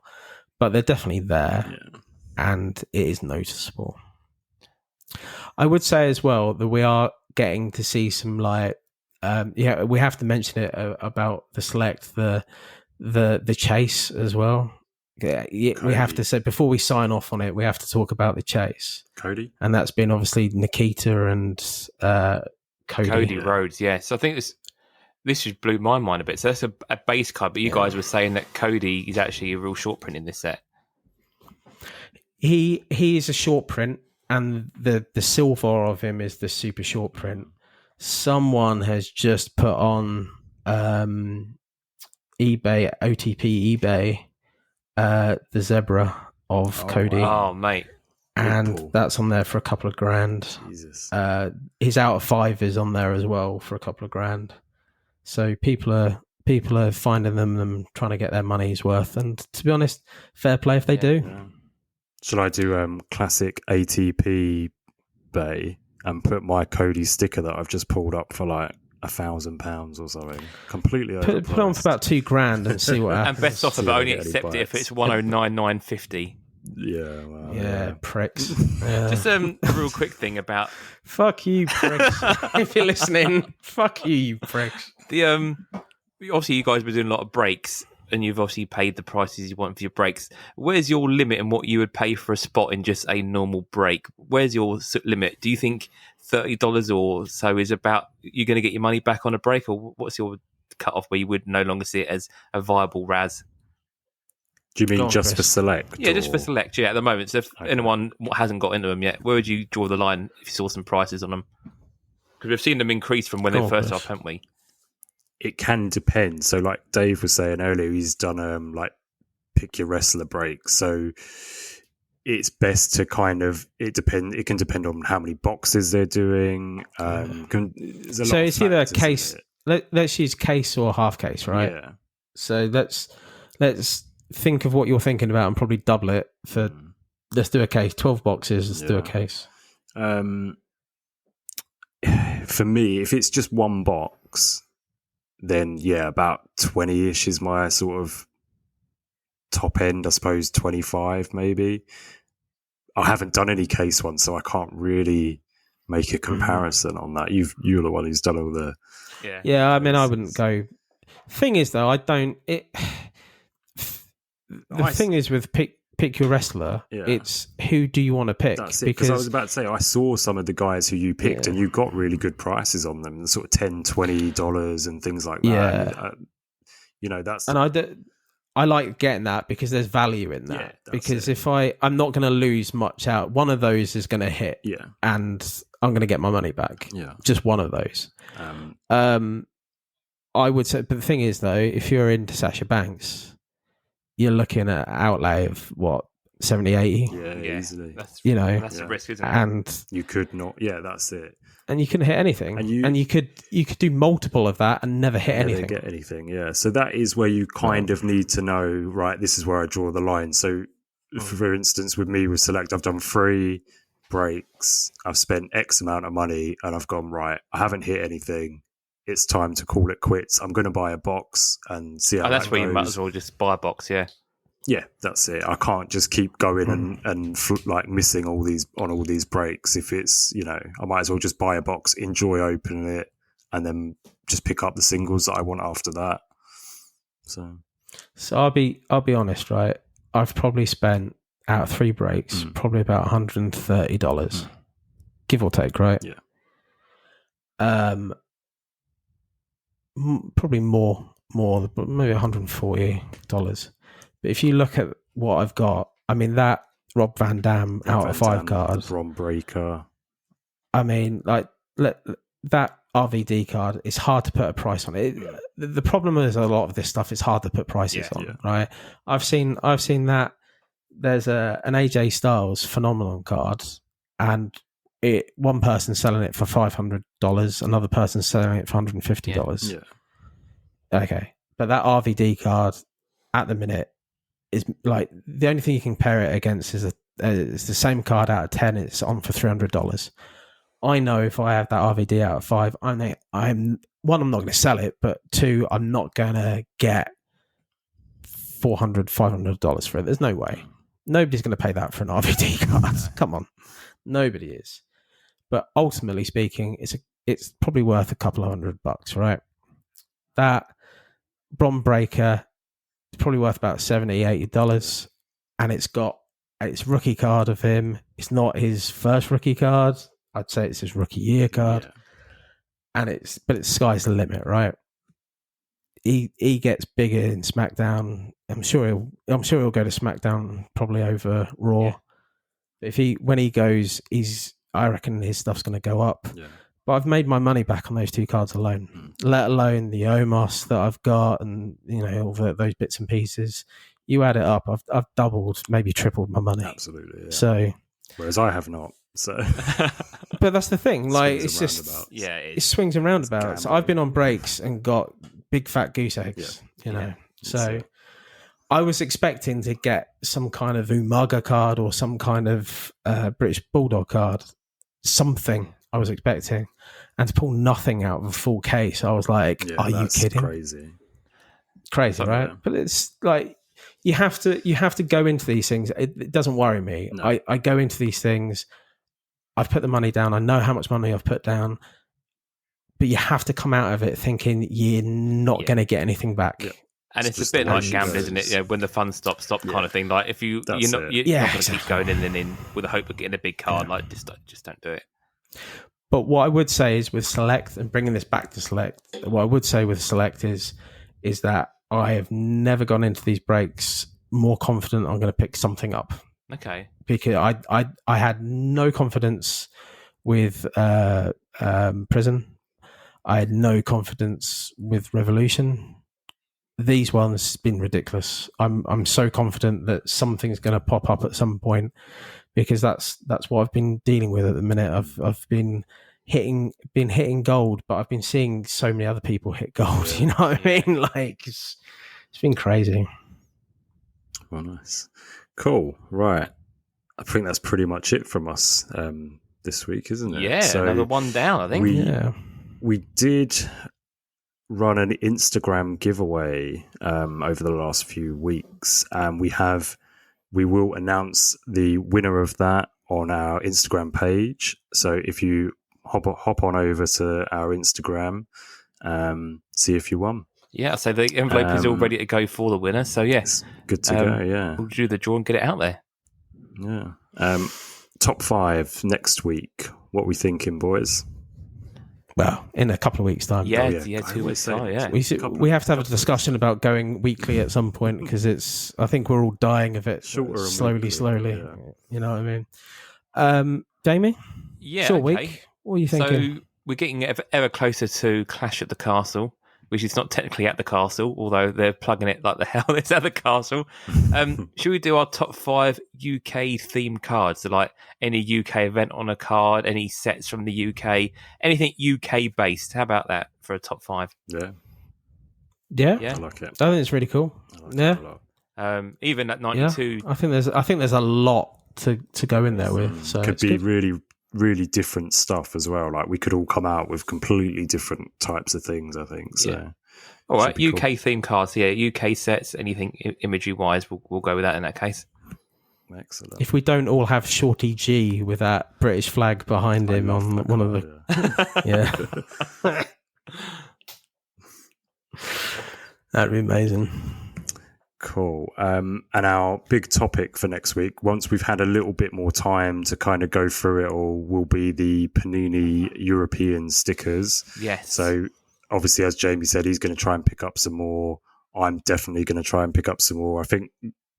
but they're definitely there, and it is noticeable. I would say as well that we are getting to see some we have to mention it about the Select, the chase as well. We have to say before we sign off on it, we have to talk about the chase. Cody, and that's been obviously Nikita and Cody Rhodes. Yes, I think this just blew my mind a bit. So that's a base card, but you guys were saying that Cody is actually a real short print in this set. He is a short print, and the silver of him is the super short print. Someone has just put on eBay, OTP eBay, the zebra of Cody. Oh, mate. And that's on there for a couple of grand. Jesus. His out of 5 is on there as well for a couple of grand. So people are finding them trying to get their money's worth. And to be honest, fair play if they do. Yeah. Shall I do classic ATP Bay and put my Cody sticker that I've just pulled up for like £1,000 or something? Completely overpriced. Put it on for about $2,000 and see what happens. And best offer, but only accept it if it's 109,950. Yeah, well, yeah, pricks. Just a real quick thing about fuck you, pricks. If you're listening, fuck you pricks. The obviously you guys were doing a lot of breaks, and you've obviously paid the prices you want for your breaks. Where's your limit and what you would pay for a spot in just a normal break? Where's your limit? Do you think $30 or so is about you're going to get your money back on a break, or what's your cut off where you would no longer see it as a viable Raz? Do you mean just for Select? Yeah, just for Select, yeah, at the moment. So if anyone hasn't got into them yet, where would you draw the line if you saw some prices on them? Because we've seen them increase from when they first off, haven't we? It can depend. So like Dave was saying earlier, he's done like pick your wrestler break. So it's best to kind of, it can depend on how many boxes they're doing. So it's either a case, let's use case or half case, right? Yeah. So let's think of what you're thinking about and probably double it for, let's do a case, 12 boxes, let's do a case. for me, if it's just one box, then yeah, about 20-ish is my sort of top end, I suppose, 25 maybe. I haven't done any case ones, so I can't really make a comparison on that. You're the one who's done all the... Yeah, I mean, I wouldn't go... Thing is, though, I don't... The thing is with pick your wrestler, it's who do you want to pick? That's it, because I was about to say, I saw some of the guys who you picked and you got really good prices on them, sort of $10, $20 and things like that. Yeah. And, that's... And I like getting that because there's value in that. Because if I'm not going to lose much out, one of those is going to hit and I'm going to get my money back. Yeah. Just one of those. I would say, but the thing is, though, if you're into Sasha Banks, you're looking at outlay of what, 70, 80? Yeah, easily. That's a risk, isn't it? And you could not. Yeah, that's it. And you couldn't hit anything. And you could do multiple of that and never hit anything. Get anything. Yeah. So that is where you kind of need to know, right, this is where I draw the line. So for instance, with me with Select, I've done 3 breaks. I've spent X amount of money and I've gone, right, I haven't hit anything. It's time to call it quits. I'm going to buy a box and see how that's that where goes. You might as well just buy a box, yeah. Yeah, that's it. I can't just keep going and like missing all these breaks. If it's, I might as well just buy a box, enjoy opening it, and then just pick up the singles that I want after that. So I'll be honest, right? I've probably spent out of 3 breaks probably about $130, give or take, right? Yeah. Probably more, but maybe $140. But if you look at what I've got, I mean, that Rob Van Dam out of 5 cards, the Bron Breaker. I mean, like that RVD card, it's hard to put a price on it. The problem is a lot of this stuff is hard to put prices on, right? I've seen that there's an AJ Styles phenomenon card, and one person's selling it for $500, another person's selling it for $150. Yeah. Okay, but that RVD card at the minute is like the only thing you can compare it against is it's the same card out of 10. It's on for $300. I know if I have that RVD out of 5, I'm one, I'm not going to sell it, but 2, I'm not going to get $400-$500 for it. There's no way. Nobody's going to pay that for an RVD card. Come on, nobody is. But ultimately speaking, it's probably worth a couple of $100, right? That Bron Breaker is probably worth about $70-$80, and it's got its rookie card of him. It's not his first rookie card. I'd say it's his rookie year card, but it's sky's the limit, right? He gets bigger in SmackDown. I'm sure he'll go to SmackDown probably over Raw. Yeah. When he goes, I reckon his stuff's going to go up. Yeah. But I've made my money back on those 2 cards alone, let alone the Omos that I've got and all those bits and pieces. You add it up, I've doubled, maybe tripled my money. Absolutely. Yeah. So, whereas I have not. So, but that's the thing. Like it's just it swings and roundabouts. I've been on breaks and got big fat goose eggs. So I was expecting to get some kind of Umaga card or some kind of British Bulldog card, something I was expecting, and to pull nothing out of a full case. I was like, "Are you kidding?" Crazy, right? Yeah. But it's like you have to go into these things. It doesn't worry me. No. I go into these things. I've put the money down. I know how much money I've put down, but you have to come out of it thinking you're not going to get anything back. Yeah. And it's a bit like gambling, isn't it? Yeah, when the fun stops, kind of thing. Like if you're not going to keep going in and in with the hope of getting a big card, like just don't do it. But what I would say is with Select, and bringing this back to Select, what I would say with Select is that I have never gone into these breaks more confident I'm going to pick something up. Okay. Because I had no confidence with Prison. I had no confidence with Revolution. These ones have been ridiculous. I'm so confident that something's going to pop up at some point, because that's what I've been dealing with at the minute. I've been hitting gold, but I've been seeing so many other people hit gold. You know what I mean? Like it's been crazy. Well, nice, cool, right. I think that's pretty much it from us this week, isn't it? Yeah, another one down, I think. We did run an Instagram giveaway over the last few weeks, and we will announce the winner of that on our Instagram page. So if you hop on over to our Instagram, see if you won. Yeah, so the envelope is all ready to go for the winner. So yeah, it's good to go. Yeah, we'll do the draw and get it out there. Yeah. Top 5 next week. What are we thinking, boys? Well, in a couple of weeks' time. Yeah, 2 weeks' time. Yeah, we have to have a discussion about going weekly at some point because I think we're all dying of it. Slowly. Yeah. You know what I mean? Jamie? Yeah. Short week. What are you thinking? So we're getting ever closer to Clash at the Castle, which is not technically at the castle, although they're plugging it like the hell it's at the castle. Should we do our top 5 UK themed cards? So like any UK event on a card, any sets from the UK, anything UK based. How about that for a top 5? Yeah. I like it. I think it's really cool. Even at 92. Yeah. I think there's a lot to go in there with. So could be really, really different stuff as well. Like we could all come out with completely different types of things, I think. So yeah. All right, UK themed cards, UK sets, anything imagery wise, we'll go with that in that case. Excellent. If we don't all have Shorty G with that British flag behind him on one of the that'd be amazing. Cool. And our big topic for next week, once we've had a little bit more time to kind of go through it all, will be the Panini European stickers. Yes. So obviously, as Jamie said, he's going to try and pick up some more. I'm definitely going to try and pick up some more. I think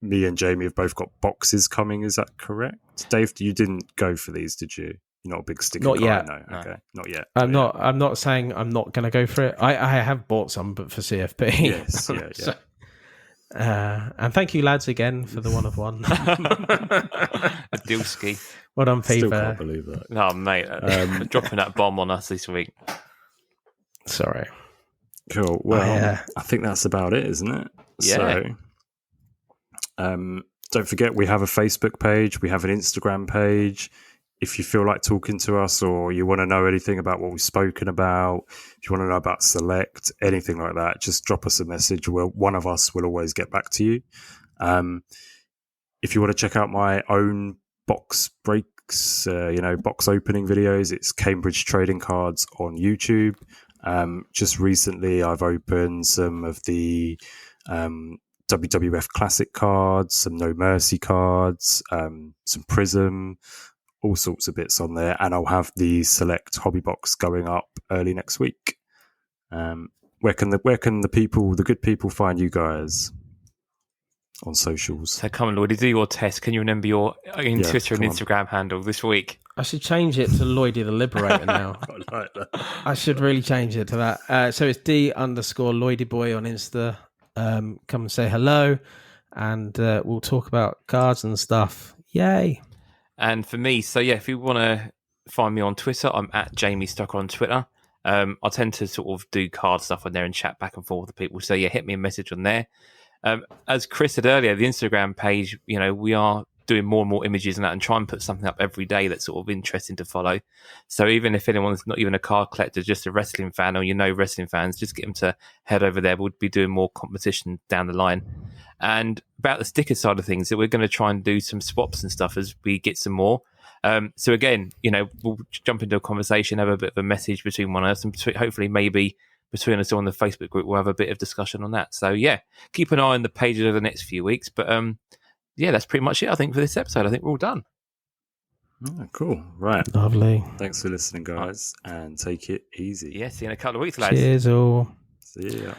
me and Jamie have both got boxes coming. Is that correct? Dave, you didn't go for these, did you? You're not a big sticker guy, yet. No. Okay, not yet. I'm not saying I'm not going to go for it. I have bought some, but for CFP. Yes, yeah. So, and thank you, lads, again for the 1 of 1. A Dilski. Well done, Still Peter. can't believe that. No, mate, dropping that bomb on us this week. Sorry. Cool. Well, I think that's about it, isn't it? Yeah. So, don't forget, we have a Facebook page. We have an Instagram page. If you feel like talking to us or you want to know anything about what we've spoken about, if you want to know about Select, anything like that, just drop us a message. One of us will always get back to you. If you want to check out my own box breaks, box opening videos, it's Cambridge Trading Cards on YouTube. Just recently, I've opened some of the WWF Classic cards, some No Mercy cards, some Prism, all sorts of bits on there, and I'll have the Select hobby box going up early next week. Where can the good people find you guys on socials? So come on, Lloydy, do your test. Can you remember your Twitter and Instagram handle this week? I should change it to Lloydy the Liberator now. I like that. I should really change it to that. So it's D_LloydyBoy on Insta. Come and say hello, and we'll talk about cards and stuff. Yay! And for me, so yeah, if you want to find me on Twitter, I'm at Jamie Stocker on Twitter. I tend to sort of do card stuff on there and chat back and forth with people. So yeah, hit me a message on there. As Chris said earlier, the Instagram page, we are doing more and more images and that, and try and put something up every day that's sort of interesting to follow. So even if anyone's not even a card collector, just a wrestling fan, or wrestling fans, just get them to head over there. We'll be doing more competition down the line. And about the sticker side of things, that we're going to try and do some swaps and stuff as we get some more. So again, we'll jump into a conversation, have a bit of a message between one of us, and hopefully maybe between us on the Facebook group, we'll have a bit of discussion on that. So yeah, keep an eye on the pages over the next few weeks. But yeah, that's pretty much it, I think, for this episode. I think we're all done. Oh, cool. Right. Lovely. Thanks for listening, guys, and take it easy. Yeah, see you in a couple of weeks, lads. Cheers all. See ya.